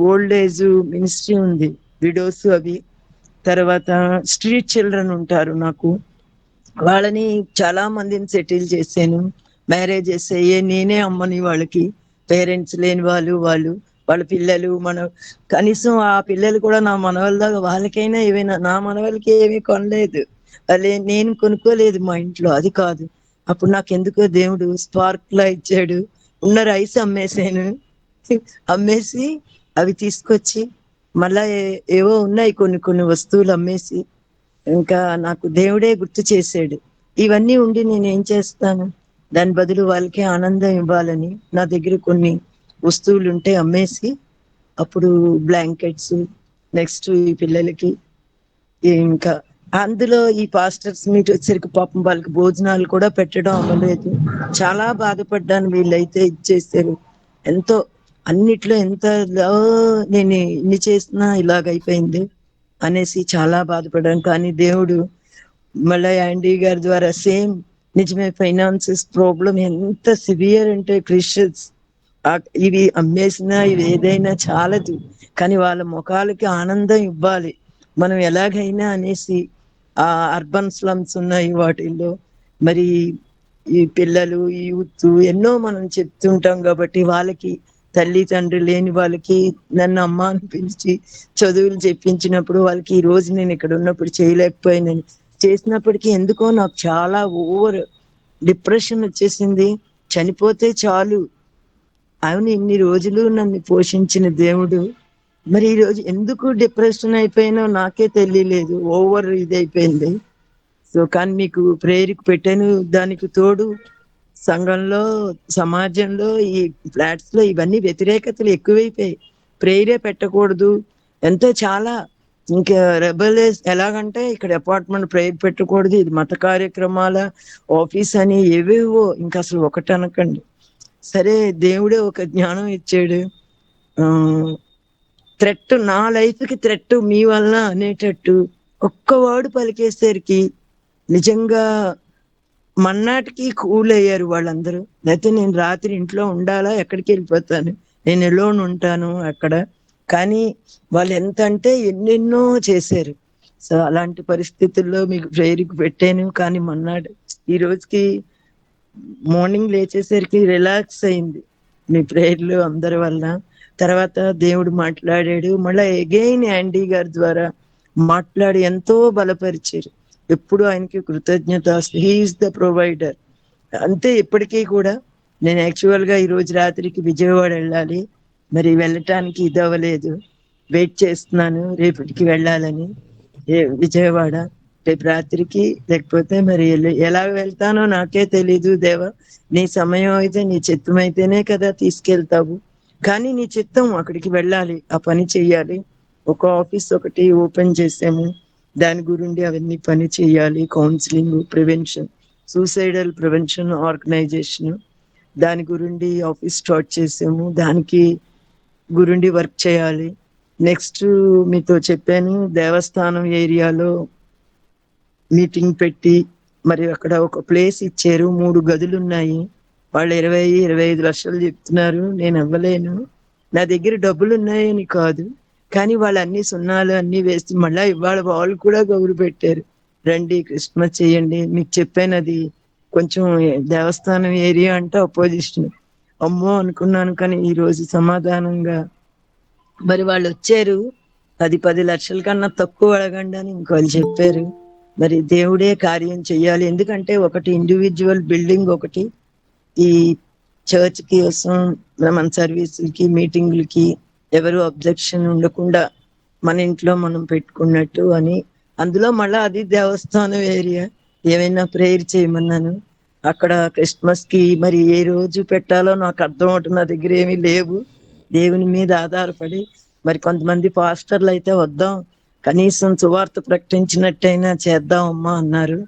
ఓల్డ్ ఏజ్ మినిస్ట్రీ ఉంది, విడోస్ అవి, తర్వాత స్ట్రీట్ చిల్డ్రన్ ఉంటారు. నాకు వాళ్ళని చాలా మందిని సెటిల్ చేశాను. మ్యారేజెస్ అయ్యే నేనే అమ్మని వాళ్ళకి, పేరెంట్స్ లేని వాళ్ళ పిల్లలు, కనీసం ఆ పిల్లలు కూడా నా మనవల దాకా వాళ్ళకైనా ఏమైనా, నా మనవలకి ఏమీ కొనలేదు, నేను కొనుక్కోలేదు మా ఇంట్లో. అది కాదు, అప్పుడు నాకు ఎందుకో దేవుడు స్పార్క్ లా ఇచ్చాడు. ఉన్న రైస్ అమ్మేసాను, అమ్మేసి అవి తీసుకొచ్చి మళ్ళా ఏవో ఉన్నాయి కొన్ని వస్తువులు అమ్మేసి, ఇంకా నాకు దేవుడే గుర్తు చేశాడు. ఇవన్నీ ఉండి నేనేం చేస్తాను, దాని బదులు వాళ్ళకి ఆనందం ఇవ్వాలని నా దగ్గర కొన్ని వస్తువులు ఉంటే అమ్మేసి, అప్పుడు బ్లాంకెట్స్, నెక్స్ట్ ఈ పిల్లలకి, ఇంకా అందులో ఈ పాస్టర్స్ మీట్ వచ్చరికి పాపం వాళ్ళకి భోజనాలు కూడా పెట్టడం అవ్వలేదు. చాలా బాధపడ్డాను. వీళ్ళైతే ఇచ్చేసారు. ఎంతో అన్నిట్లో ఎంత నేను ఇన్ని చేసినా ఇలాగైపోయింది అనేసి చాలా బాధపడ్డాను. కానీ దేవుడు మళ్ళీ యాండీ గారి ద్వారా సేమ్ నిజమే, ఫైనాన్సెస్ ప్రాబ్లం ఎంత సివియర్ అంటే క్రిస్టియన్స్ ఇవి అమ్మేసినా ఇవి ఏదైనా చాలదు, కానీ వాళ్ళ ముఖాలకి ఆనందం ఇవ్వాలి మనం ఎలాగైనా అనేసి. ఆ అర్బన్ స్లమ్స్ ఉన్నాయి వాటిల్లో, మరి ఈ పిల్లలు, ఈ యూత్ ఎన్నో మనం చెప్తుంటాం కాబట్టి వాళ్ళకి తల్లి తండ్రి లేని వాళ్ళకి నన్ను అమ్మ అని పిలిచి చదువులు చెప్పించినప్పుడు వాళ్ళకి ఈ రోజు నేను ఇక్కడ ఉన్నప్పుడు చేయలేకపోయానని చేసినప్పటికీ ఎందుకో నాకు చాలా ఓవర్ డిప్రెషన్ వచ్చేసింది. చనిపోతే చాలు, అవును ఇన్ని రోజులు నన్ను పోషించిన దేవుడు మరి ఈ రోజు ఎందుకు డిప్రెషన్ అయిపోయినో నాకే తెలియలేదు, ఓవర్ ఇదైపోయింది. సో కానీ మీకు ప్రేయర్కి పెట్టాను. దానికి తోడు సంఘంలో, సమాజంలో, ఈ ఫ్లాట్స్ లో ఇవన్నీ వ్యతిరేకతలు ఎక్కువైపోయాయి. ప్రేయరే పెట్టకూడదు ఎంతో చాలా, ఇంకా రెబల్ ఎలాగంటే ఇక్కడ అపార్ట్మెంట్ ప్రేయర్ పెట్టకూడదు, ఇది మత కార్యక్రమాల ఆఫీస్ అని ఏవేవో, ఇంకా అసలు ఒకటి అనకండి. సరే దేవుడే ఒక జ్ఞానం ఇచ్చాడు. థ్రెట్, నా లైఫ్ కి థ్రెట్ మీ వల్ల అనేటట్టు ఒక్క వర్డ్ పలికేసరికి నిజంగా మన్నాటికి కూల్ అయ్యారు వాళ్ళందరూ. లేకపోతే నేను రాత్రి ఇంట్లో ఉండాలా, ఎక్కడికి వెళ్ళిపోతాను, నేను ఎలోన్ ఉంటాను అక్కడ. కానీ వాళ్ళు ఎంత అంటే ఎన్నెన్నో చేశారు. సో అలాంటి పరిస్థితుల్లో మీకు ప్రేయర్కి పెట్టాను. కానీ మన్నాడు ఈ రోజుకి మార్నింగ్ లేచేసరికి రిలాక్స్ అయింది మీ ప్రేయర్లు అందరి వల్ల. తర్వాత దేవుడు మాట్లాడాడు. మళ్ళీ అగైన్ యాండీ గారి ద్వారా మాట్లాడి ఎంతో బలపరిచారు. ఎప్పుడు ఆయనకి కృతజ్ఞత. He is the provider. అంతే ఇప్పటికీ కూడా. నేను యాక్చువల్ గా ఈ రోజు రాత్రికి విజయవాడ వెళ్ళాలి, మరి వెళ్ళటానికి ఇది అవ్వలేదు, వెయిట్ చేస్తున్నాను రేపటికి వెళ్ళాలని. విజయవాడ రేపు రాత్రికి, లేకపోతే మరి ఎలా వెళ్తానో నాకే తెలీదు దేవా. నీ సమయం అయితే, నీ చిత్తం అయితేనే కదా తీసుకెళ్తావు. కానీ నీ చిత్తం అక్కడికి వెళ్ళాలి, ఆ పని చెయ్యాలి. ఒక ఆఫీస్ ఒకటి ఓపెన్ చేసాము, దాని గురించి అవన్నీ పని చేయాలి. Counselling, prevention, suicidal prevention organisation, దాని గురించి ఆఫీస్ స్టార్ట్ చేసాము. దానికి గురించి వర్క్ చేయాలి. నెక్స్ట్ మీతో చెప్పాను, దేవస్థానం ఏరియాలో మీటింగ్ పెట్టి మరి అక్కడ ఒక ప్లేస్ ఇచ్చారు. 3 గదులు ఉన్నాయి. వాళ్ళు 20-25 లక్షలు చెప్తున్నారు. నేను ఇవ్వలేను, నా దగ్గర డబ్బులు ఉన్నాయని కాదు, కానీ వాళ్ళు అన్ని సున్నాలు అన్ని వేసి మళ్ళా ఇవాళ వాళ్ళు కూడా గౌరు పెట్టారు, రండి క్రిస్మస్ చేయండి. మీకు చెప్పాను అది కొంచెం దేవస్థానం ఏరియా అంటే అపోజిషన్. అమ్మో అనుకున్నాను. కానీ ఈ రోజు సమాధానంగా మరి వాళ్ళు వచ్చారు. 10 లక్షల కన్నా తక్కువ అడగండి అని ఇంకోళ్ళు చెప్పారు. మరి దేవుడే కార్యం చెయ్యాలి. ఎందుకంటే ఒకటి ఇండివిజువల్ బిల్డింగ్, ఒకటి ఈ చర్చ్ కి కోసం మన సర్వీసులకి మీటింగులకి ఎవరు అబ్జెక్షన్ ఉండకుండా మన ఇంట్లో మనం పెట్టుకున్నట్టు అని. అందులో మళ్ళా అది దేవస్థానం ఏరియా. ఏమైనా ప్రేయర్ చేయమన్నాను. అక్కడ క్రిస్మస్ కి మరి ఏ రోజు పెట్టాలో నాకు అర్థం అవుతుంది, నా దగ్గర ఏమీ లేవు. దేవుని మీద ఆధారపడి మరి కొంతమంది పాస్టర్లు అయితే వద్దాం, కనీసం సువార్త ప్రకటించినట్టయినా చేద్దాం అమ్మా అన్నారు.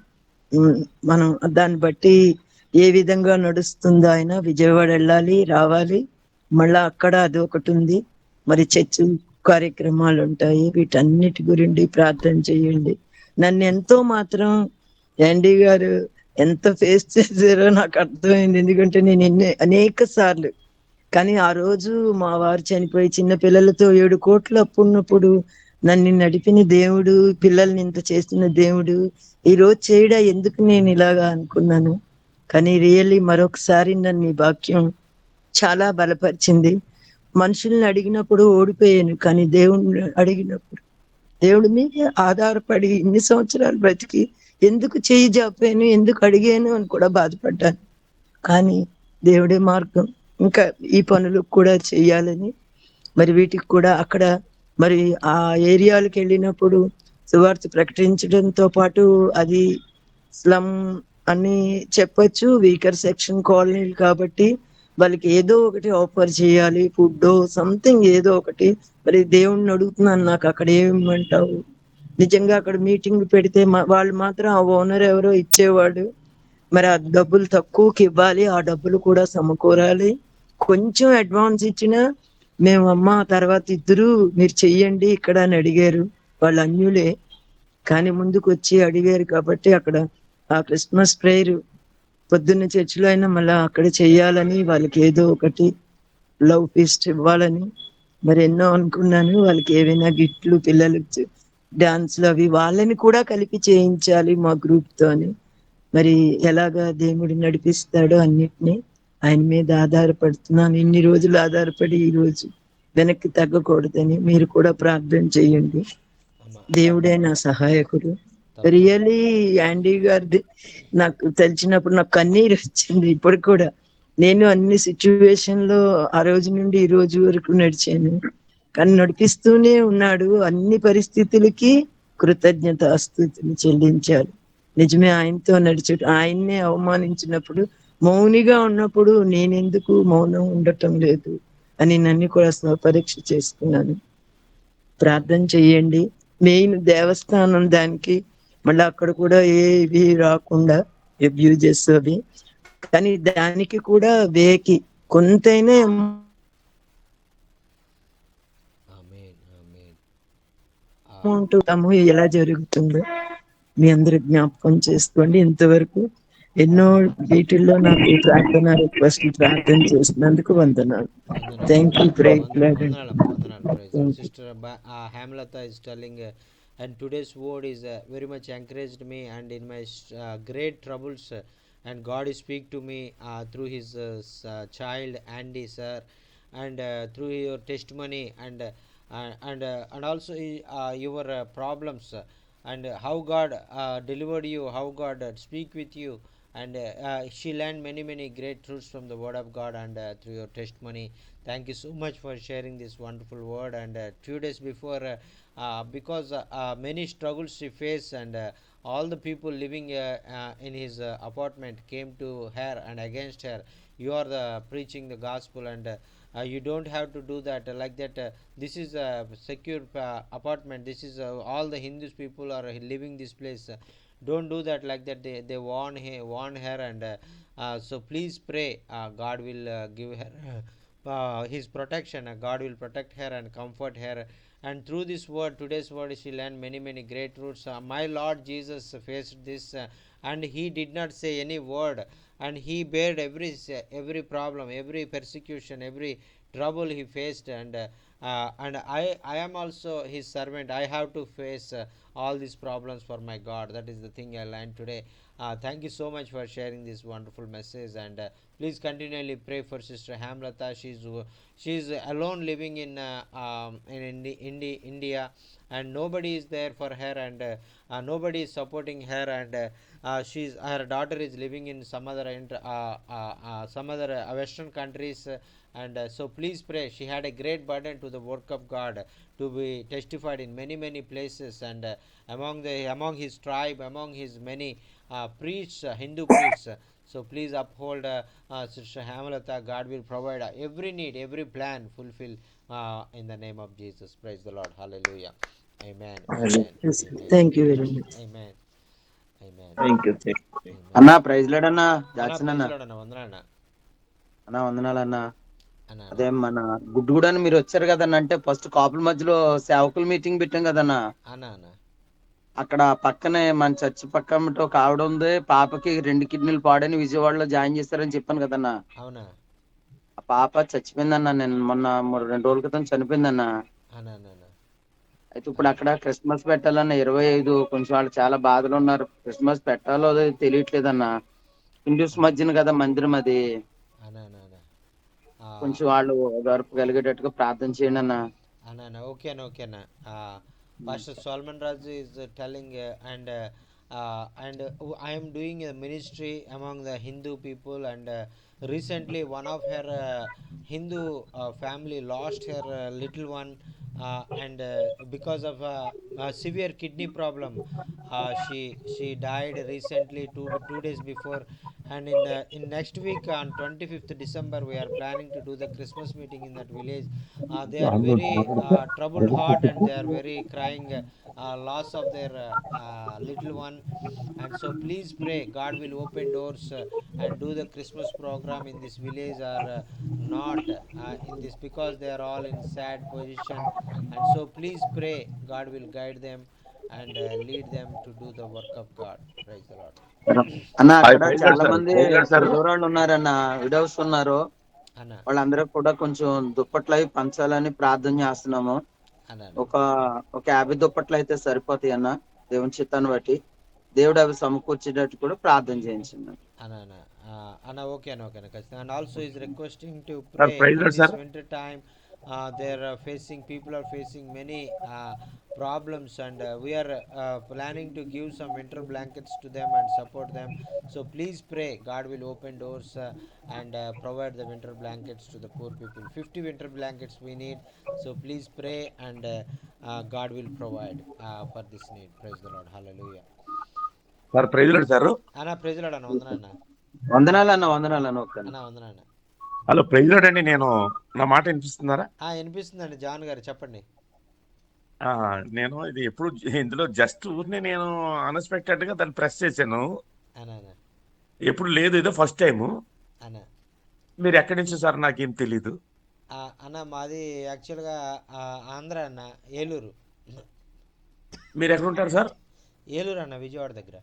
మనం దాన్ని బట్టి ఏ విధంగా నడుస్తుందో ఆయన విజయవాడ వెళ్ళాలి, రావాలి. మళ్ళా అక్కడ అది ఒకటి ఉంది. మరి చర్చ్ కార్యక్రమాలు ఉంటాయి. వీటన్నిటి గురించి ప్రార్థన చేయండి. నన్ను ఎంతో మాత్రం యాండీ గారు ఎంత ఫేస్ చేశారో నాకు అర్థమైంది. ఎందుకంటే నేను అనేక సార్లు, కానీ ఆ రోజు మా వారు చనిపోయి చిన్న పిల్లలతో 7 కోట్ల అప్పు ఉన్నప్పుడు నన్ను నడిపిన దేవుడు, పిల్లల్ని ఇంత చేసిన దేవుడు ఈ రోజు చేయడా ఎందుకు నేను ఇలాగా అనుకున్నాను. కానీ రియల్లీ మరొకసారి నన్ను ఈ వాక్యం చాలా బలపరిచింది. మనుషుల్ని అడిగినప్పుడు ఓడిపోయాను, కానీ దేవుణ్ణి అడిగినప్పుడు దేవుడి మీద ఆధారపడి ఇన్ని సంవత్సరాలు బ్రతికి ఎందుకు చేయి జాపాను, ఎందుకు అడిగాను అని కూడా బాధపడ్డాను. కానీ దేవుడే మార్గం. ఇంకా ఈ పనులు కూడా చెయ్యాలని మరి వీటికి కూడా అక్కడ మరి ఆ ఏరియాలకు వెళ్ళినప్పుడు సువార్త ప్రకటించడంతో పాటు అది స్లమ్ అని చెప్పొచ్చు, వీకర్ సెక్షన్ కాలనీలు కాబట్టి వాళ్ళకి ఏదో ఒకటి ఆఫర్ చేయాలి, ఫుడ్ సంథింగ్ ఏదో ఒకటి. మరి దేవుణ్ణి అడుగుతున్నాను, నాకు అక్కడ ఏమంటావు. నిజంగా అక్కడ మీటింగ్ పెడితే వాళ్ళు మాత్రం ఆ ఓనర్ ఎవరో ఇచ్చేవాడు. మరి ఆ డబ్బులు తక్కువకి ఇవ్వాలి, ఆ డబ్బులు కూడా సమకూరాలి. కొంచెం అడ్వాన్స్ ఇచ్చినా మేము అమ్మ తర్వాత ఇద్దరు మీరు చెయ్యండి ఇక్కడ అని అడిగారు. వాళ్ళు అన్యులే, కానీ ముందుకు వచ్చి అడిగారు కాబట్టి అక్కడ ఆ క్రిస్మస్ ప్రేయర్ పొద్దున్న చర్చిలో అయినా మళ్ళీ అక్కడ చెయ్యాలని, వాళ్ళకి ఏదో ఒకటి లవ్ ఫీస్ట్ ఇవ్వాలని మరి ఎన్నో అనుకున్నాను. వాళ్ళకి ఏవైనా గిఫ్ట్లు, పిల్లలకి డాన్స్లు అవి వాళ్ళని కూడా కలిపి చేయించాలి మా గ్రూప్ తో అని. మరి ఎలాగా దేవుడు నడిపిస్తాడో అన్నిటినీ ఆయన మీద ఆధారపడుతున్నాను. ఇన్ని రోజులు ఆధారపడి ఈ రోజు వెనక్కి తగ్గకూడదని మీరు కూడా ప్రార్థన చేయండి. దేవుడే నా సహాయకుడు. రియల్లీ యాండీ గారిది నాకు తెలిసినప్పుడు నాకు కన్నీరు వచ్చింది. ఇప్పుడు కూడా నేను అన్ని సిచ్యువేషన్ లో ఆ రోజు నుండి ఈ రోజు వరకు నడిచాను, కానీ నడిపిస్తూనే ఉన్నాడు. అన్ని పరిస్థితులకి కృతజ్ఞతాస్తుతులు చెల్లించాలి. నిజమే, ఆయనతో నడిచే ఆయన్నే అవమానించినప్పుడు, మౌనిగా ఉన్నప్పుడు నేనెందుకు మౌనం ఉండటం లేదు అని నన్ను కూడా స్వపరీక్ష చేసుకున్నాను. ప్రార్థన చెయ్యండి. మెయిన్ దేవస్థానం దానికి మళ్ళీ అక్కడ కూడా ఏవి రాకుండా అబ్యూజెస్ అవి, కానీ దానికి కూడా వేకి కొంతైనా అమౌంట్ ఎలా జరుగుతుందో మీ అందరూ జ్ఞాపకం చేసుకోండి. ఇంతవరకు ఎన్నో వీటిల్లో నాకు ప్రార్థన రిక్వెస్ట్ ప్రార్థన చేసినందుకు వందనాలు. వందనాలు థ్యాంక్ యూ. Praise Lord. వందనాలమ్మా, వందనాలు. Praise thank you. Sister Hamlata is telling, and today's word is very much encouraged me, and in my great troubles, and God is speak to me through his child Andy sir, and through your testimony, and also your problems, and how God delivered you, how God speak with you, and she learned many great truths from the word of God, and through your testimony. Thank you so much for sharing this wonderful word. And 2 days before, because many struggles she faced, and all the people living in his apartment came to her and against her. You are the preaching the gospel, and you don't have to do that like that. This is a secure apartment. This is all the Hindus people are living this place. Don't do that like that. They warn her, and so please pray. God will give her his protection. God will protect her and comfort her. And through this word, today's word, she learned many great truths. My Lord Jesus faced this, and he did not say any word, and he bared every problem, every persecution, every trouble he faced, and I am also his servant. I have to face all these problems for my God. That is the thing I learned today. Thank you so much for sharing this wonderful message, and please continually pray for Sister Hamlata. She's alone living in India, and nobody is there for her, and nobody is supporting her, and she's her daughter is living in some other Western countries, and so please pray. She had a great burden to the work of God, to be testified in many places, and among his tribe, among his many priests, Hindu priests. So please uphold Sister Hamalata. God will provide every need, every plan, fulfill in the name of Jesus. Praise the Lord. Hallelujah. Amen. Amen. Yes, Amen. Thank you very much. Amen. Amen. Thank you. Amen. అన్నా ప్రైజ్ లార్డ్ అన్నా. అన్నా జాక్సన్ ప్రైజ్ అన్నా. లార్డ్ అన్న, వందనాలన్న. అన్నా వందనాలన్నా. అన్నా అదే మన గుడ్డుగూడని మీరు వచ్చారు కదన్నా, అంటే ఫస్ట్ కాపుల మధ్యలో సేవకుల మీటింగ్ పెట్టాం కదన్నా. అన్నా అన్నా అక్కడ పక్కనే మన చర్చి పక్కన ఒక ఆవిడ ఉంది, పాపకి 2 కిడ్నీలు పాడని విజయవాడలో జాయిన్ చేస్తారని చెప్పాను కదన్నా. అవునా ఆ పాప చచ్చిపోయిందన్నా. నేను మొన్న 2 రోజుల క్రితం చనిపోయిందన్నా. అన్నా అన్నా అన్నా. అయితే ఇప్పుడు అక్కడ క్రిస్మస్ పెట్టాలన్న 25 కొంచెం వాళ్ళు చాలా బాధలు ఉన్నారు. క్రిస్మస్ పెట్టాలో అదో తెలియట్లేదన్నా. హిందూస్ మధ్యన కదా మందిరం అది. అన్నా అన్నా అన్నా. కొంచెం వాళ్ళు ఓదార్పు కలిగేటట్టుగా ప్రార్థన చేయండి అన్న. Anna, okay, Anna, okay, Anna. Pastor Solomon Raju is telling, and I am doing a ministry among the Hindu people, and recently one of her Hindu family lost her little one, and because of a severe kidney problem, she died recently, two days before, and in next week on 25th December we are planning to do the Christmas meeting in that village. They are very troubled heart, and they are very crying loss of their little one, and so please pray God will open doors and do the Christmas program in this village, or not in this, because they are all in sad position, and so please pray God will guide them and lead them to do the work of God. Praise the Lord. అన్న హాయ్ అక్కడ ప్రైజ్ లార్డ్ చాలా సార్. మంది ప్రైజ్ లార్డ్ సార్. విధవరాళ్ళు ఉన్నారన్న, విడోస్ ఉన్నారు. Anna, వాళ్ళందరూ కూడా కొంచెం దుప్పట్లు అవి పంచాలని ప్రార్థన చేస్తున్నాము. Anna, ఒక ఒక 50 దుప్పట్లు అయితే సరిపోతాయి అన్న, దేవుని చిత్తాన్ని బట్టి. దేవుడు అవి సమకూర్చేటట్టు కూడా ప్రార్థన చేయించండి. Anna, Anna, okay, Anna, okay, Anna. And also is requesting to sir pray praise in Lord this sir. winter time. People are facing many problems, and we are planning to give some winter blankets to them and support them. So please pray God will open doors and provide the winter blankets to the poor people. 50 winter blankets we need. So please pray, and God will provide for this need. Praise the Lord. Hallelujah. Sir praise Lord sir. Anna, praise the Lord, Anna, వందనాలన్న. వందనాలన్న ఒక్క అన్న వందనాలన్న. హలో ప్రైజ్ లార్డ్ అండి. నేను నా మాట వినిపిస్తున్నారా? వినిపిస్తుందండి. జాన్ గారు చెప్పండి. ఆ, నేను ఇది ఎప్పుడు ఇందులో జస్ట్ ఊరినే నేను అన్ఎక్స్పెక్టెడ్ గా దాన్ని ప్రెస్ చేశాను. అన్న అన్న ఎప్పుడు లేదు, ఇదో ఫస్ట్ టైము. అన్న మీరు ఎక్కడి నుంచి సార్ నాకేం తెలీదు. అన్న మాది యాక్చువల్గా ఆంధ్ర అన్న, ఏలూరు. మీరు ఎక్కడ ఉంటారు సార్? ఏలూరు అన్న, విజయవాడ దగ్గర.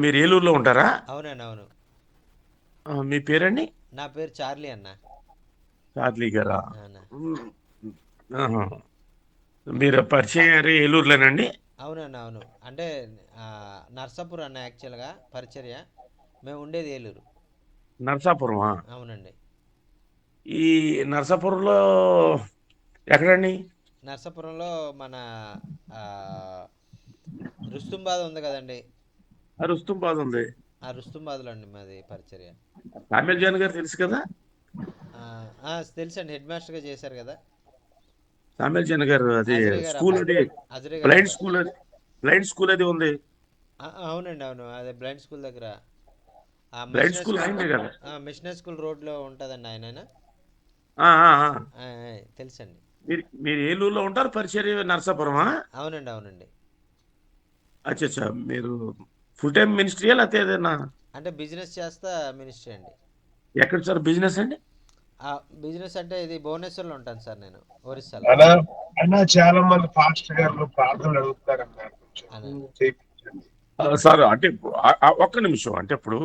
మీరు ఏలూరులో ఉంటారా? అవునండి, అవును. మీ పేరండి? నా పేరు చార్లీ అన్న. చార్లీ గారా? అన్న. మ్, ఆహా. మీరు పరిచయం అయ్యారు ఏలూరులోనండి? అవునండి, అవును. అంటే నర్సాపూర్ అన్న యాక్చువల్గా పరిచర్య. మేము ఉండేది ఏలూరు. నరసాపురమా? అవునండి. ఈ నరసాపురంలో ఎక్కడండి? నర్సాపురంలో మన ఆ, రుస్తుంబాద్ ఉంది కదండి. రుస్తుంబాద్ ఉంది. ఆ రుస్తుంబాద్లో అండి మాది పరిచర్య. సామ్యూల్ జాన్ గారు తెలుసు కదా? తెలుసండి, హెడ్ మాస్టర్గా చేశారు కదా. సామ్యూల్ జాన్ గారు అది అజరే గారు స్కూల్ అబ్బాయి. అది అజరే గారు బ్లైండ్ అబ్బాయి. స్కూల్ అది బ్లైండ్ స్కూల్ అది ఉంది. అవునండి, అవును. అదే బ్లైండ్ స్కూల్ దగ్గర ఆ బ్లైండ్ స్కూల్ అయింది కదా? మిషనరీ స్కూల్ రోడ్లో ఉంటుందండి ఆయన. ఆ, ఆ, ఆ. తెలుసండి. మీరు ఏలూరులో ఉంటారు, పరిచర్య నరసాపురమా? అవునండి, అవునండి. అచ్చా, మీరు ఫుల్ టైం మినిస్ట్రీయా లేకపోతే ఏదైనా? అంటే బిజినెస్ చేస్తా మినిస్ట్రీ అండి. ఎక్కడ సార్ బిజినెస్ అండి? బిజినెస్ అంటే ఇది భువనేశ్వర్లో ఉంటాను సార్ నేను, ఒరిస్సాలో. అలా అన్నా చాలా మంది పాస్టర్ గారు ప్రార్థనలు అడుగుతారన్నారు, అన్న. కొంచెం చేయించండి. సార్ అంటే ఒక్క నిమిషం, అంటే ఇప్పుడు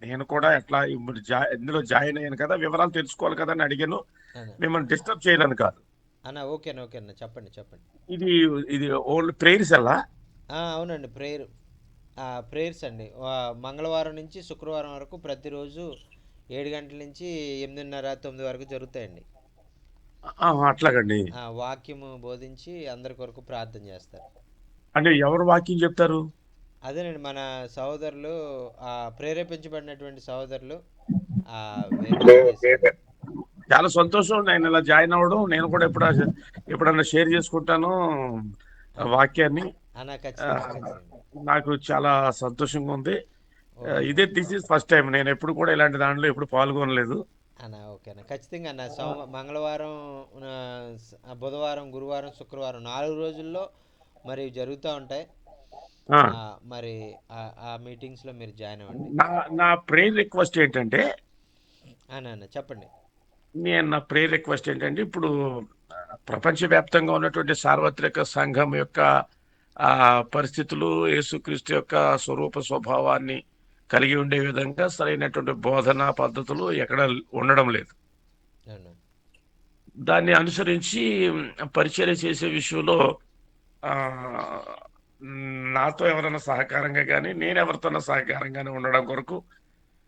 నేను కూడా ఎట్లా ఇప్పుడు ఇందులో జాయిన్ అయ్యాను కదా, వివరాలు తెలుసుకోవాలి కదా అని అడిగాను. అన్న. మిమ్మల్ని డిస్టర్బ్ చేయడానికి కాదు. అన్న, ఓకే అన్న, ఓకే అన్న, చెప్పండి చెప్పండి. ఇది ఇది ఓన్లీ ప్రేయర్స్ అలా? అవునండి, ప్రేయర్స్ అండి. మంగళవారం నుంచి శుక్రవారం వరకు ప్రతిరోజు 7 గంటల నుంచి 8:30, 9 వరకు జరుగుతాయండి. అట్లాగండి. వాక్యము బోధించి అందరి కొరకు ప్రార్థన చేస్తారు. అంటే ఎవరు వాక్యం చెప్తారు? అదేనండి, మన సహోదరులు, ప్రేరేపించబడినటువంటి సహోదరులు చేస్తారు. చాలా సంతోషం నేను ఇలా జాయిన్ అవ్వడం. నేను కూడా ఎప్పుడన్నా షేర్ చేసుకుంటాను వాక్యాన్ని. అన్న, ఖచ్చితంగా ఖచ్చితంగా. నాకు చాలా సంతోషంగా ఉంది. Okay this is first time. నేను ఎప్పుడు కూడా ఇలాంటి దాంట్లో ఎప్పుడు పాల్గొనలేదు. అన్న. ఓకే అన్న, ఖచ్చితంగా అన్న. మంగళవారం, బుధవారం, గురువారం, శుక్రవారం 4 రోజుల్లో మరి జరుగుతూ ఉంటాయి. మరి ఆ మీటింగ్స్లో మీరు జాయిన్ అవ్వండి. నా ప్రేయర్ రిక్వెస్ట్ ఏంటంటే అన్న చెప్పండి. నా ప్రేయర్ రిక్వెస్ట్ ఏంటంటే ఇప్పుడు ప్రపంచవ్యాప్తంగా ఉన్నటువంటి సార్వత్రిక సంఘం యొక్క పరిస్థితులు యేసుక్రీస్తు యొక్క స్వరూప స్వభావాన్ని కలిగి ఉండే విధంగా సరైనటువంటి బోధనా పద్ధతులు ఎక్కడ ఉండడం లేదు. అవును. దాన్ని అనుసరించి పరిచర్య చేసే విషయంలో నాతో ఎవరైనా సహకారంగా కానీ నేను ఎవరితోనో సహకారంగానే ఉండడం కొరకు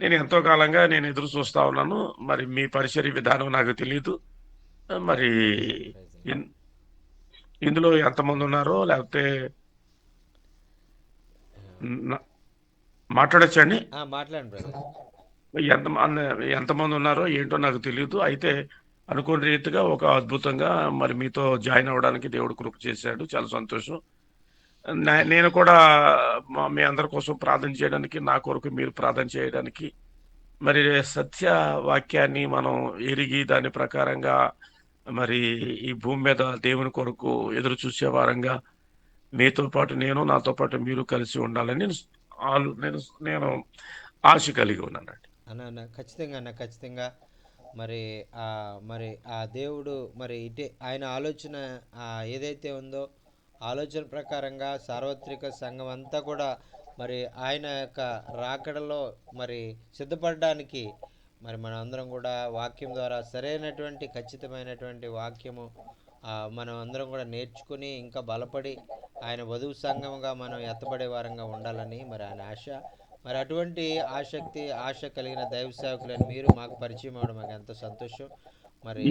నేను ఎంతో కాలంగా నేను ఎదురు చూస్తా ఉన్నాను. మరి మీ పరిచర్య విధానం నాకు తెలియదు. మరి ఇందులో ఎంతమంది ఉన్నారో లేకపోతే మాట్లాడచ్చండి? మాట్లాడండి బ్రదర్. ఎంతమంది ఉన్నారో ఏంటో నాకు తెలియదు. అయితే అనుకోని రీతిగా ఒక అద్భుతంగా మరి మీతో జాయిన్ అవ్వడానికి దేవుడు కృప చేశాడు. చాలా సంతోషం. నేను కూడా మీ అందరి కోసం ప్రార్థన చేయడానికి, నా కొరకు మీరు ప్రార్థన చేయడానికి, మరి సత్య వాక్యాన్ని మనం ఎరిగి దాని ప్రకారంగా మరి ఈ భూమి మీద దేవుని కొరకు ఎదురు చూసే వారంగా మీతో పాటు నేను, నాతో పాటు మీరు కలిసి ఉండాలని నేను ఆశ కలిగి ఉన్నానండి. అన్న ఖచ్చితంగా అన్న, ఖచ్చితంగా. మరి ఆ దేవుడు మరి ఆయన ఆలోచన ఏదైతే ఉందో ఆలోచన ప్రకారంగా సార్వత్రిక సంఘం అంతా కూడా మరి ఆయన యొక్క రాకడలో మరి సిద్ధపడడానికి మరి మనం అందరం కూడా వాక్యం ద్వారా సరైనటువంటి ఖచ్చితమైనటువంటి వాక్యము మనం అందరం కూడా నేర్చుకుని ఇంకా బలపడి ఆయన వధువు సంఘంగా మనం ఎత్తబడే వారంగా ఉండాలని మరి ఆయన ఆశ. మరి అటువంటి ఆశ కలిగిన దైవ సేవకులని మీరు మాకు పరిచయం అవ్వడం మాకు ఎంతో సంతోషం. మరి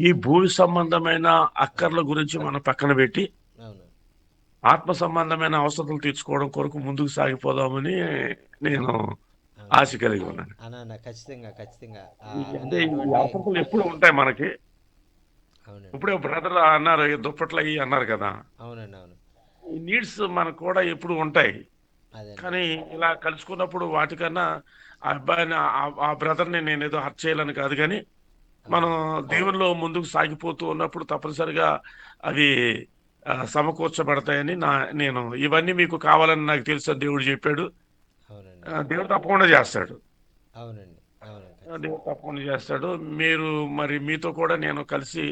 ఈ భూ సంబంధమైన అక్కర్ల గురించి మనం పక్కన పెట్టి అవును, ఆత్మ సంబంధమైన అవసరాలు తీర్చుకోవడం కొరకు ముందుకు సాగిపోదామని నేను ఆశ కలిగి ఉన్నాను. అన్న ఖచ్చితంగా ఖచ్చితంగా. అంటే అవసరాలు ఎప్పుడు ఉంటాయి మనకి. ఇప్పుడే బ్రదర్ అన్నారు దుప్పట్లు అయ్యి అన్నారు కదా. అవునండి, అవును. ఈ నీడ్స్ మనకు కూడా ఎప్పుడు ఉంటాయి. కానీ ఇలా కలుసుకున్నప్పుడు వాటికన్నా ఆ అబ్బాయిని ఆ బ్రదర్ని నేను ఏదో హర్ట్ చేయాలని కాదు, కానీ మనం దేవునిలో ముందుకు సాగిపోతూ ఉన్నప్పుడు తప్పనిసరిగా అవి సమకూర్చబడతాయని నేను ఇవన్నీ మీకు కావాలని నాకు తెలుసు. దేవుడు చెప్పాడు, దేవుడు తప్పకుండా చేస్తాడు. అవునండి, దేవుడు తప్పకుండా చేస్తాడు. మీరు మరి మీతో కూడా నేను కలిసి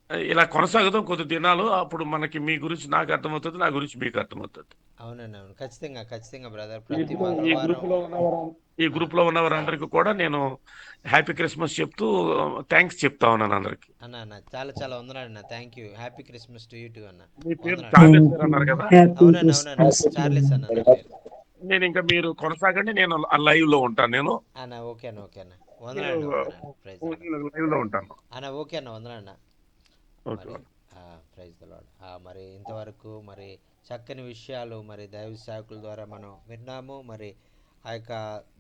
ఇలా కొనసాగుతాం కొద్ది దినాలు. అప్పుడు మనకి మీ గురించి నాకు అర్థమవుతుంది, నా గురించి మీకు అర్థమవుతుంది. అవునండి, అవును. ఖచ్చితంగా, ఖచ్చితంగా బ్రదర్. ఈ ప్రతి గ్రూ- ఈ మంగళవారం. గ్రూప్ లో ఉన్నవారు ఈ గ్రూప్ లో ఉన్నవారందరికీ కూడా నేను హ్యాపీ క్రిస్మస్ చెప్తూ థ్యాంక్స్ చెప్తా ఉన్నాను అందరికి. అన్న అన్న చాలా చాలా వందనాలు అన్న. Thank you. Happy Christmas to you two అన్న. మీ పేరు వందనాలు. చార్లెస్ గారు అన్నారు కదా. హ్యాపీ అవునండి, అవునండి. క్రిస్మస్. చార్లెస్ అన్న నా పేరు. నేను ఇంకా మీరు కొనసాగండి, నేను లైవ్ లో ఉంటాను. నేను అన్న ఓకే అన్న, ఓకే అన్న. వందనాలు, వందనాలు. Praise the lord. లైవ్ లో ఉంటాను. అన్న ఓకే అన్న, వందనాలు అన్న. ఓకే. మరి ప్రైజ్ ద లార్డ్. మరి ఇంతవరకు మరి చక్కని విషయాలు మరి దైవ సేవకుల ద్వారా మనం విన్నాము. మరి ఆ యొక్క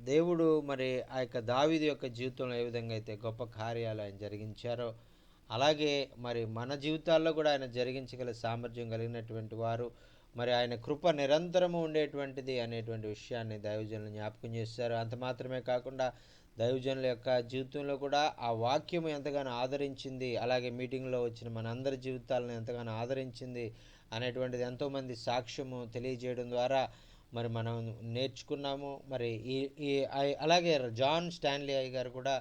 దేవుడు మరి ఆ యొక్క దావీదు యొక్క జీవితంలో ఏ విధంగా అయితే గొప్ప కార్యాలు ఆయన జరిగించారో, అలాగే మరి మన జీవితాల్లో కూడా ఆయన జరిగించగల సామర్థ్యం కలిగినటువంటి వారు, మరి ఆయన కృప నిరంతరము ఉండేటువంటిది అనేటువంటి విషయాన్ని దైవజనులు జ్ఞాపకం చేశారు. అంత మాత్రమే కాకుండా దైవజనుల యొక్క జీవితంలో కూడా ఆ వాక్యం ఎంతగానో ఆదరించింది, అలాగే మీటింగ్లో వచ్చిన మనందరి జీవితాలను ఎంతగానో ఆదరించింది అనేటువంటిది ఎంతోమంది సాక్ష్యము తెలియజేయడం ద్వారా మరి మనం నేర్చుకున్నాము. మరి అలాగే జాన్ స్టాన్లీ అయ్య గారు కూడా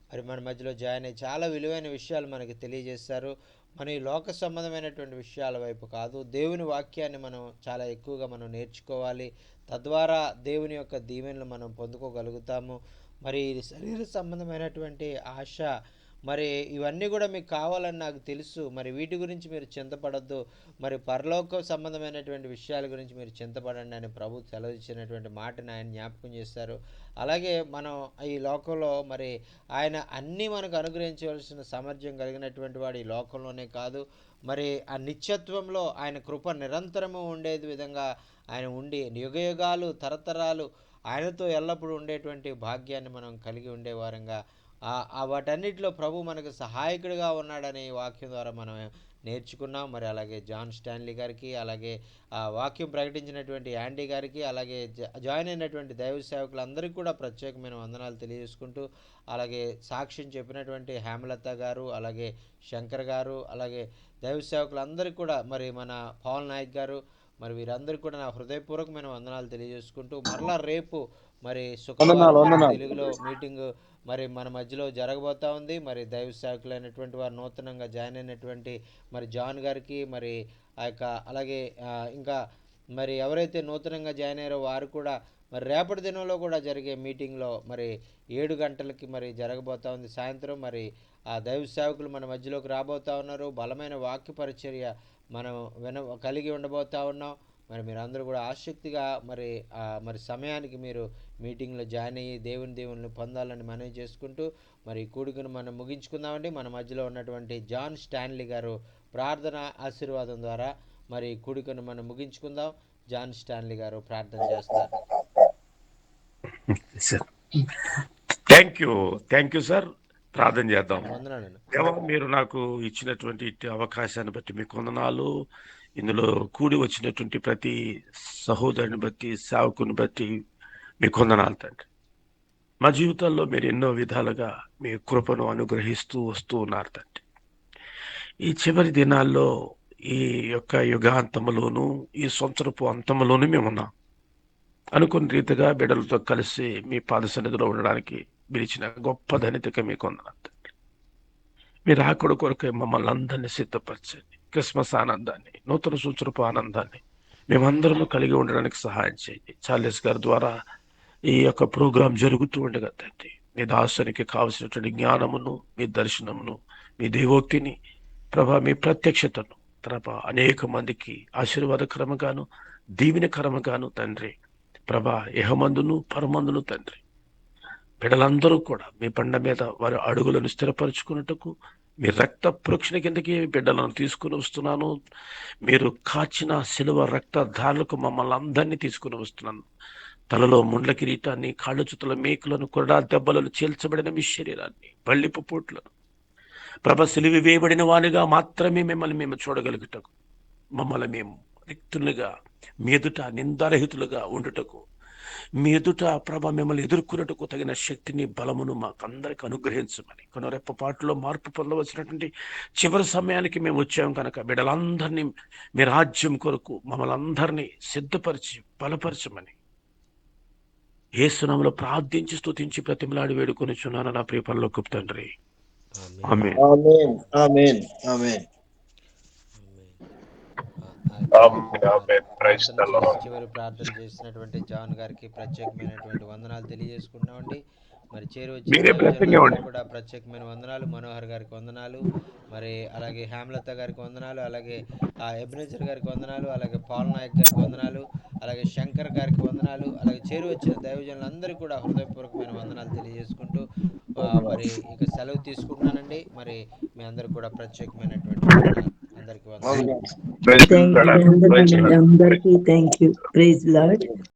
మరి మన మధ్యలో జాయిన్ అయ్యి చాలా విలువైన విషయాలు మనకి తెలియజేస్తారు. మన ఈ లోక సంబంధమైనటువంటి విషయాల వైపు కాదు, దేవుని వాక్యాన్ని మనం చాలా ఎక్కువగా మనం నేర్చుకోవాలి. తద్వారా దేవుని యొక్క దీవెనలు మనం పొందుకోగలుగుతాము. మరి శరీర సంబంధమైనటువంటి ఆశ, మరి ఇవన్నీ కూడా మీకు కావాలని నాకు తెలుసు. మరి వీటి గురించి మీరు చింతపడద్దు, మరి పరలోక సంబంధమైనటువంటి విషయాల గురించి మీరు చింతపడండి అని ప్రభు సెలవు ఇచ్చినటువంటి మాటని ఆయన జ్ఞాపకం చేస్తారు. అలాగే మనం ఈ లోకంలో మరి ఆయన అన్నీ మనకు అనుగ్రహించవలసిన సామర్థ్యం కలిగినటువంటి వాడు ఈ లోకంలోనే కాదు, మరి ఆ నిత్యత్వంలో ఆయన కృప నిరంతరము ఉండే విధంగా ఆయన ఉండి యుగయుగాలు తరతరాలు ఆయనతో ఎల్లప్పుడూ ఉండేటువంటి భాగ్యాన్ని మనం కలిగి ఉండేవారంగా వాటన్నిటిలో ప్రభు మనకు సహాయకుడిగా ఉన్నాడనే వాక్యం ద్వారా మనం నేర్చుకున్నాం. మరి అలాగే జాన్ స్టాన్లీ గారికి, అలాగే వాక్యం ప్రకటించినటువంటి యాండీ గారికి, అలాగే జాయిన్ అయినటువంటి దైవ సేవకులందరికీ కూడా ప్రత్యేకమైన వందనాలు తెలియజేసుకుంటూ, అలాగే సాక్ష్యం చెప్పినటువంటి హేమలత గారు, అలాగే శంకర్ గారు, అలాగే దైవ సేవకులందరికీ కూడా, మరి మన పవన్ నాయక్ గారు, మరి వీరందరికీ కూడా నా హృదయపూర్వకమైన వందనాలు తెలియజేసుకుంటూ, మరలా రేపు మరి శుక్రవారం తెలుగులో మీటింగ్ మరి మన మధ్యలో జరగబోతూ ఉంది. మరి దైవ సేవకులైనటువంటి వారు నూతనంగా జాయిన్ అయినటువంటి మరి జాన్ గారికి, మరి ఆ యొక్క అలాగే ఇంకా మరి ఎవరైతే నూతనంగా జాయిన్ అయ్యారో వారు కూడా మరి రేపటి దినంలో కూడా జరిగే మీటింగ్లో మరి 7 గంటలకి మరి జరగబోతూ ఉంది సాయంత్రం. మరి ఆ దైవ సేవకులు మన మధ్యలోకి రాబోతూ ఉన్నారు. బలమైన వాక్య పరిచర్య మనం కలిగి ఉండబోతూ ఉన్నాం. మరి మీరు అందరూ కూడా ఆసక్తిగా మరి సమయానికి మీరు మీటింగ్లో జాయిన్ అయ్యి దేవుని పొందాలని మనవి చేసుకుంటూ మరి కూడికను మనం ముగించుకుందామండి. మన మధ్యలో ఉన్నటువంటి జాన్ స్టాన్లీ గారు ప్రార్థన ఆశీర్వాదం ద్వారా మరి కూడికను మనం ముగించుకుందాం. జాన్ స్టాన్లీ గారు ప్రార్థన చేస్తారు. Thank you sir. ప్రార్థన చేద్దాం. వందనాలు. మీరు నాకు ఇచ్చినటువంటి అవకాశాన్ని బట్టి మీకు వందనాలు. ఇందులో కూడి వచ్చినటువంటి ప్రతి సహోదరుని బట్టి, సేవకుని బట్టి మీకు వందనాలు తండ్రి. మా జీవితాల్లో మీరు ఎన్నో విధాలుగా మీ కృపను అనుగ్రహిస్తూ వస్తూ ఉన్నారు తండ్రి. ఈ చివరి దినాల్లో ఈ యొక్క యుగాంతములోను, ఈ సంవత్సరపు అంతములోను మేమున్నాం. అనుకున్న రీతిగా బిడ్డలతో కలిసి మీ పాద సన్నిధిలో ఉండడానికి మీరు ఇచ్చిన గొప్ప ధనితగా మీకు వందనాలు తండ్రి. మీరు ఆకుడు కొరకు మమ్మల్ని అందరినీ సిద్ధపరచండి. క్రిస్మస్ ఆనందాన్ని, నూతన సంవత్సరపు ఆనందాన్ని మేమందరము కలిగి ఉండడానికి సహాయం చేయండి. చార్లెస్ గారి ద్వారా ఈ యొక్క ప్రోగ్రాం జరుగుతూ ఉండగా తండ్రి, మీ దాసునికి కావలసినటువంటి జ్ఞానమును, మీ దర్శనమును, మీ దేవోక్తిని ప్రభా, మీ ప్రత్యక్షతను ప్రభా అనేక మందికి ఆశీర్వాదకరముగాను దీవెనకరముగాను తండ్రి ప్రభా, ఇహమందును పరమందును తండ్రి బిడ్డలందరూ కూడా మీ బండ మీద వారి అడుగులను స్థిరపరచుకున్నట్టుకు మీ రక్త ప్రోక్షణ కిందకి బిడ్డలను తీసుకుని వస్తున్నాను. మీరు కాచిన శిలువ రక్త ధారలకు మమ్మల్ని అందరినీ తీసుకుని వస్తున్నాను. తలలో ముండ్ల కిరీటాన్ని, కాళ్ళు చుతుల మేకులను, కొరడా దెబ్బలను, చీల్చబడిన మీ శరీరాన్ని, బళ్ళిపు పోట్లను ప్రభ, సిలువ వేయబడిన వానిగా మాత్రమే మిమ్మల్ని మేము చూడగలుగుటకు, మమ్మల్ని మేము రిక్తులుగా మీ ఎదుట నిందారహితులుగా ఉండుటకు, మీ ఎదుట ప్రభ మిమ్మల్ని ఎదుర్కొన్నట్టుకు తగిన శక్తిని, బలమును మాకందరికి అనుగ్రహించమని, కొనరెప్పపాటులో మార్పు పొందవలసినటువంటి చివరి సమయానికి మేము వచ్చాము కనుక బిడ్డలందరినీ మీ రాజ్యం కొరకు మమ్మల్ని అందరినీ సిద్ధపరిచి బలపరచమని యేసు నామములో ప్రార్థించి స్తుతించి ప్రతిమలాడి వేడుకొనిచున్నాను నా ప్రియ పరలోకపు తండ్రి. ఆమేన్. ఆమేన్. ఆమేన్. ఆమేన్. ప్రార్థన చేసి చివరి ప్రార్థన చేసినటువంటి జాన్ గారికి ప్రత్యేకమైనటువంటి వందనాలు తెలియజేసుకుంటున్నామండి. మరి చేరి వచ్చిన దైవజనులందరికీ కూడా ప్రత్యేకమైన వందనాలు. మనోహర్ గారికి వందనాలు, మరి అలాగే హేమలత గారికి వందనాలు, అలాగే ఎబినేజర్ గారికి వందనాలు, అలాగే పాల్ నాయక్ గారికి వందనాలు, అలాగే శంకర్ గారికి వందనాలు, అలాగే చేరి వచ్చిన దైవజనులందరికీ కూడా హృదయపూర్వకమైన వందనాలు తెలియజేసుకుంటూ మరి ఇక సెలవు తీసుకుంటున్నానండి. మరి మీ అందరికి కూడా ప్రత్యేకమైనటువంటి వందనాలు. అందరికీ వందనాలు. అందరికీ థ్యాంక్ యూ. Praise lord.